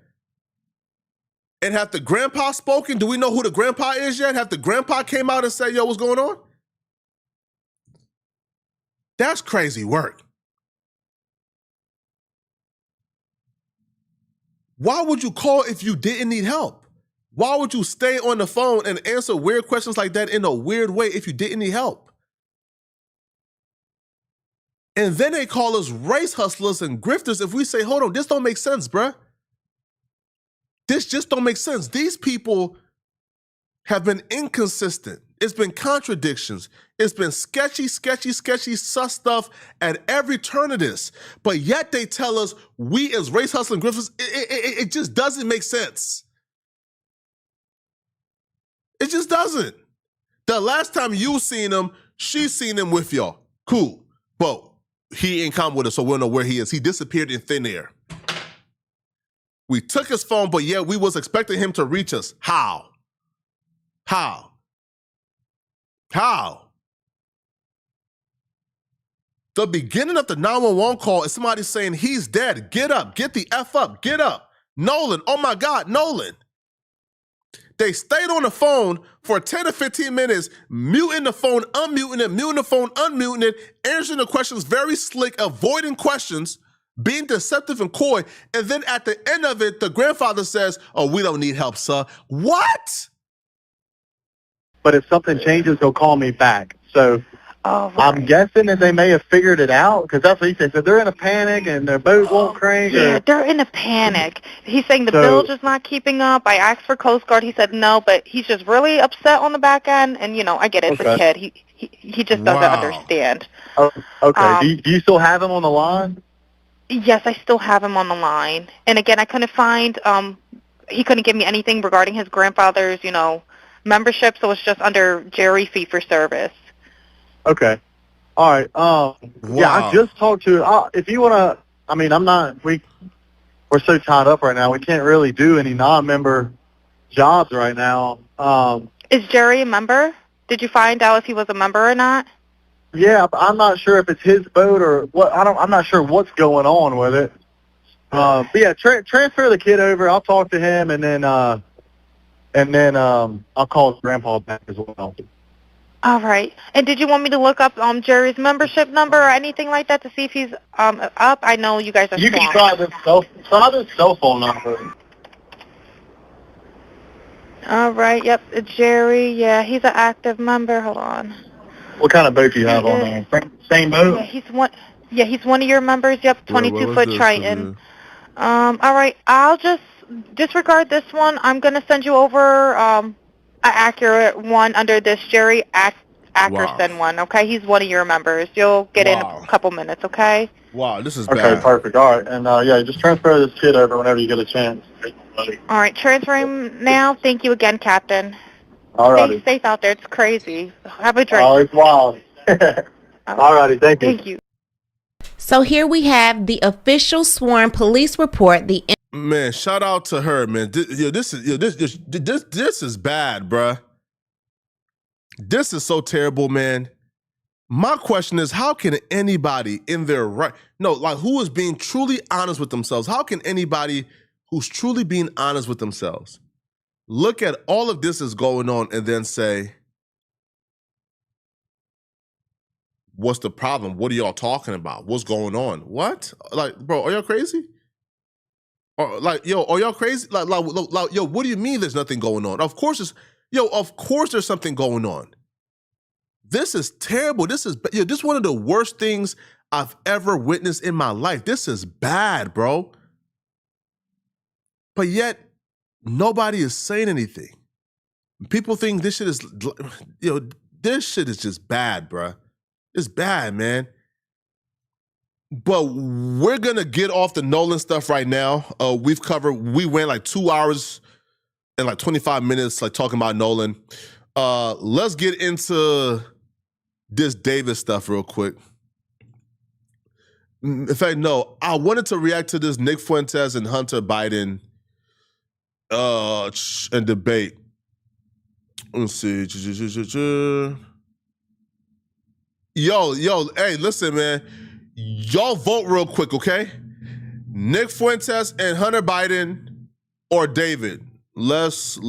And have the Grandpa spoken? Do we know who the Grandpa is yet? Have the Grandpa came out and said, yo, what's going on? That's crazy work. Why would you call if you didn't need help? Why would you stay on the phone and answer weird questions like that in a weird way if you didn't need help? And then they call us race hustlers and grifters if we say, hold on, this don't make sense, bruh. This just don't make sense. These people have been inconsistent. It's been contradictions. It's been sketchy sus stuff at every turn of this. But yet they tell us we as race hustling grifters, it just doesn't make sense. It just doesn't. The last time you seen him, she's seen him with y'all. Cool. But he ain't come with us, so we don't know where he is. He disappeared in thin air. We took his phone, but yeah, we was expecting him to reach us. How? The beginning of the 911 call is somebody saying, he's dead. Get up. Get the F up. Get up. Nolan. Oh my God, Nolan. They stayed on the phone for 10 to 15 minutes, muting the phone, unmuting it, muting the phone, unmuting it, answering the questions very slick, avoiding questions, being deceptive and coy. And then at the end of it, the grandfather says, oh, we don't need help, sir. What? But if something changes, he'll call me back. So All right. I'm guessing that they may have figured it out, because that's what he said. So they're in a panic and their boat won't crank. Yeah, Or, they're in a panic. He's saying the So- bilge is not keeping up. I asked for Coast Guard. He said no, but he's just really upset on the back end. And, I get it. It's a kid. He just doesn't Wow. understand. oh, okay. Um, Do you still have him on the line? Yes, I still have him on the line. And, again, I couldn't find he couldn't give me anything regarding his grandfather's, membership, so it's just under Jerry fee for service. Okay. All right. Yeah, I Wow. just talked to. If you want to, we're so tied up right now. We can't really do any non-member jobs right now. Is Jerry a member? Did you find out if he was a member or not? Yeah, but I'm not sure if it's his boat or what. I'm not sure what's going on with it. But yeah, transfer the kid over. I'll talk to him, and then I'll call his grandpa back as well. All right. And did you want me to look up Jerry's membership number or anything like that to see if he's up? I know you guys are You can swamped. try this cell phone number. All right. Yep. Jerry. Yeah, he's an active member. Hold on. What kind of boat do you have on there? Same boat? Yeah, he's one. Yeah, he's one of your members. Yep, 22-foot this? Triton. All right. I'll just disregard this one. I'm gonna send you over an accurate one under this Jerry Ackerson one. Okay, he's one of your members. You'll get in Wow. a couple minutes. Okay. Wow, this is Okay, bad. perfect. All right. And, yeah, just transfer this kid over whenever you get a chance. All right. Transferring now. Thank you again, Captain. All Stay righty. safe out there. It's crazy. Have a drink. Oh, it's wild. All righty. Thank you. Thank you. So here we have the official sworn police report. Man, shout out to her, man. This is bad, bruh. This is so terrible, man. My question is, how can anybody in their right, no, like who is being truly honest with themselves, how can anybody who's truly being honest with themselves look at all of this is going on and then say, what's the problem? What are y'all talking about? What's going on? What? Like, bro, are y'all crazy? Or like, yo, are y'all crazy? Like, yo, what do you mean there's nothing going on? Of course there's something going on. This is terrible. This is one of the worst things I've ever witnessed in my life. This is bad, bro. But yet, nobody is saying anything. People think this shit is, this shit is just bad, bro. It's bad, man. But we're gonna get off the Nolan stuff right now. We went like 2 hours and like 25 minutes like talking about Nolan. Let's get into this David stuff real quick. In fact, no, I wanted to react to this Nick Fuentes and Hunter Biden and debate. Let's see. Yo, hey, listen, man. Y'all vote real quick, okay? Nick Fuentes and Hunter Biden or David. Let's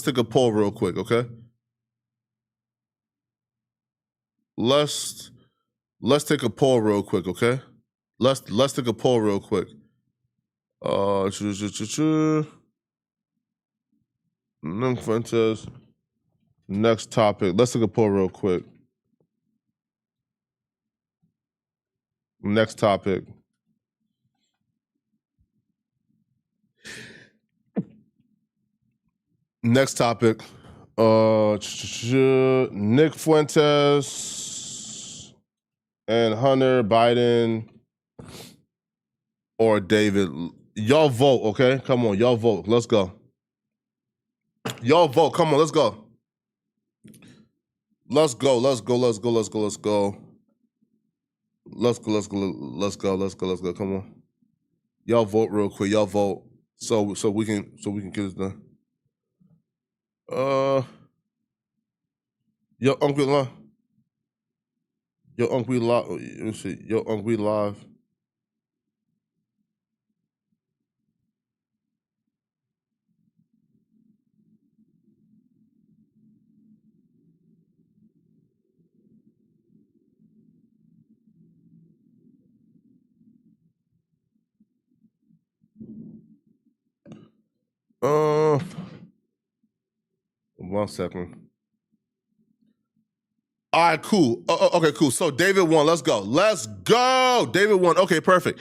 take a poll real quick, okay? Let's take a poll real quick, okay? Let's take a poll real quick. Nick Fuentes. Next topic. Let's take a poll real quick. Next topic. Next topic. Nick Fuentes and Hunter Biden or David. Y'all vote, okay? Come on, y'all vote. Let's go. Y'all vote. Come on, let's go. Let's go. Come on. Y'all vote real quick. Y'all vote so we can get this done. Yo, Uncle Live. Let me see. Yo, Uncle Live. One second. All right, cool. Okay, cool. So David won. Let's go. David won. Okay, perfect.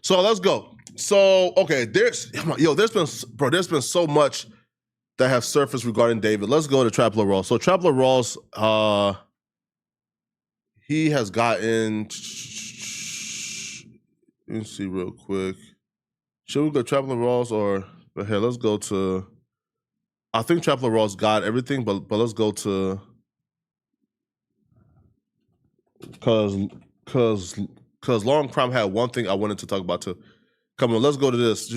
So let's go. So okay, there's been so much that have surfaced regarding David. Let's go to Trapler Ross. So Trapler Ross, he has gotten. Let me see real quick. Should we go Trapler Ross or here? Let's go to. I think Trapler Ross got everything, but let's go to. Cause Lauren Crumb had one thing I wanted to talk about too. Come on, let's go to this.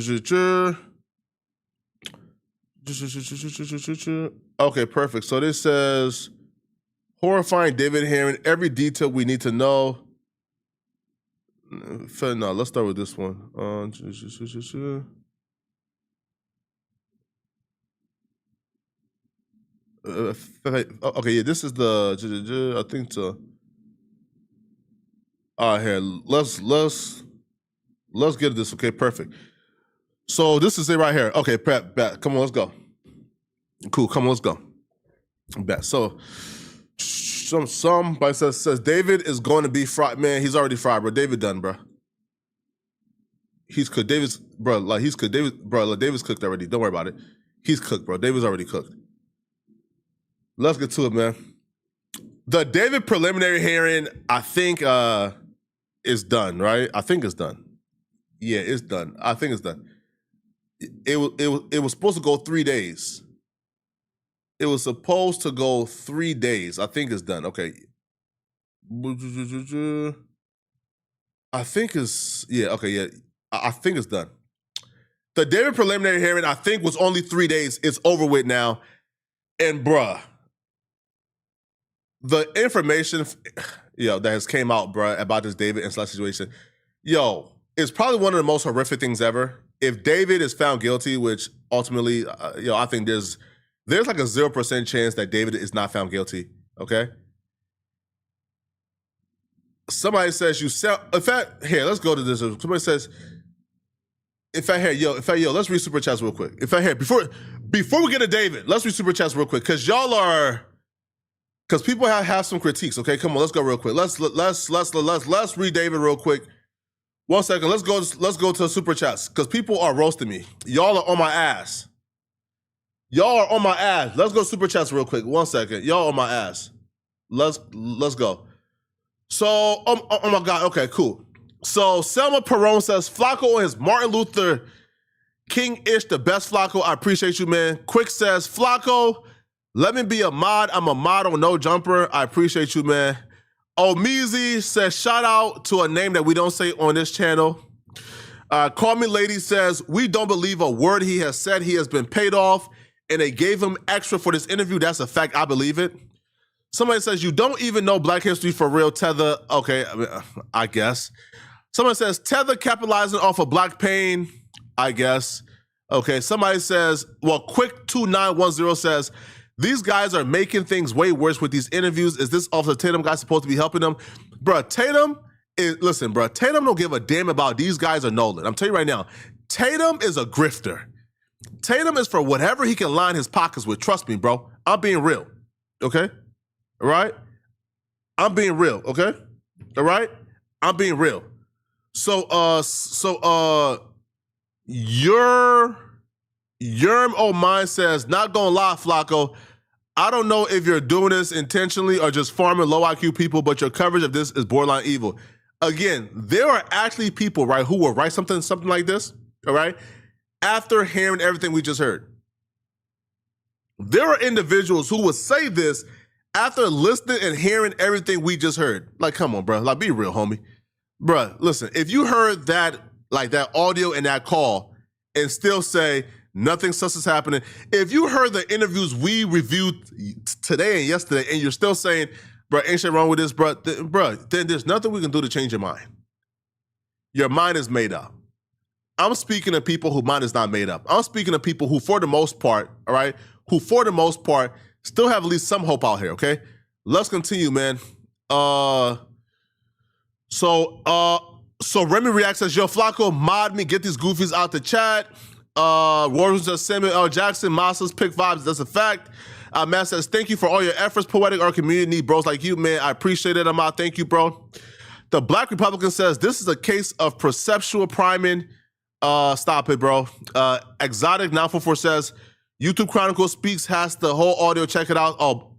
Okay, perfect. So this says horrifying David hearing every detail we need to know. No, let's start with this one. Okay, yeah, this is the I think so. All right, here. Let's get this. Okay, perfect. So this is it right here. Okay, bet. Come on, let's go. Cool. Come on, let's go. Bet. So somebody says David is going to be fried. Man, he's already fried, bro. David done, bro. He's cooked. David's cooked. David's cooked already. Don't worry about it. He's cooked, bro. David's already cooked. Let's get to it, man. The David preliminary hearing, I think, is done, right? I think it's done. Yeah, it's done. I think it's done. It was supposed to go 3 days. It was supposed to go 3 days. I think it's done. Okay. I think it's I think it's done. The David preliminary hearing, I think, was only 3 days. It's over with now. And bruh, the information, that has came out, bro, about this David and Celeste situation. Yo, it's probably one of the most horrific things ever. If David is found guilty, which ultimately, I think there's like a 0% chance that David is not found guilty. Okay. Somebody says you sound. In fact, here, let's go to this. Somebody says, in fact, let's read super chats real quick. In fact, here, before we get to David, let's read super chats real quick because people have some critiques. Okay, come on, let's go real quick. Let's read David real quick. 1 second. Let's go to the super chats because people are roasting me. Y'all are on my ass. Let's go super chats real quick. 1 second. Y'all on my ass. Let's go. So, oh my God. Okay, cool. So Selma Perone says Flacco is Martin Luther King-ish, the best Flacco. I appreciate you, man. Quick says Flacco, let me be a mod. I'm a mod on No Jumper. I appreciate you, man. Omizi says shout out to a name that we don't say on this channel. Call Me Lady says we don't believe a word he has said. He has been paid off and they gave him extra for this interview. That's a fact. I believe it. Somebody says you don't even know Black history for real, Tether. Okay, I guess. Someone says Tether capitalizing off of Black pain. I guess. Okay, somebody says, well, Quick 2910 says, these guys are making things way worse with these interviews. Is this Officer Tatum guy supposed to be helping them? Bruh, Tatum don't give a damn about these guys or Nolan. I'm telling you right now, Tatum is a grifter. Tatum is for whatever he can line his pockets with. Trust me, bro. I'm being real. Okay? All right? I'm being real. Okay? All right? I'm being real. So, Yerm Oh Mine says, not gonna lie, Flacco, I don't know if you're doing this intentionally or just farming low IQ people, but your coverage of this is borderline evil. Again, there are actually people, right, who will write something like this, all right, after hearing everything we just heard. There are individuals who would say this after listening and hearing everything we just heard. Like, come on, bro. Like, be real, homie. Bruh, listen, if you heard that, like that audio and that call and still say nothing sus is happening, if you heard the interviews we reviewed today and yesterday and you're still saying, bruh, ain't shit wrong with this, bruh, then there's nothing we can do to change your mind. Your mind is made up. I'm speaking to people whose mind is not made up. I'm speaking to people who, for the most part, all right, still have at least some hope out here, okay? Let's continue, man. So Remy React says, yo, Flacco, mod me, get these goofies out the chat. Warren says, Samuel L. Jackson, Masters, pick vibes, that's a fact. Matt says, thank you for all your efforts, Poetic. Our community need bros like you, man. I appreciate it, Ahmad. Thank you, bro. The Black Republican says, this is a case of perceptual priming. Stop it, bro. Exotic 944 says, YouTube Chronicle Speaks has the whole audio. Check it out. Oh,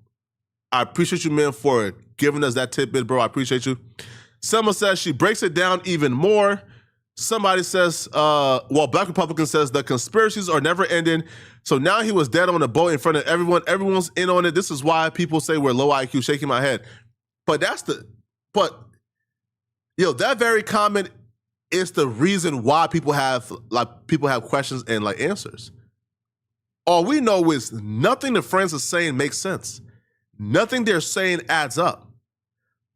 I appreciate you, man, for giving us that tidbit, bro. I appreciate you. Selma says she breaks it down even more. Somebody says, Black Republican says the conspiracies are never ending. So now he was dead on a boat in front of everyone. Everyone's in on it. This is why people say we're low IQ, shaking my head. But that very comment is the reason why people have questions and like answers. All we know is nothing the friends are saying makes sense. Nothing they're saying adds up.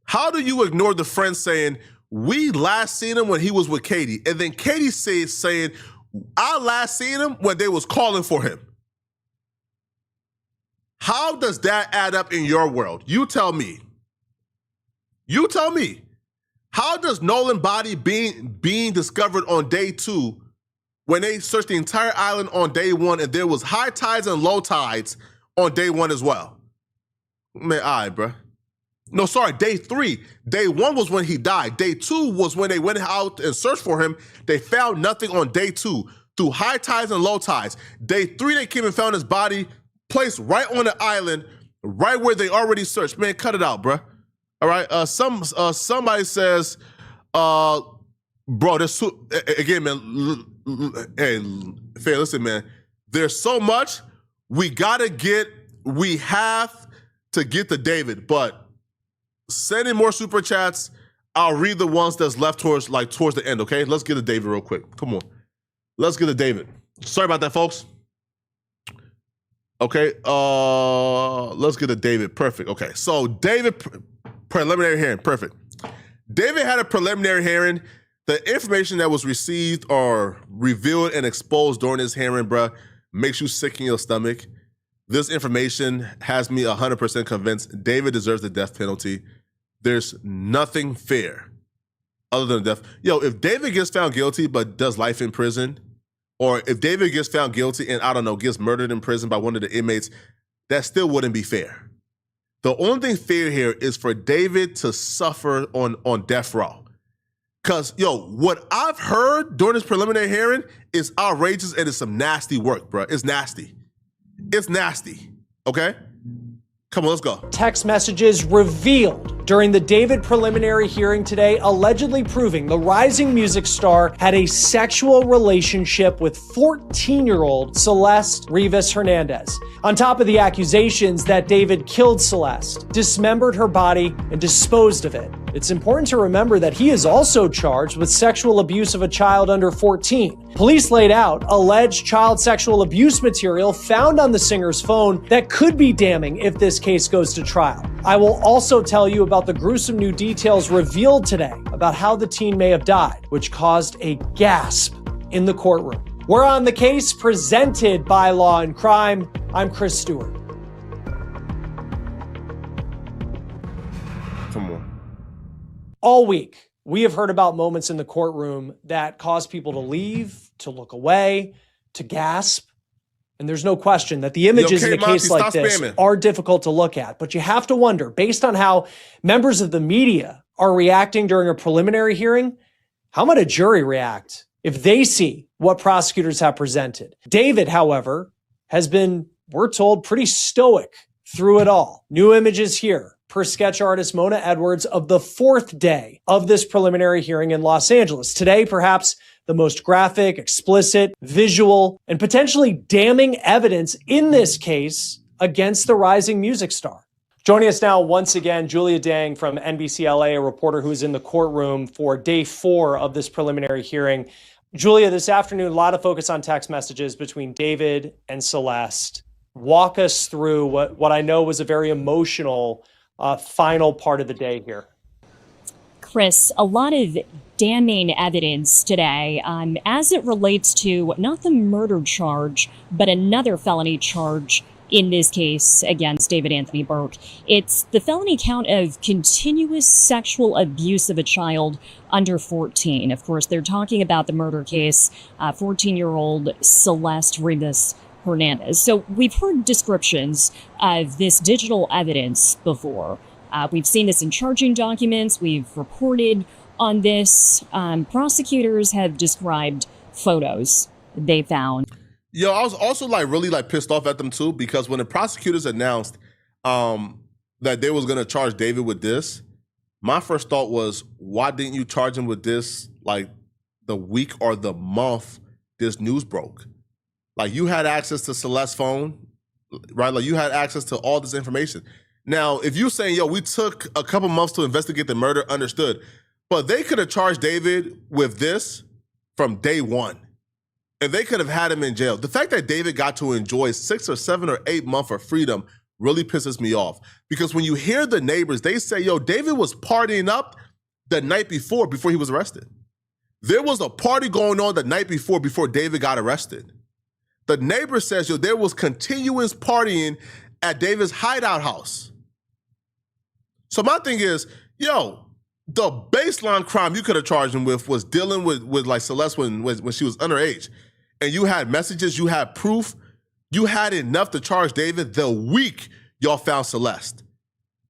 How do you ignore the friend saying, we last seen him when he was with Katie, and then Katie saying, I last seen him when they was calling for him? How does that add up in your world? You tell me. You tell me. How does Nolan body being discovered on day 2 when they searched the entire island on day 1 and there was high tides and low tides on day 1 as well? Man, all right, bro. No, sorry, day 3. Day 1 was when he died. Day 2 was when they went out and searched for him. They found nothing on day 2 through high tides and low tides. Day 3, they came and found his body placed right on the island, right where they already searched. Man, cut it out, bro. All right. Somebody says, bro, this again, man. Hey, Faye, listen, man. There's so much we have to get to David, but send in more super chats. I'll read the ones that's left towards the end, okay? Let's get to David real quick. Come on. Let's get to David. Sorry about that, folks. Okay, let's get to David. Perfect. Okay, so David, Preliminary hearing, perfect. David had a preliminary hearing. The information that was received or revealed and exposed during this hearing, bruh, makes you sick in your stomach. This information has me 100% convinced David deserves the death penalty. There's nothing fair other than death. Yo, if David gets found guilty but does life in prison, or if David gets found guilty and, I don't know, gets murdered in prison by one of the inmates, that still wouldn't be fair. The only thing fair here is for David to suffer on death row. Because, yo, what I've heard during this preliminary hearing is outrageous and it's some nasty work, bro. It's nasty. It's nasty, okay? Come on, let's go. Text messages revealed during the David preliminary hearing today, allegedly proving the rising music star had a sexual relationship with 14-year-old Celeste Rivas Hernandez. On top of the accusations that David killed Celeste, dismembered her body, and disposed of it. It's important to remember that he is also charged with sexual abuse of a child under 14. Police laid out alleged child sexual abuse material found on the singer's phone that could be damning if this case goes to trial. I will also tell you about the gruesome new details revealed today about how the teen may have died, which caused a gasp in the courtroom. We're on the case presented by Law and Crime. I'm Chris Stewart. Come on. All week, we have heard about moments in the courtroom that cause people to leave, to look away, to gasp. And there's no question that the images in a case like this are difficult to look at. But you have to wonder, based on how members of the media are reacting during a preliminary hearing, how might a jury react if they see what prosecutors have presented? David, however, has been, we're told, pretty stoic through it all. New images here, per sketch artist Mona Edwards, of the fourth day of this preliminary hearing in Los Angeles. Today, perhaps the most graphic, explicit, visual, and potentially damning evidence in this case against the rising music star. Joining us now once again, Julia Dang from NBC LA, a reporter who is in the courtroom for day 4 of this preliminary hearing. Julia, this afternoon, a lot of focus on text messages between David and Celeste. Walk us through what I know was a very emotional final part of the day here. Chris, a lot of damning evidence today as it relates to not the murder charge, but another felony charge in this case against David Anthony Burke. It's the felony count of continuous sexual abuse of a child under 14. Of course, they're talking about the murder case, 14-year-old Celeste Rivas Hernandez. So we've heard descriptions of this digital evidence before. We've seen this in charging documents. We've reported on this. Prosecutors have described photos they found. Yo, I was also really pissed off at them too, because when the prosecutors announced that they was gonna charge David with this, my first thought was, why didn't you charge him with this like the week or the month this news broke? Like, you had access to Celeste's phone, right? Like, you had access to all this information. Now, if you're saying, yo, we took a couple months to investigate the murder, understood. But they could have charged David with this from day one. And they could have had him in jail. The fact that David got to enjoy 6 or 7 or 8 months of freedom really pisses me off. Because when you hear the neighbors, they say, yo, David was partying up the night before he was arrested. There was a party going on the night before David got arrested. The neighbor says, yo, there was continuous partying at David's hideout house. So my thing is, yo, the baseline crime you could have charged him with was dealing with like Celeste when she was underage. And you had messages, you had proof, you had enough to charge David the week y'all found Celeste.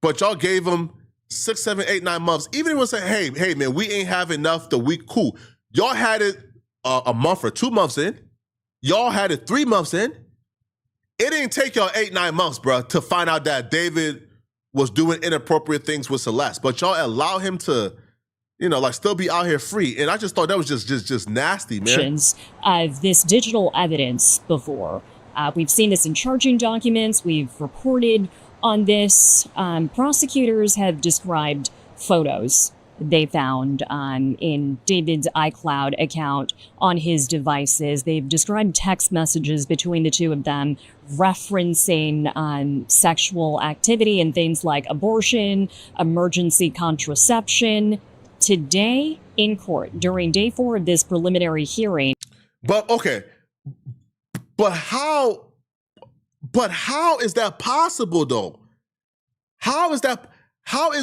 But y'all gave him 6, 7, 8, 9 months. Even if it was saying, hey, man, we ain't have enough the week, cool. Y'all had it a month or 2 months in. Y'all had it 3 months in. It didn't take y'all 8, 9 months, bro, to find out that David was doing inappropriate things with Celeste. But y'all allow him to, still be out here free. And I just thought that was just nasty, man. Of this digital evidence before. We've seen this in charging documents. We've reported on this. Prosecutors have described photos they found in David's iCloud account on his devices. They've described text messages between the two of them referencing sexual activity and things like abortion, emergency contraception. Today in court, during day 4 of this preliminary hearing. But okay, but how is that possible though? How is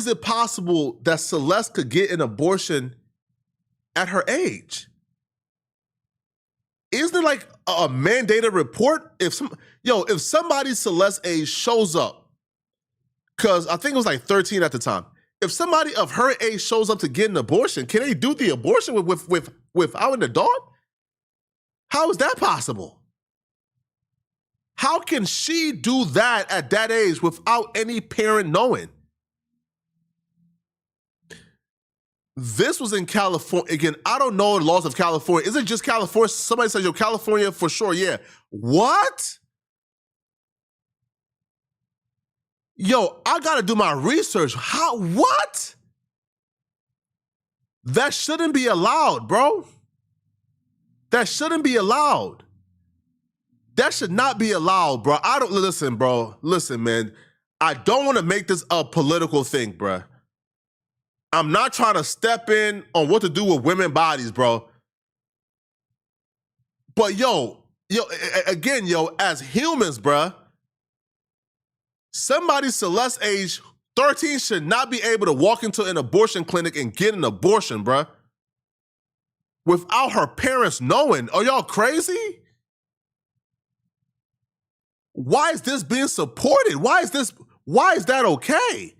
it possible that Celeste could get an abortion at her age? Isn't it like a mandated report? If somebody Celeste's age shows up, because I think it was like 13 at the time. If somebody of her age shows up to get an abortion, can they do the abortion without an adult? How is that possible? How can she do that at that age without any parent knowing? This was in California. Again, I don't know the laws of California. Is it just California? Somebody says, California for sure. Yeah. What? I got to do my research. What? That shouldn't be allowed, bro. That shouldn't be allowed. That should not be allowed, bro. Listen, bro. Listen, man. I don't want to make this a political thing, bro. I'm not trying to step in on what to do with women's bodies, bro. But again, as humans, bro, somebody Celeste's age, 13, should not be able to walk into an abortion clinic and get an abortion, bro, without her parents knowing. Are y'all crazy? Why is this being supported? Why is that okay?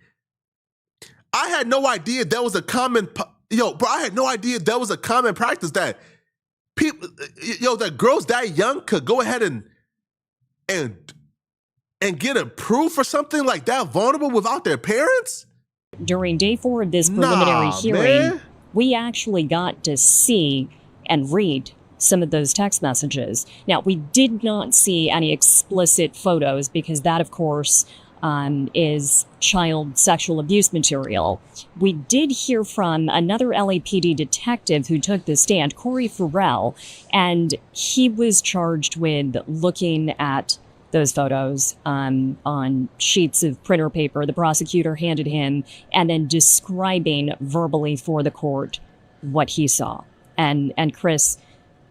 I had no idea that was a common, I had no idea that was a common practice that people, that girls that young could go ahead and get approved for something like that vulnerable without their parents? During day 4 of this preliminary hearing, man. We actually got to see and read some of those text messages. Now, we did not see any explicit photos because that, of course, is child sexual abuse material. We did hear from another LAPD detective who took the stand, Corey Farrell, and he was charged with looking at those photos on sheets of printer paper the prosecutor handed him, and then describing verbally for the court what he saw. And Chris,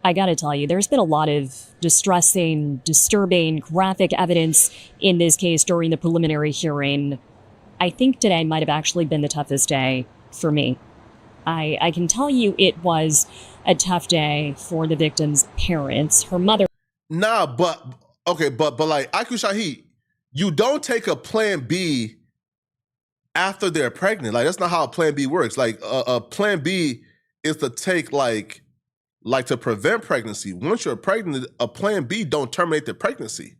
I got to tell you, there's been a lot of distressing, disturbing, graphic evidence in this case during the preliminary hearing. I think today might have actually been the toughest day for me. I can tell you it was a tough day for the victim's parents. Her mother. Nah, but like Aiku Shahi, you don't take a plan B after they're pregnant. Like, that's not how a plan B works. Like, a plan B is to take like to prevent pregnancy. Once you're pregnant, a plan B don't terminate the pregnancy.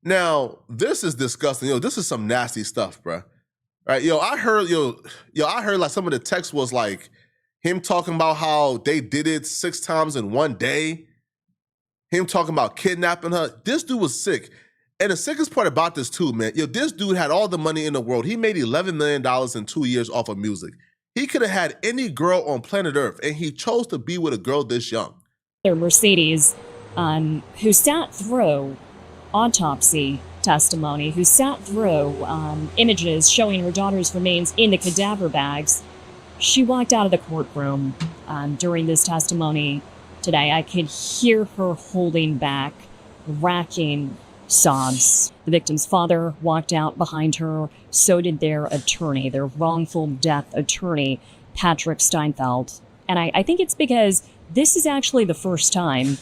Now, this is disgusting. This is some nasty stuff, bro. Right? I heard like some of the text was like him talking about how they did it 6 times in one day. Him talking about kidnapping her. This dude was sick. And the sickest part about this too, man, this dude had all the money in the world. He made $11 million in 2 years off of music. He could have had any girl on planet Earth, and he chose to be with a girl this young. Mercedes, who sat through autopsy testimony, who sat through images showing her daughter's remains in the cadaver bags. She walked out of the courtroom during this testimony today. I could hear her holding back, racking sobs. The victim's father walked out behind her. So did their attorney, their wrongful death attorney, Patrick Steinfeld. And I think it's because this is actually the first time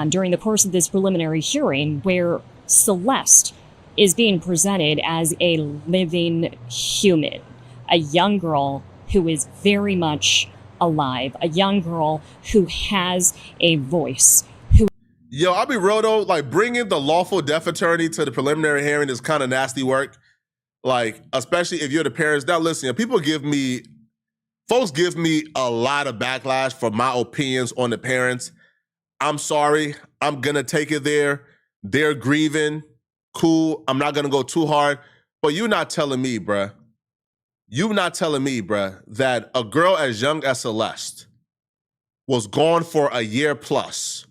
during the course of this preliminary hearing where Celeste is being presented as a living human, a young girl who is very much alive, a young girl who has a voice. I'll be real though, like bringing the lawful death attorney to the preliminary hearing is kind of nasty work. Like, especially if you're the parents. Now listen, folks give me a lot of backlash for my opinions on the parents. I'm sorry, I'm gonna take it there. They're grieving, cool. I'm not gonna go too hard, but you're not telling me, bruh. You not telling me, bruh, that a girl as young as Celeste was gone for a year plus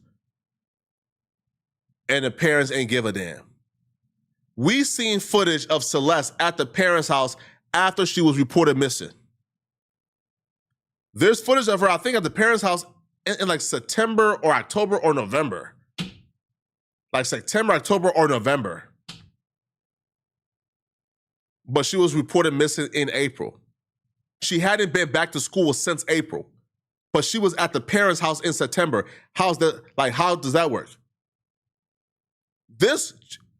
and the parents ain't give a damn. We seen footage of Celeste at the parents' house after she was reported missing. There's footage of her, I think, at the parents' house in like September or October or November. Like September, October, or November. But she was reported missing in April. She hadn't been back to school since April, but she was at the parents' house in September. How does that work? This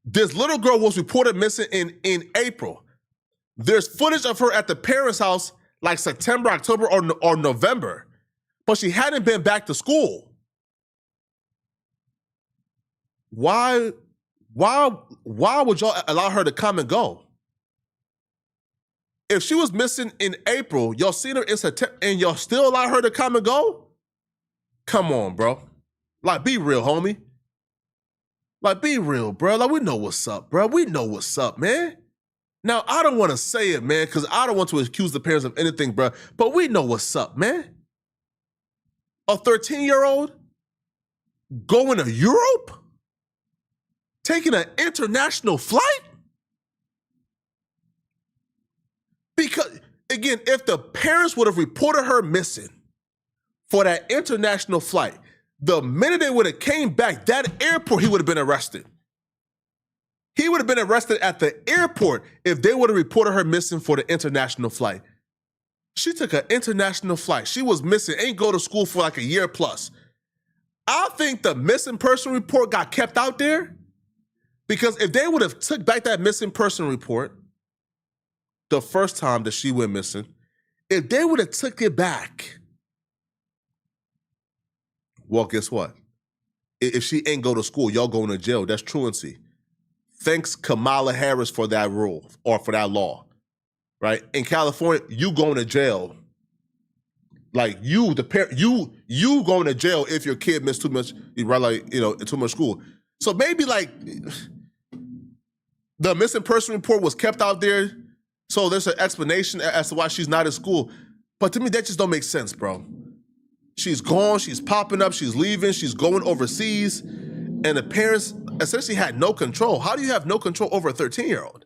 little girl was reported missing in April. There's footage of her at the parents' house like September, October, or November, but she hadn't been back to school. Why would y'all allow her to come and go? If she was missing in April, y'all seen her in September, and y'all still allow her to come and go? Come on, bro. Like, be real, homie. Like, be real, bro. Like, we know what's up, bro. We know what's up, man. Now, I don't want to say it, man, because I don't want to accuse the parents of anything, bro, but we know what's up, man. A 13-year-old going to Europe? Taking an international flight? Because, again, if the parents would have reported her missing for that international flight, the minute they would have came back, that airport, he would have been arrested. He would have been arrested at the airport if they would have reported her missing for the international flight. She took an international flight. She was missing, ain't go to school for like a year plus. I think the missing person report got kept out there because if they would have took back that missing person report the first time that she went missing, if they would have took it back, well, guess what? If she ain't go to school, y'all going to jail. That's truancy. Thanks Kamala Harris for that rule or for that law, right? In California, you going to jail. Like you going to jail if your kid missed too much, right? Like, too much school. So maybe like the missing person report was kept out there. So there's an explanation as to why she's not in school. But to me, that just don't make sense, bro. She's gone, she's popping up, she's leaving, she's going overseas, and the parents essentially had no control. How do you have no control over a 13-year-old?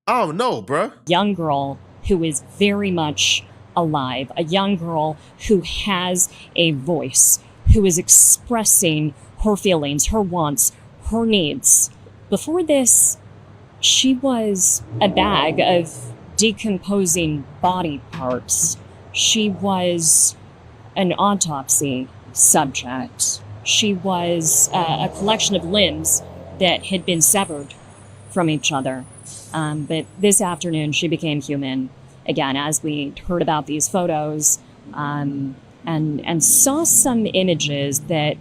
I don't know, bruh. Young girl who is very much alive, a young girl who has a voice, who is expressing her feelings, her wants, her needs. Before this, she was a bag of decomposing body parts. She was an autopsy subject. She was a collection of limbs that had been severed from each other. But this afternoon, she became human again, as we heard about these photos and saw some images that,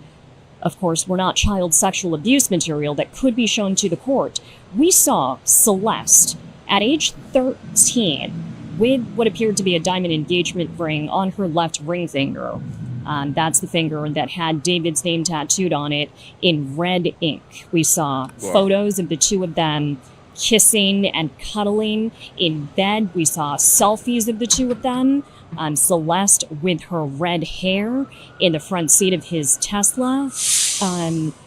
of course, were not child sexual abuse material that could be shown to the court. We saw Celeste at age 13 with what appeared to be a diamond engagement ring on her left ring finger. That's the finger that had David's name tattooed on it in red ink. We saw photos of the two of them kissing and cuddling in bed. We saw selfies of the two of them. Celeste with her red hair in the front seat of his Tesla.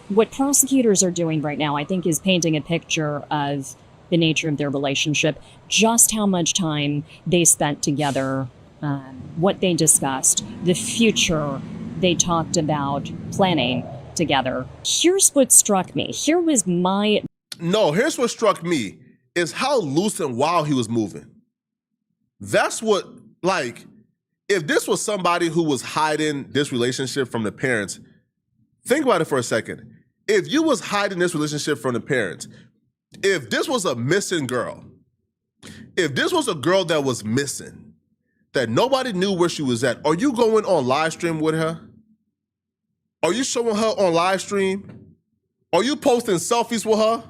What prosecutors are doing right now, I think, is painting a picture of the nature of their relationship, just how much time they spent together, what they discussed, the future they talked about planning together. Here's what struck me. Here's what struck me is how loose and wild he was moving. That's what, like, if this was somebody who was hiding this relationship from the parents, think about it for a second. If you was hiding this relationship from the parents, if this was a missing girl, if this was a girl that was missing, that nobody knew where she was at, are you going on live stream with her? Are you showing her on live stream? Are you posting selfies with her?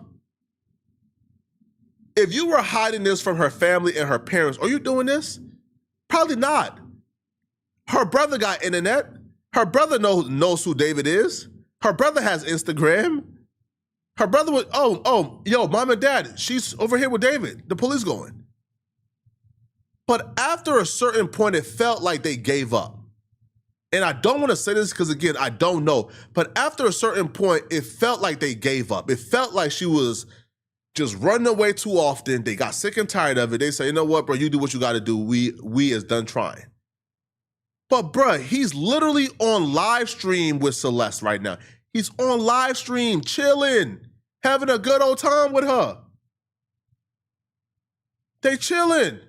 If you were hiding this from her family and her parents, are you doing this? Probably not. Her brother got internet. Her brother knows who David is. Her brother has Instagram. Her brother was, yo, mom and dad, she's over here with David. The police going. But after a certain point, it felt like they gave up. And I don't want to say this because, again, I don't know. But after a certain point, it felt like they gave up. It felt like she was just running away too often. They got sick and tired of it. They say, you know what, bro, you do what you got to do. We is done trying. But, bruh, he's literally on live stream with Celeste right now. He's on live stream, chilling, having a good old time with her. They chilling.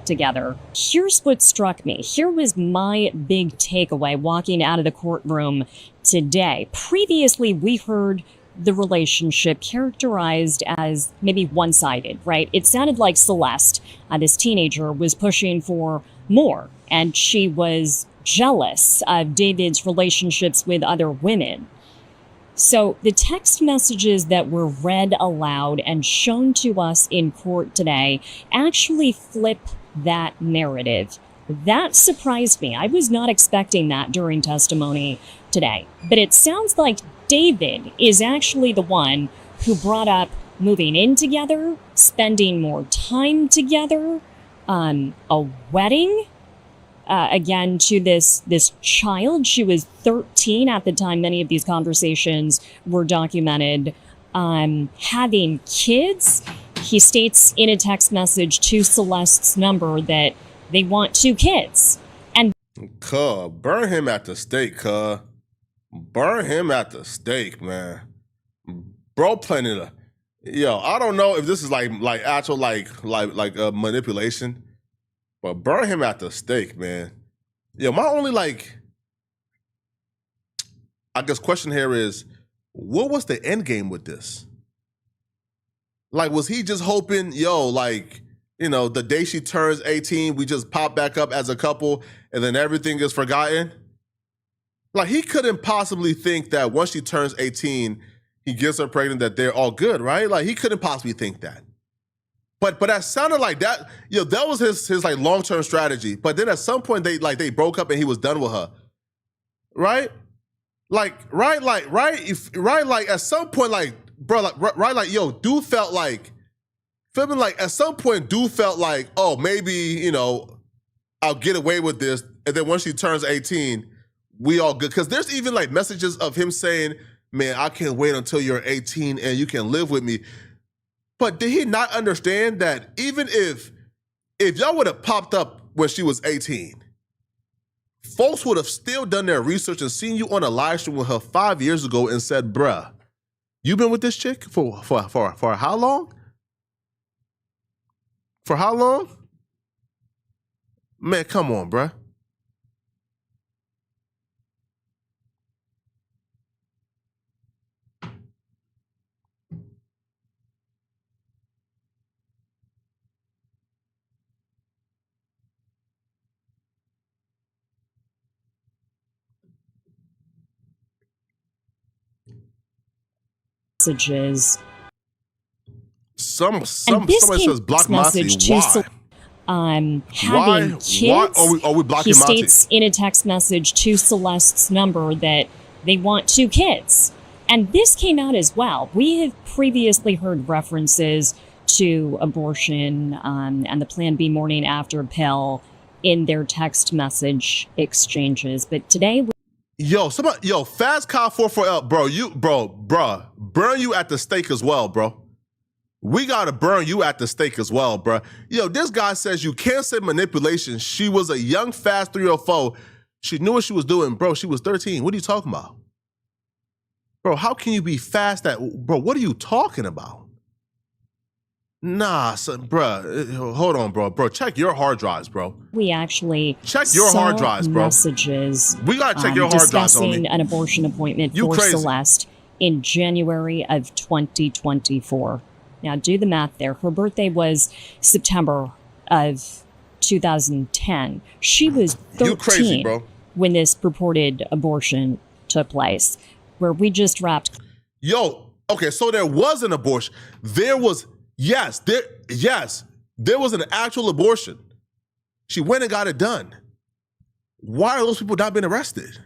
Together. Here's what struck me. Here was my big takeaway walking out of the courtroom today. Previously, we heard the relationship characterized as maybe one-sided, right? It sounded like Celeste, this teenager, was pushing for more, and she was jealous of David's relationships with other women. So the text messages that were read aloud and shown to us in court today actually flip that narrative. That surprised me. I was not expecting that during testimony today. But it sounds like David is actually the one who brought up moving in together, spending more time together, a wedding, again, to this child. She was 13 at the time many of these conversations were documented. Having kids. He states in a text message to Celeste's number that they want 2 kids. And Burn him at the stake, burn him at the stake, man. Bro, plenty of, I don't know if this is like actual like manipulation, but burn him at the stake, man. My only I guess question here is, what was the end game with this? Like, was he just hoping, the day she turns 18, we just pop back up as a couple and then everything is forgotten? Like, he couldn't possibly think that once she turns 18, he gets her pregnant, that they're all good, right? Like, he couldn't possibly think that. But that sounded like that, that was his like long-term strategy. But then at some point they broke up and he was done with her. Right? At some point, bro, dude felt like, at some point, dude felt like, oh, maybe, I'll get away with this. And then once she turns 18, we all good. Because there's even messages of him saying, man, I can't wait until you're 18 and you can live with me. But did he not understand that even if y'all would have popped up when she was 18, folks would have still done their research and seen you on a live stream with her 5 years ago and said, bruh, you been with this chick for how long? For how long? Man, come on, bruh. messages. Somebody says block Monty. Why? Having kids. Why are we blocking Monty? He states in a text message to Celeste's number that they want 2 kids. And this came out as well. We have previously heard references to abortion and the Plan B morning after pill in their text message exchanges. But today... Fast Cow 44L, burn you at the stake as well, bro. We gotta burn you at the stake as well, bro. This guy says you can't say manipulation. She was a young Fast 304. She knew what she was doing, bro. She was 13. What are you talking about? Bro, how can you be fast at, bro, what are you talking about? Nah, son, bro, hold on, bro. Bro, check your hard drives, bro. We actually check your hard drives, bro. Messages. We gotta check your hard drives, homie. Discussing an abortion appointment for Celeste in January of 2024. Now, do the math there. Her birthday was September of 2010. She was 13 you crazy, bro. When this purported abortion took place, where we just wrapped. Okay, so there was an abortion. There was an actual abortion. She went and got it done. Why are those people not being arrested?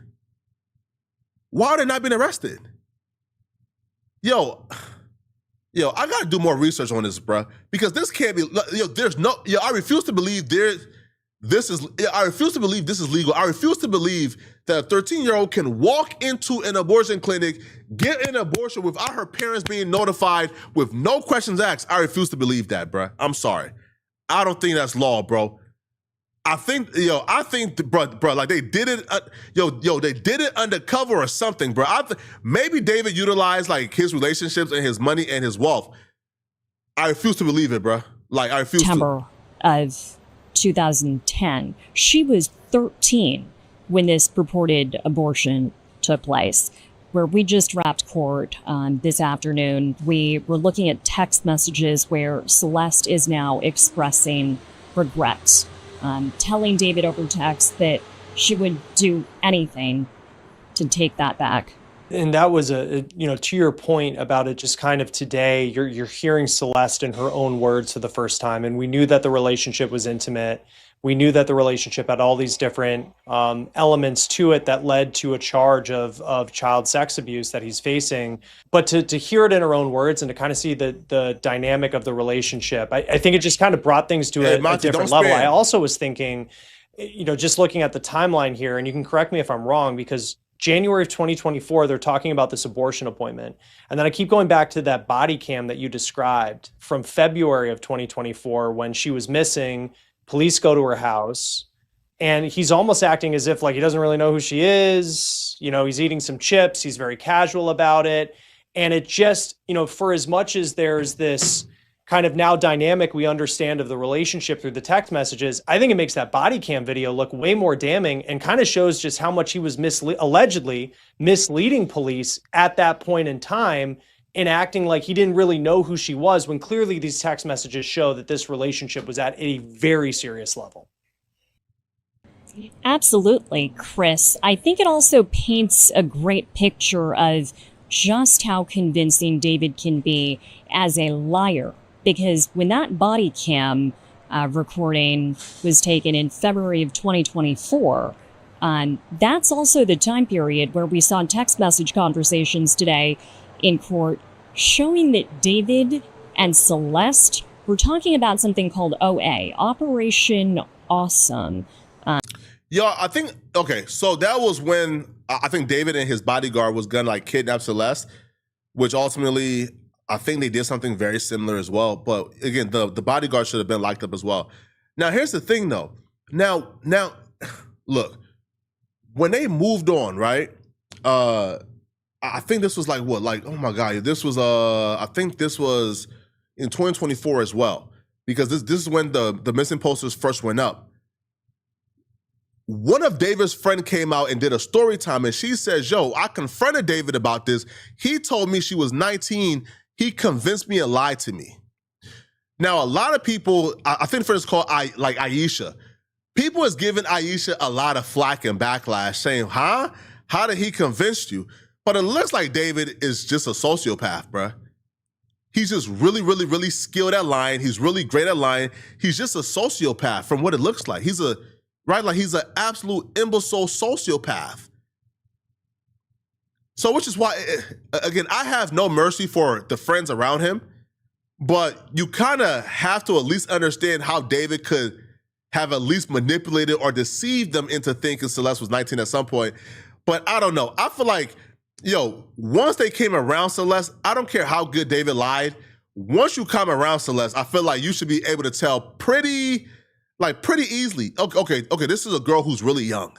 Why are they not being arrested? Yo, I gotta do more research on this, bruh, because this can't be. Yo, there's no. Yo, I refuse to believe this is. I refuse to believe this is legal. I refuse to believe that a 13-year-old can walk into an abortion clinic, get an abortion without her parents being notified, with no questions asked. I refuse to believe that, bruh. I'm sorry. I don't think that's law, bro. I think, bro, like they did it, they did it undercover or something, bro. Maybe David utilized like his relationships and his money and his wealth. I refuse to believe it, bro. Like I refuse September of 2010. She was 13 when this purported abortion took place. Where we just wrapped court this afternoon, we were looking at text messages where Celeste is now expressing regret. Telling David over text that she would do anything to take that back. And that was to your point about it just kind of today, you're hearing Celeste in her own words for the first time. And we knew that the relationship was intimate. We knew that the relationship had all these different elements to it that led to a charge of child sex abuse that he's facing. But to hear it in her own words and to kind of see the dynamic of the relationship, I think it just kind of brought things to a different level. I also was thinking, just looking at the timeline here, and you can correct me if I'm wrong, because January of 2024, they're talking about this abortion appointment. And then I keep going back to that body cam that you described from February of 2024 when she was missing. Police go to her house and he's almost acting as if like he doesn't really know who she is. He's eating some chips. He's very casual about it. And it just, for as much as there's this kind of now dynamic we understand of the relationship through the text messages, I think it makes that body cam video look way more damning and kind of shows just how much he was allegedly misleading police at that point in time and acting like he didn't really know who she was, when clearly these text messages show that this relationship was at a very serious level. Absolutely, Chris. I think it also paints a great picture of just how convincing David can be as a liar. Because when that body cam recording was taken in February of 2024, that's also the time period where we saw text message conversations today in court showing that David and Celeste were talking about something called OA, Operation Awesome. I think, okay, so that was when I think David and his bodyguard was gonna like kidnap Celeste, which ultimately I think they did something very similar as well. But again, the bodyguard should have been locked up as well. Now, here's the thing though. Now, look, when they moved on, right? I think this was like what? Like, oh my God, this was I think this was in 2024 as well. Because this is when the missing posters first went up. One of David's friend came out and did a story time, and she says, yo, I confronted David about this. He told me she was 19. He convinced me and lied to me. Now, a lot of people, I think the friend is called like Aisha. People is giving Aisha a lot of flack and backlash saying, huh? How did he convince you? But it looks like David is just a sociopath, bruh. He's just really, really, really skilled at lying. He's really great at lying. He's just a sociopath from what it looks like. He's an absolute imbecile sociopath. So which is why, again, I have no mercy for the friends around him, but you kind of have to at least understand how David could have at least manipulated or deceived them into thinking Celeste was 19 at some point. But I don't know. I feel like, once they came around Celeste, I don't care how good David lied. Once you come around Celeste, I feel like you should be able to tell pretty easily, okay, this is a girl who's really young.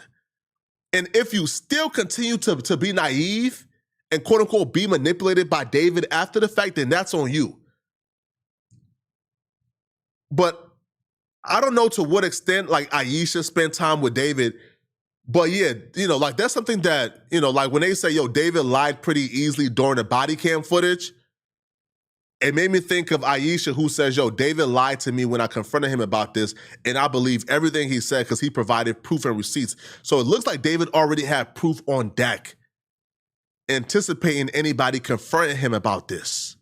And if you still continue to be naive and quote unquote be manipulated by David after the fact, then that's on you. But I don't know to what extent like Aisha spent time with David. But yeah, like that's something that, like when they say, yo, David lied pretty easily during the body cam footage, it made me think of Aisha, who says, yo, David lied to me when I confronted him about this, and I believe everything he said because he provided proof and receipts. So it looks like David already had proof on deck, anticipating anybody confronting him about this.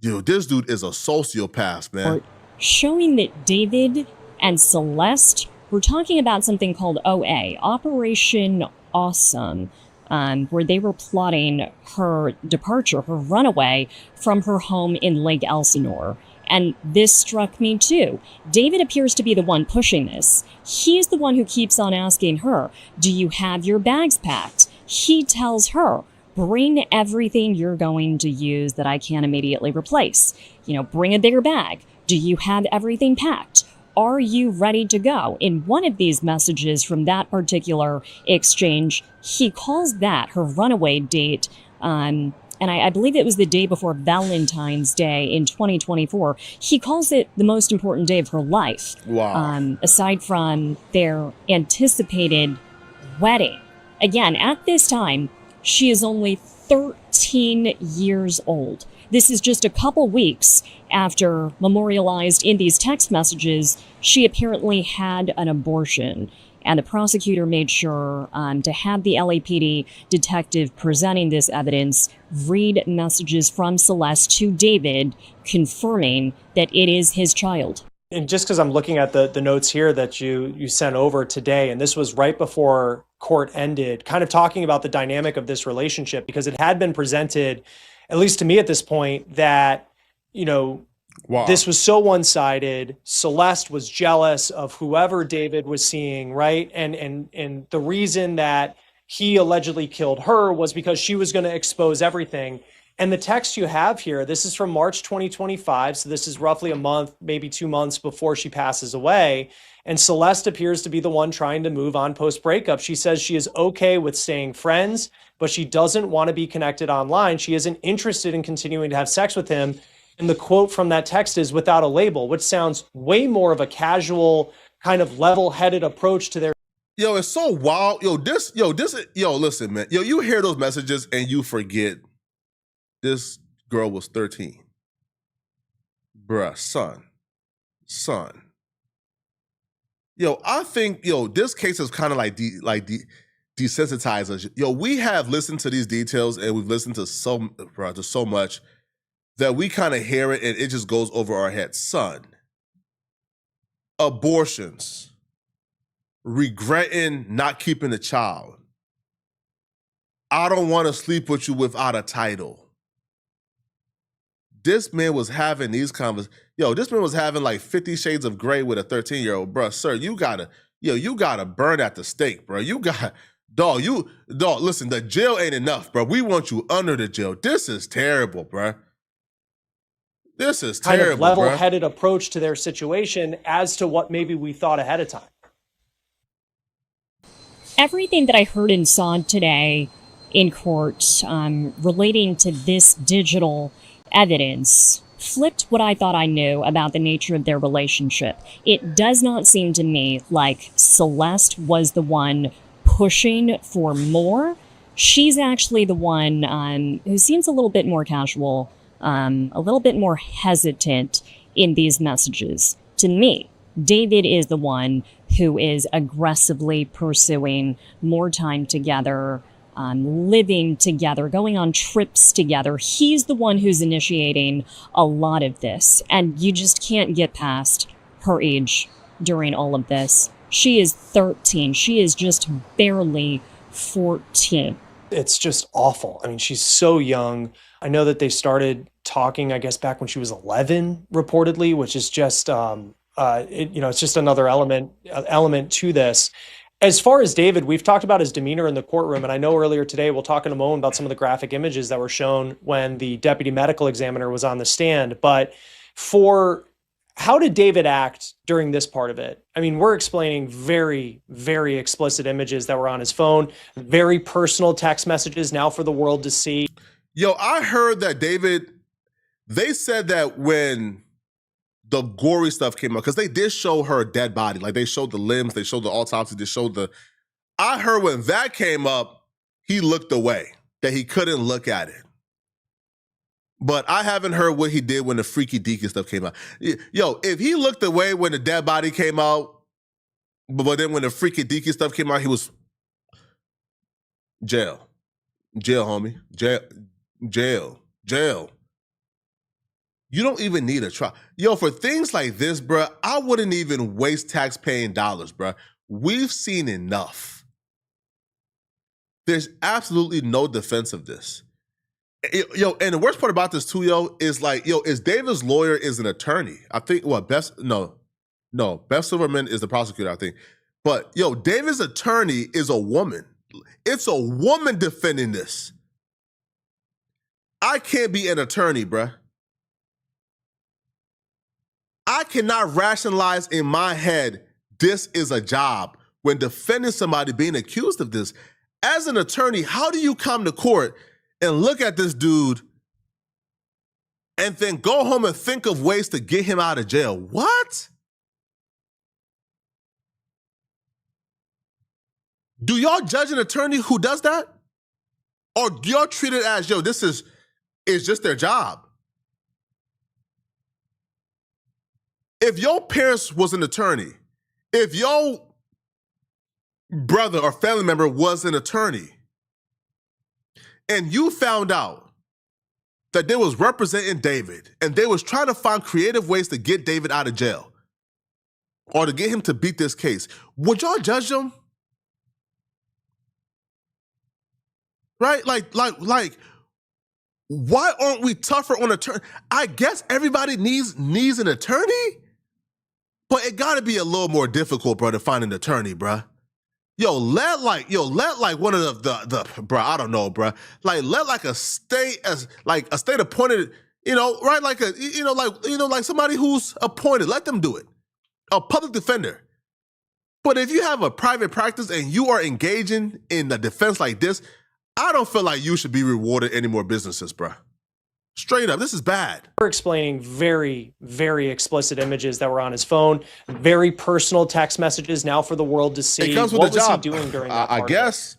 Yo, this dude is a sociopath, man. Showing that David and Celeste were talking about something called OA, Operation Awesome. where they were plotting her departure, her runaway from her home in Lake Elsinore. And this struck me too. David appears to be the one pushing this. He's the one who keeps on asking her, do you have your bags packed? He tells her, bring everything you're going to use that I can immediately replace. Bring a bigger bag. Do you have everything packed? Are you ready to go? In one of these messages from that particular exchange, he calls that her runaway date. And I believe it was the day before Valentine's Day in 2024. He calls it the most important day of her life. Wow. Aside from their anticipated wedding. Again, at this time, she is only 13 years old. This is just a couple weeks after, memorialized in these text messages, she apparently had an abortion. And the prosecutor made sure to have the LAPD detective presenting this evidence read messages from Celeste to David, confirming that it is his child. And just because I'm looking at the notes here that you sent over today, and this was right before court ended, kind of talking about the dynamic of this relationship, because it had been presented, at least to me at this point, that, Wow. This was so one-sided. Celeste was jealous of whoever David was seeing, right? And the reason that he allegedly killed her was because she was going to expose everything. And the text you have here, this is from March 2025. So this is roughly a month, maybe 2 months before she passes away. And Celeste appears to be the one trying to move on post-breakup. She says she is okay with staying friends, but she doesn't want to be connected online. She isn't interested in continuing to have sex with him. And the quote from that text is without a label, which sounds way more of a casual kind of level-headed approach to their. Yo, it's so wild. Listen, man. You hear those messages and you forget this girl was 13. Bruh, son. I think, this case is kind of like desensitized us. We have listened to these details and we've listened to so much that we kind of hear it and it just goes over our heads. Son, abortions, regretting not keeping a child. I don't want to sleep with you without a title. This man was having these conversations. This man was having like 50 Shades of Grey with a 13-year-old. Bruh, sir, you gotta burn at the stake, bro. Listen, the jail ain't enough, bro. We want you under the jail. This is terrible, bro. This is terrible, kind of level-headed approach to their situation as to what maybe we thought ahead of time. Everything that I heard and saw today in court relating to this digital evidence flipped what I thought I knew about the nature of their relationship. It does not seem to me like Celeste was the one pushing for more. She's actually the one who seems a little bit more casual, a little bit more hesitant in these messages. To me, David is the one who is aggressively pursuing more time together, living together, going on trips together. He's the one who's initiating a lot of this, and you just can't get past her age during all of this. She is 13. She is just barely 14. It's just awful. I mean, she's so young. I know that they started talking, I guess, back when she was 11, reportedly, which is just, it's just another element to this. As far as David, we've talked about his demeanor in the courtroom, and I know earlier today we'll talk in a moment about some of the graphic images that were shown when the deputy medical examiner was on the stand. But how did David act during this part of it? I mean, we're explaining very, very explicit images that were on his phone, very personal text messages now for the world to see. I heard that they said that when the gory stuff came out, because they did show her dead body. Like, they showed the limbs, they showed the autopsy, they showed I heard when that came up, he looked away, that he couldn't look at it. But I haven't heard what he did when the freaky deaky stuff came out. If he looked away when the dead body came out, but then when the freaky deaky stuff came out, he was jail. Jail, homie. Jail. You don't even need a trial. For things like this, bruh, I wouldn't even waste tax-paying dollars, bruh. We've seen enough. There's absolutely no defense of this. Yo, and the worst part about this too, yo, is like, yo, is David's lawyer is an attorney. I think Beth Silverman is the prosecutor, I think. But yo, David's attorney is a woman. It's a woman defending this. I can't be an attorney, bruh. I cannot rationalize in my head this is a job when defending somebody being accused of this. As an attorney, how do you come to court and look at this dude and then go home and think of ways to get him out of jail? What? Do y'all judge an attorney who does that? Or do y'all treat it as, yo, this is just their job? If your parents was an attorney, if your brother or family member was an attorney, and you found out that they was representing David and they was trying to find creative ways to get David out of jail or to get him to beat this case, would y'all judge them? Right? Like, why aren't we tougher on attorney? I guess everybody needs an attorney, but it gotta be a little more difficult, bro, to find an attorney, bro. Let one of the bro, I don't know, bro. Like, let like a state appointed, right? Like somebody who's appointed, let them do it. A public defender. But if you have a private practice and you are engaging in a defense like this, I don't feel like you should be rewarded any more businesses, bro. Straight up, this is bad. We're explaining very, very explicit images that were on his phone, very personal text messages now for the world to see. It comes with what the was job. He doing during that I guess.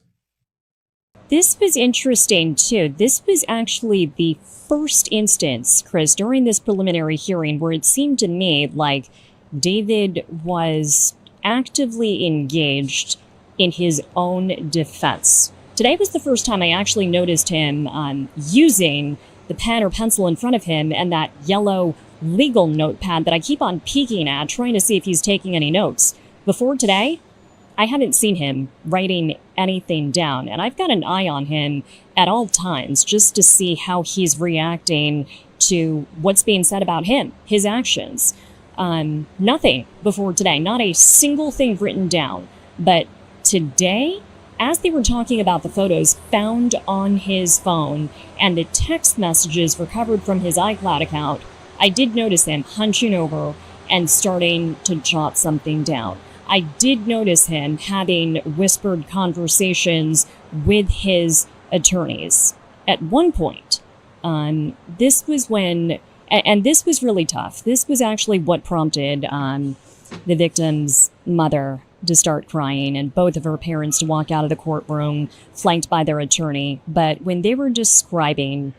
This was interesting, too. This was actually the first instance, Chris, during this preliminary hearing where it seemed to me like David was actively engaged in his own defense. Today was the first time I actually noticed him using the pen or pencil in front of him and that yellow legal notepad that I keep on peeking at, trying to see if he's taking any notes. Before today, I haven't seen him writing anything down, and I've got an eye on him at all times just to see how he's reacting to what's being said about him, his actions. Nothing before today, not a single thing written down. But today, as they were talking about the photos found on his phone and the text messages recovered from his iCloud account, I did notice him hunching over and starting to jot something down. I did notice him having whispered conversations with his attorneys. At one point, this was when, and this was really tough. This was actually what prompted the victim's mother to start crying and both of her parents to walk out of the courtroom, flanked by their attorney. But when they were describing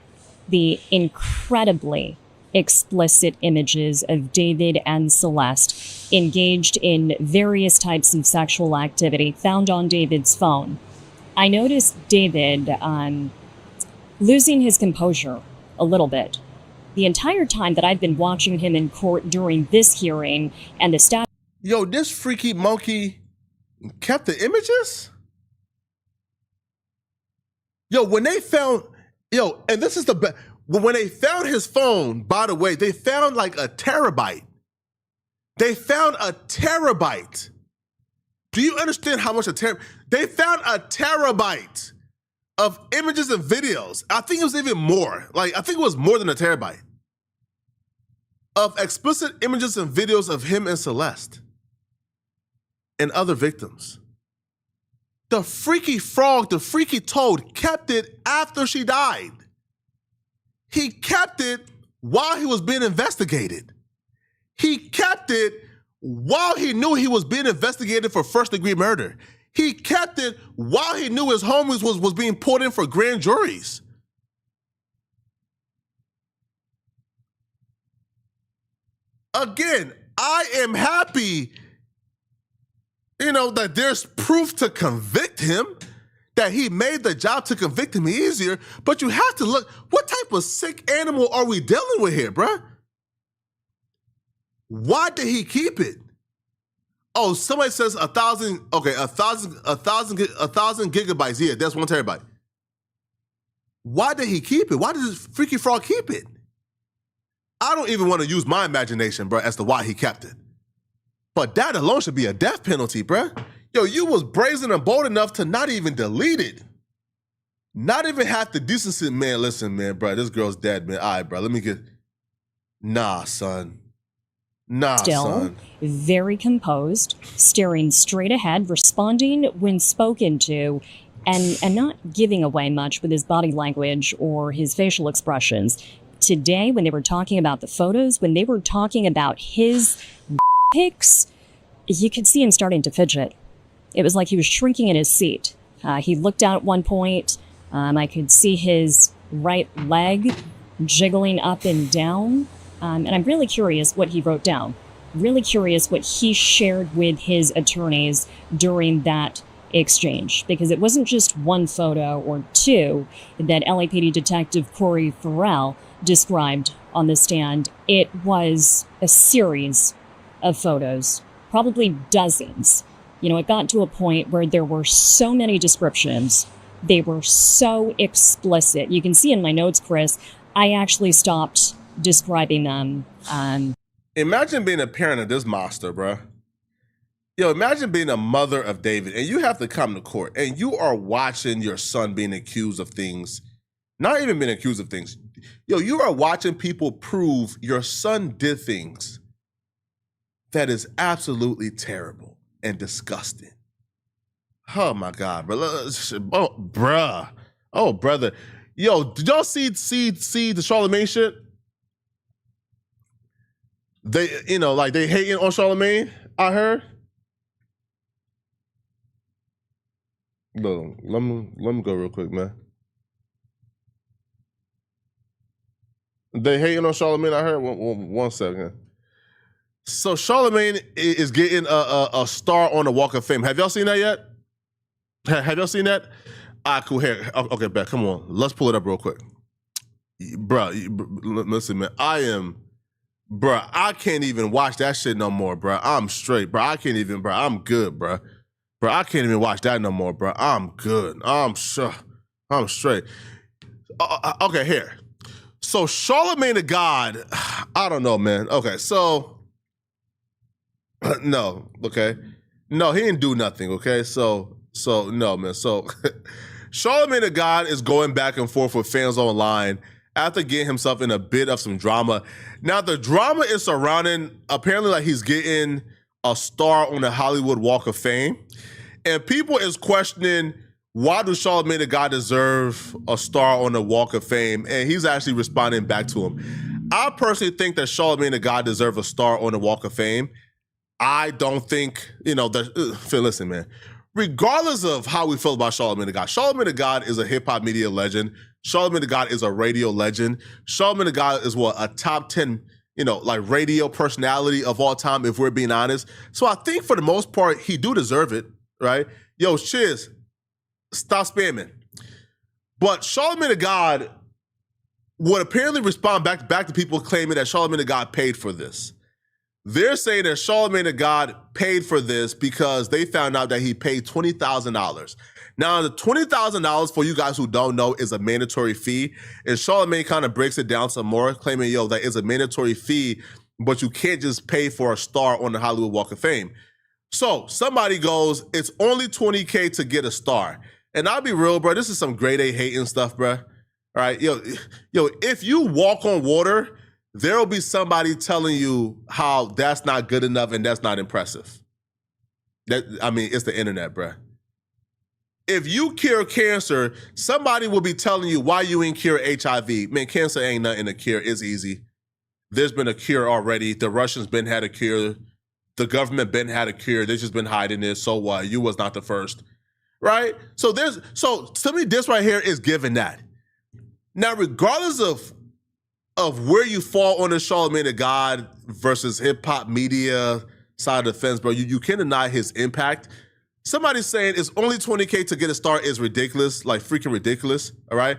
the incredibly explicit images of David and Celeste engaged in various types of sexual activity found on David's phone, I noticed David losing his composure a little bit. The entire time that I've been watching him in court during this hearing and the staff. Yo, this freaky monkey kept the images? Yo, when they found, and this is the best, when they found his phone, by the way, they found like a terabyte. They found a terabyte. Do you understand how much they found a terabyte of images and videos. I think it was even more. I think it was more than a terabyte of explicit images and videos of him and Celeste and other victims. The freaky frog, the freaky toad kept it after she died. He kept it while he was being investigated. He kept it while he knew he was being investigated for first-degree murder. He kept it while he knew his homies was being pulled in for grand juries. Again, I am happy, that there's proof to convict him, that he made the job to convict him easier, but you have to look, what type of sick animal are we dealing with here, bruh? Why did he keep it? Oh, somebody says 1,000. Okay, 1,000 gigabytes. Yeah, that's 1 terabyte. Why did he keep it? Why did this freaky frog keep it? I don't even want to use my imagination, bro, as to why he kept it. But that alone should be a death penalty, bro. Yo, you was brazen and bold enough to not even delete it. Not even have the decency. Man, listen, man, bro, this girl's dead, man. All right, bro, let me get... Nah, son. Nah, Still, son. very composed, staring straight ahead, responding when spoken to, and not giving away much with his body language or his facial expressions. Today, when they were talking about the photos, when they were talking about his pics, you could see him starting to fidget. It was like he was shrinking in his seat. He looked out at one point. I could see his right leg jiggling up and down. And I'm really curious what he wrote down. Really curious what he shared with his attorneys during that exchange. Because it wasn't just one photo or two that LAPD Detective Corey Farrell described on the stand. It was a series of photos, probably dozens. You know, it got to a point where there were so many descriptions. They were so explicit. You can see in my notes, Chris, I actually stopped describing them. Imagine being a parent of this monster, bro. Yo, imagine being a mother of David, and you have to come to court, and you are watching your son being accused of things, not even being accused of things. Yo, you are watching people prove your son did things that is absolutely terrible and disgusting. Oh my God, bro. Oh, bruh. Oh, brother. Yo, did y'all see the Charlemagne shit? They, you know, like they hating on Charlemagne, I heard. No, let me go real quick, man. They hating on Charlemagne, I heard. One second. So Charlemagne is getting a star on the Walk of Fame. Have y'all seen that yet? Have y'all seen that? Cool. Here. Okay, back. Come on. Let's pull it up real quick. Listen, man. I can't even watch that shit no more, bro. I'm straight, bro. I can't even, bro. I'm good, bro. Bro, I can't even watch that no more, bro. I'm good. I'm sure. I'm straight. Okay, here. So Charlemagne the God, I don't know, man. Okay, so no, okay. No, he didn't do nothing, okay? So no, man. So Charlemagne the God is going back and forth with fans online after getting himself in a bit of some drama. Now, the drama is surrounding, apparently, like he's getting a star on the Hollywood Walk of Fame. And people is questioning, why does Charlemagne the God deserve a star on the Walk of Fame? And he's actually responding back to him. I personally think that Charlemagne the God deserves a star on the Walk of Fame. I don't think, listen, man. Regardless of how we feel about Charlemagne the God is a hip-hop media legend. Charlemagne the God is a radio legend. Charlemagne the God is a top 10, radio personality of all time, if we're being honest. So I think for the most part, he do deserve it, right? Yo, cheers. Stop spamming. But Charlemagne the God would apparently respond back to people claiming that Charlemagne the God paid for this. They're saying that Charlemagne the God paid for this because they found out that he paid $20,000. Now, the $20,000, for you guys who don't know, is a mandatory fee. And Charlemagne kind of breaks it down some more, claiming, that is a mandatory fee, but you can't just pay for a star on the Hollywood Walk of Fame. So somebody goes, it's only $20K to get a star. And I'll be real, bro, this is some grade A hating stuff, bro. All right, yo, if you walk on water, there'll be somebody telling you how that's not good enough and that's not impressive. It's the internet, bruh. If you cure cancer, somebody will be telling you why you ain't cure HIV. Man, cancer ain't nothing to cure. It's easy. There's been a cure already. The Russians been had a cure. The government been had a cure. They just been hiding it. So what? You was not the first, right? So to me, this right here is giving that. Now, regardless of where you fall on the Charlemagne the God versus hip-hop media side of the fence, bro, you can't deny his impact. Somebody's saying it's only $20K to get a star is ridiculous, like freaking ridiculous, all right?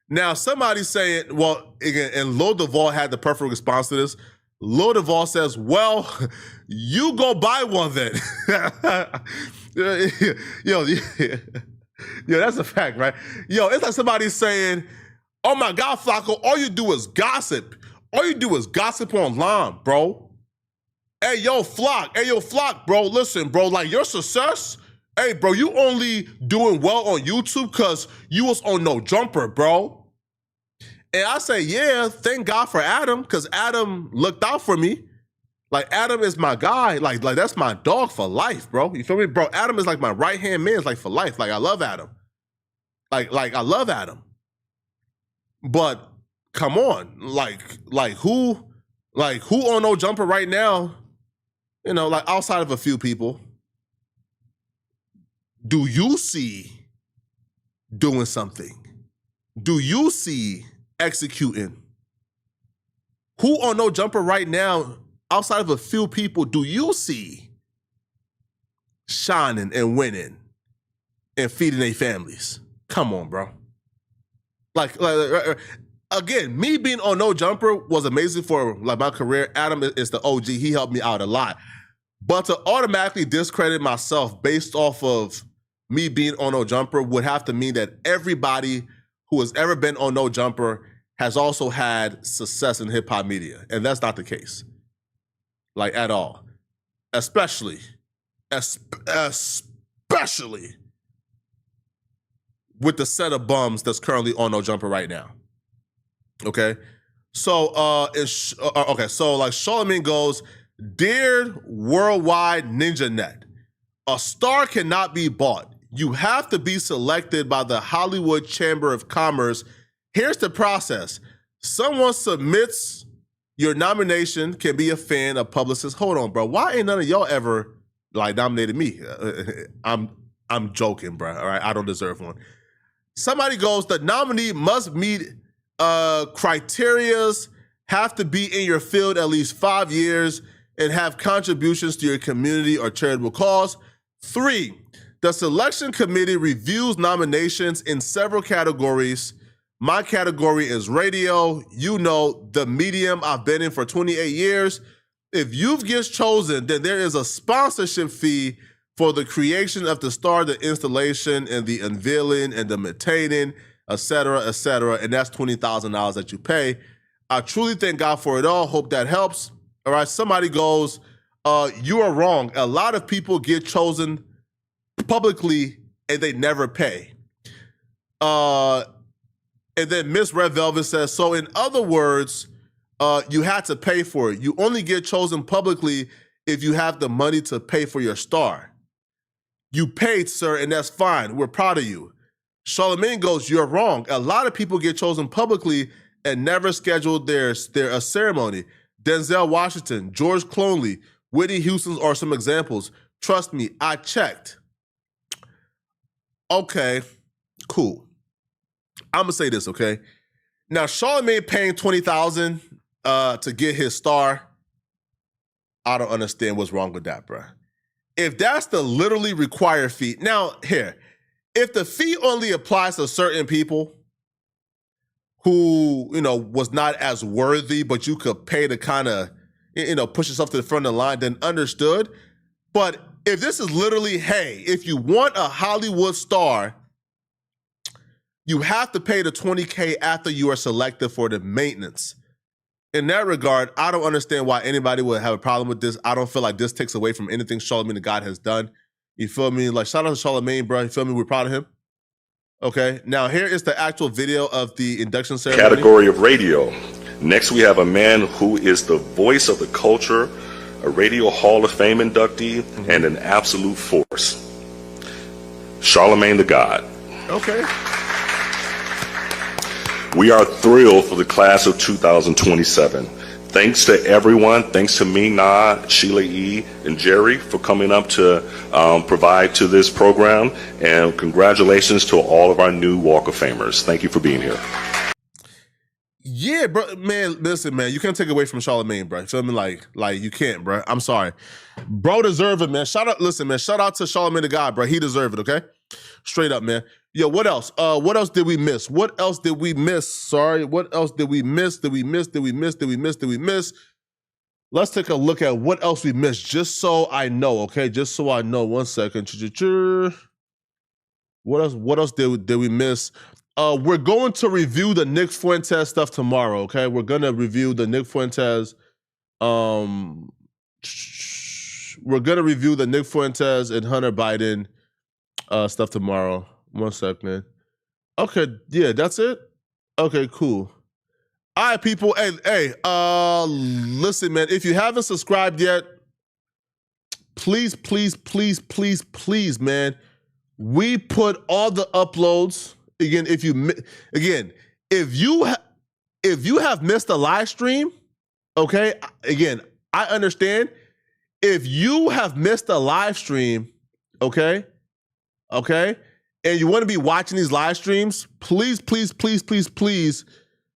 Now, somebody's saying, well, again, and Lil Duval had the perfect response to this. Lil Duval says, well, you go buy one then. Yo, that's a fact, right? Yo, it's like somebody saying, oh my God, Flacco, all you do is gossip. All you do is gossip online, bro. Hey, yo, Flock, bro, listen, bro, like your success, hey, bro, you only doing well on YouTube because you was on No Jumper, bro. And I say, yeah, thank God for Adam, because Adam looked out for me. Like, Adam is my guy. Like that's my dog for life, bro. You feel me? Bro, Adam is like my right-hand man. It's like for life. Like, I love Adam. Like I love Adam. But come on. Like who on No Jumper right now, you know, like outside of a few people, do you see doing something? Do you see executing? Who on No Jumper right now, outside of a few people, do you see shining and winning and feeding their families? Come on, bro. Like again, me being on No Jumper was amazing for like my career. Adam is the OG. He helped me out a lot. But to automatically discredit myself based off of me being on No Jumper would have to mean that everybody who has ever been on No Jumper has also had success in hip hop media. And that's not the case. Like at all. Especially with the set of bums that's currently on No Jumper right now. Okay? So so like Charlamagne goes, dear Worldwide Ninja Net, a star cannot be bought. You have to be selected by the Hollywood Chamber of Commerce. Here's the process. Someone submits your nomination, can be a fan, a publicist. Hold on, bro. Why ain't none of y'all ever like nominated me? I'm joking, bro. All right, I don't deserve one. Somebody goes, the nominee must meet criterias, have to be in your field at least 5 years, and have contributions to your community or charitable cause. 3, the selection committee reviews nominations in several categories. My category is radio. You know, the medium I've been in for 28 years. If you've gets chosen, then there is a sponsorship fee for the creation of the star, the installation, and the unveiling, and the maintaining, et cetera, and that's $20,000 that you pay. I truly thank God for it all. Hope that helps. All right, somebody goes, you are wrong. A lot of people get chosen publicly and they never pay. And then Miss Red Velvet says, so in other words, you had to pay for it. You only get chosen publicly if you have the money to pay for your star. You paid, sir, and that's fine. We're proud of you. Charlamagne goes, you're wrong. A lot of people get chosen publicly and never scheduled their ceremony. Denzel Washington, George Clooney, Whitney Houston are some examples. Trust me, I checked. Okay, cool. I'm gonna say this, okay? Now, Charlamagne paying $20,000 to get his star, I don't understand what's wrong with that, bro. If that's the literally required fee, now here, if the fee only applies to certain people who, you know, was not as worthy, but you could pay to kind of, you know, push yourself to the front of the line, then understood. But if this is literally, hey, if you want a Hollywood star, you have to pay the $20K after you are selected for the maintenance. In that regard, I don't understand why anybody would have a problem with this. I don't feel like this takes away from anything Charlamagne the God has done. You feel me? Like, shout out to Charlamagne, bro. You feel me? We're proud of him. Okay, now here is the actual video of the induction ceremony. Category of radio. Next, we have a man who is the voice of the culture, a Radio Hall of Fame inductee, and an absolute force. Charlamagne the God. Okay. We are thrilled for the class of 2027. Thanks to everyone. Thanks to me, Na, Sheila E., and Jerry for coming up to provide to this program. And congratulations to all of our new Walk of Famers. Thank you for being here. Yeah, bro, man, listen, man, you can't take away from Charlamagne, bro. You feel me? Like you can't, bro. I'm sorry. Bro deserve it, man. Listen, man, shout out to Charlamagne the God, bro. He deserve it, okay? Straight up, man. Yo, what else? What else did we miss? What else did we miss? Sorry, what else did we miss? Did we miss? Let's take a look at what else we missed, just so I know, okay? Just so I know. 1 second. What else did we miss? We're going to review the Nick Fuentes stuff tomorrow, okay? We're gonna review the Nick Fuentes. We're gonna review the Nick Fuentes and Hunter Biden stuff tomorrow. 1 second. Okay, yeah, that's it. Okay, cool. All right, people. Hey, listen, man. If you haven't subscribed yet, please, man. We put all the uploads again. If you have missed a live stream, okay. Again, I understand. If you have missed a live stream, okay, and you want to be watching these live streams, please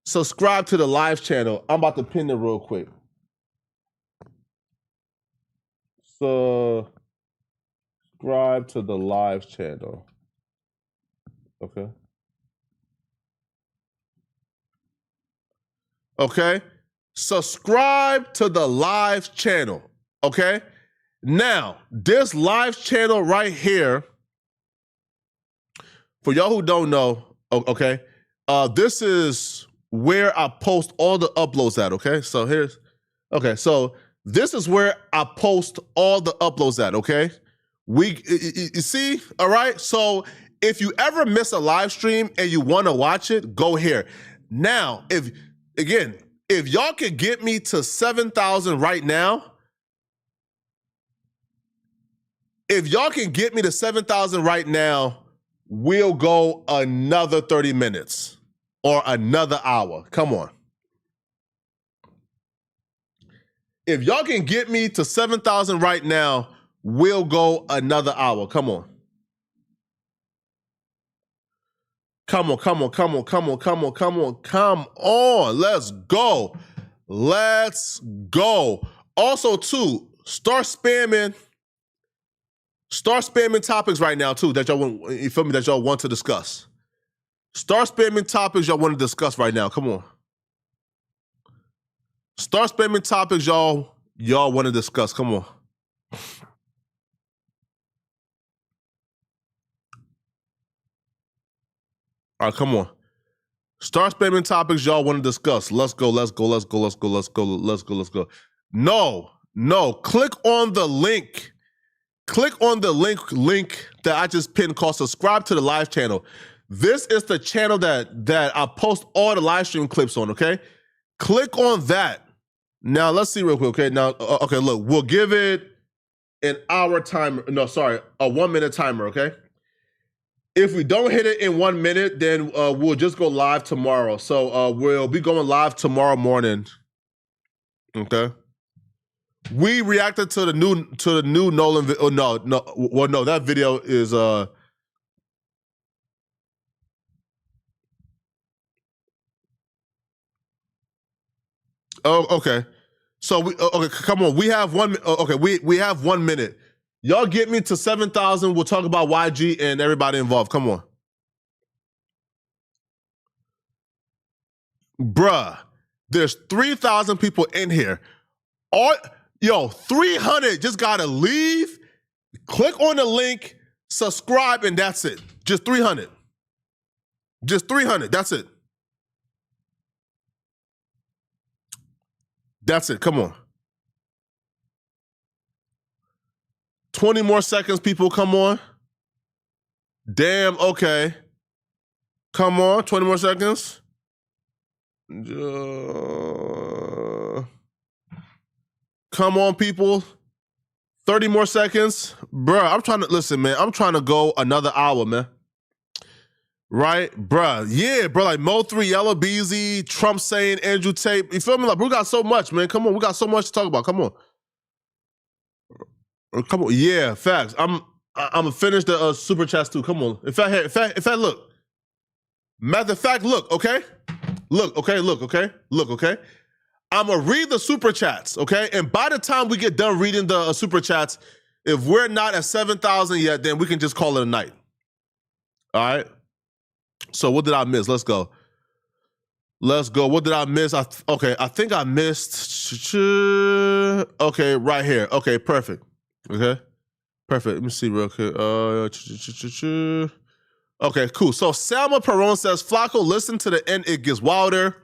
subscribe to the live channel. I'm about to pin it real quick. Subscribe to the live channel. Okay. Okay. Subscribe to the live channel. Okay. Now, this live channel right here, for y'all who don't know, okay, this is where I post all the uploads at, okay? So so this is where I post all the uploads at, okay? You see, all right? So if you ever miss a live stream and you want to watch it, go here. Now, if y'all could get me to 7,000 right now, we'll go another 30 minutes or another hour. Come on. If y'all can get me to 7,000 right now, we'll go another hour. Come on. Come on. Let's go. Also, too, start spamming topics right now, too, that y'all want, you feel me, that y'all want to discuss. Start spamming topics y'all want to discuss right now. Come on. Start spamming topics y'all want to discuss. Come on. All right, come on. Start spamming topics y'all want to discuss. Let's go. No. Click on the link. Click on the link that I just pinned called subscribe to the live channel. This is the channel that I post all the live stream clips on, okay? Click on that. Now, let's see real quick, okay? Now, okay, look, we'll give it an hour timer. No, sorry, a 1 minute timer, okay? If we don't hit it in 1 minute, then we'll just go live tomorrow. So we'll be going live tomorrow morning, okay? We reacted to the new Nolan video. Oh, no, that video is oh, okay. So okay, come on. We have one. Okay, we have 1 minute. Y'all get me to 7,000. We'll talk about YG and everybody involved. Come on, bruh. There's 3,000 people in here. 300 just gotta leave. Click on the link, subscribe, and that's it. Just 300. Just 300. That's it. That's it. Come on. 20 more seconds, people. Come on. Damn, okay. Come on. 20 more seconds. Come on, people. 30 more seconds. Bruh, I'm trying to go another hour, man. Right? Bruh. Yeah, bro. Like Mo3, Yellow Beezy, Trump saying Andrew Tate. You feel me? Like, we got so much, man. Come on. We got so much to talk about. Come on. Come on. Yeah, facts. I'm gonna finish the super chats too. Come on. In fact, look. Matter of fact, look, okay? Look, okay? I'm gonna read the super chats, okay? And by the time we get done reading the super chats, if we're not at 7,000 yet, then we can just call it a night. All right? So what did I miss? Let's go. Let's go. What did I miss? Okay, I think I missed. Okay, right here. Okay, perfect. Okay, perfect. Let me see real quick. Okay, cool. So Selma Perron says, Flacco, listen to the end. It gets wilder.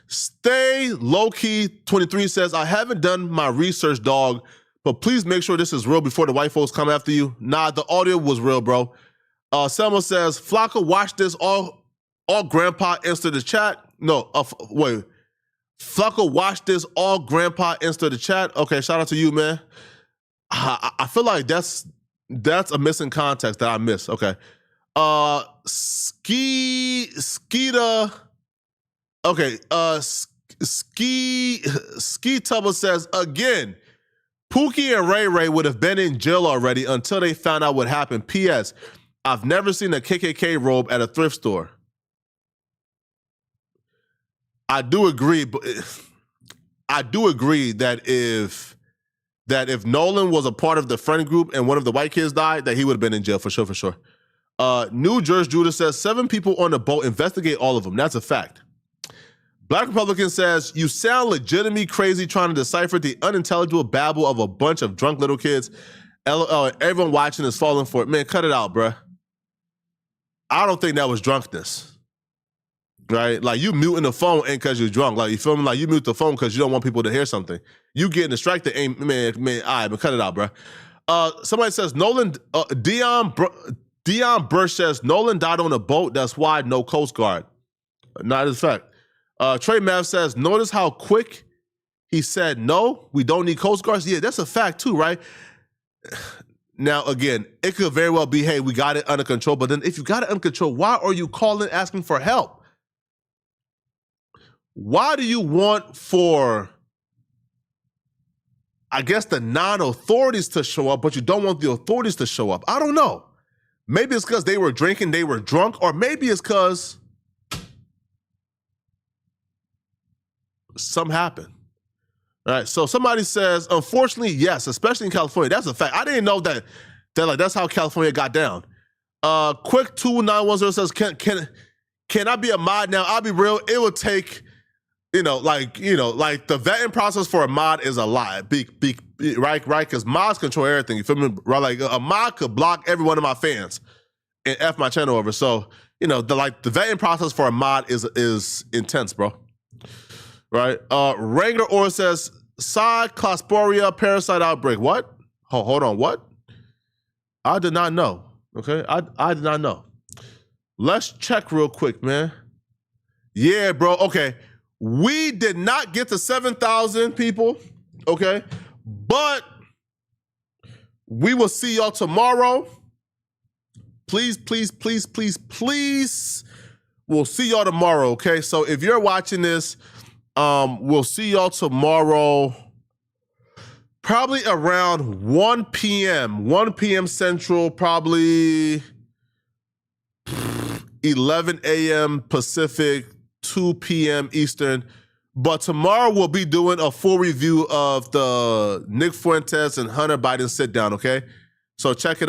Stay low-key 23 says, I haven't done my research, dog, but please make sure this is real before the white folks come after you. Nah, the audio was real, bro. Selma says, Flacco, watch this. All grandpa answer the chat. No, wait. Flacco, watch this. All grandpa answer the chat. Okay, shout out to you, man. I feel like that's a missing context that I missed. Okay. Skeeta. Okay. Ski Tubba says, again, Pookie and Ray Ray would have been in jail already until they found out what happened. P.S. I've never seen a KKK robe at a thrift store. I do agree, but I do agree that if Nolan was a part of the friend group and one of the white kids died, that he would have been in jail for sure. New Jersey Judah says 7 people on the boat, investigate all of them. That's a fact. Black Republican says, you sound legitimately crazy trying to decipher the unintelligible babble of a bunch of drunk little kids. Everyone watching is falling for it. Man, cut it out, bruh. I don't think that was drunkenness. Right? Like, you muting the phone ain't because you're drunk. Like, you feel me? Like, you mute the phone because you don't want people to hear something. You getting distracted ain't, man, all right, but cut it out, bro. Somebody says, Nolan, Dion Bursch says, Nolan died on a boat. That's why no Coast Guard. Not as fact. Trey Mav says, notice how quick he said, no, we don't need Coast Guards. Yeah, that's a fact too, right? Now, again, it could very well be, hey, we got it under control. But then if you got it under control, why are you calling asking for help? Why do you want for, I guess, the non-authorities to show up, but you don't want the authorities to show up? I don't know. Maybe it's because they were drinking, they were drunk, or maybe it's because something happened. All right, so somebody says, unfortunately, yes, especially in California. That's a fact. I didn't know that like that's how California got down. Quick 2910 says, can I be a mod now? I'll be real, it would take, like the vetting process for a mod is a lot. Right? Because mods control everything. You feel me? Right? Like a mod could block every one of my fans and F my channel over. So, the vetting process for a mod is intense, bro. Right? Wrangler Or says, Side Closporia parasite outbreak. What? Hold on, what? I did not know. Okay? I did not know. Let's check real quick, man. Yeah, bro. Okay. We did not get to 7,000 people, okay? But we will see y'all tomorrow. Please, please, please, please, please. We'll see y'all tomorrow, okay? So if you're watching this, we'll see y'all tomorrow probably around 1 p.m. 1 p.m. Central, probably 11 a.m. Pacific, 2 p.m. Eastern. But tomorrow we'll be doing a full review of the Nick Fuentes and Hunter Biden sit down, okay? So check it out.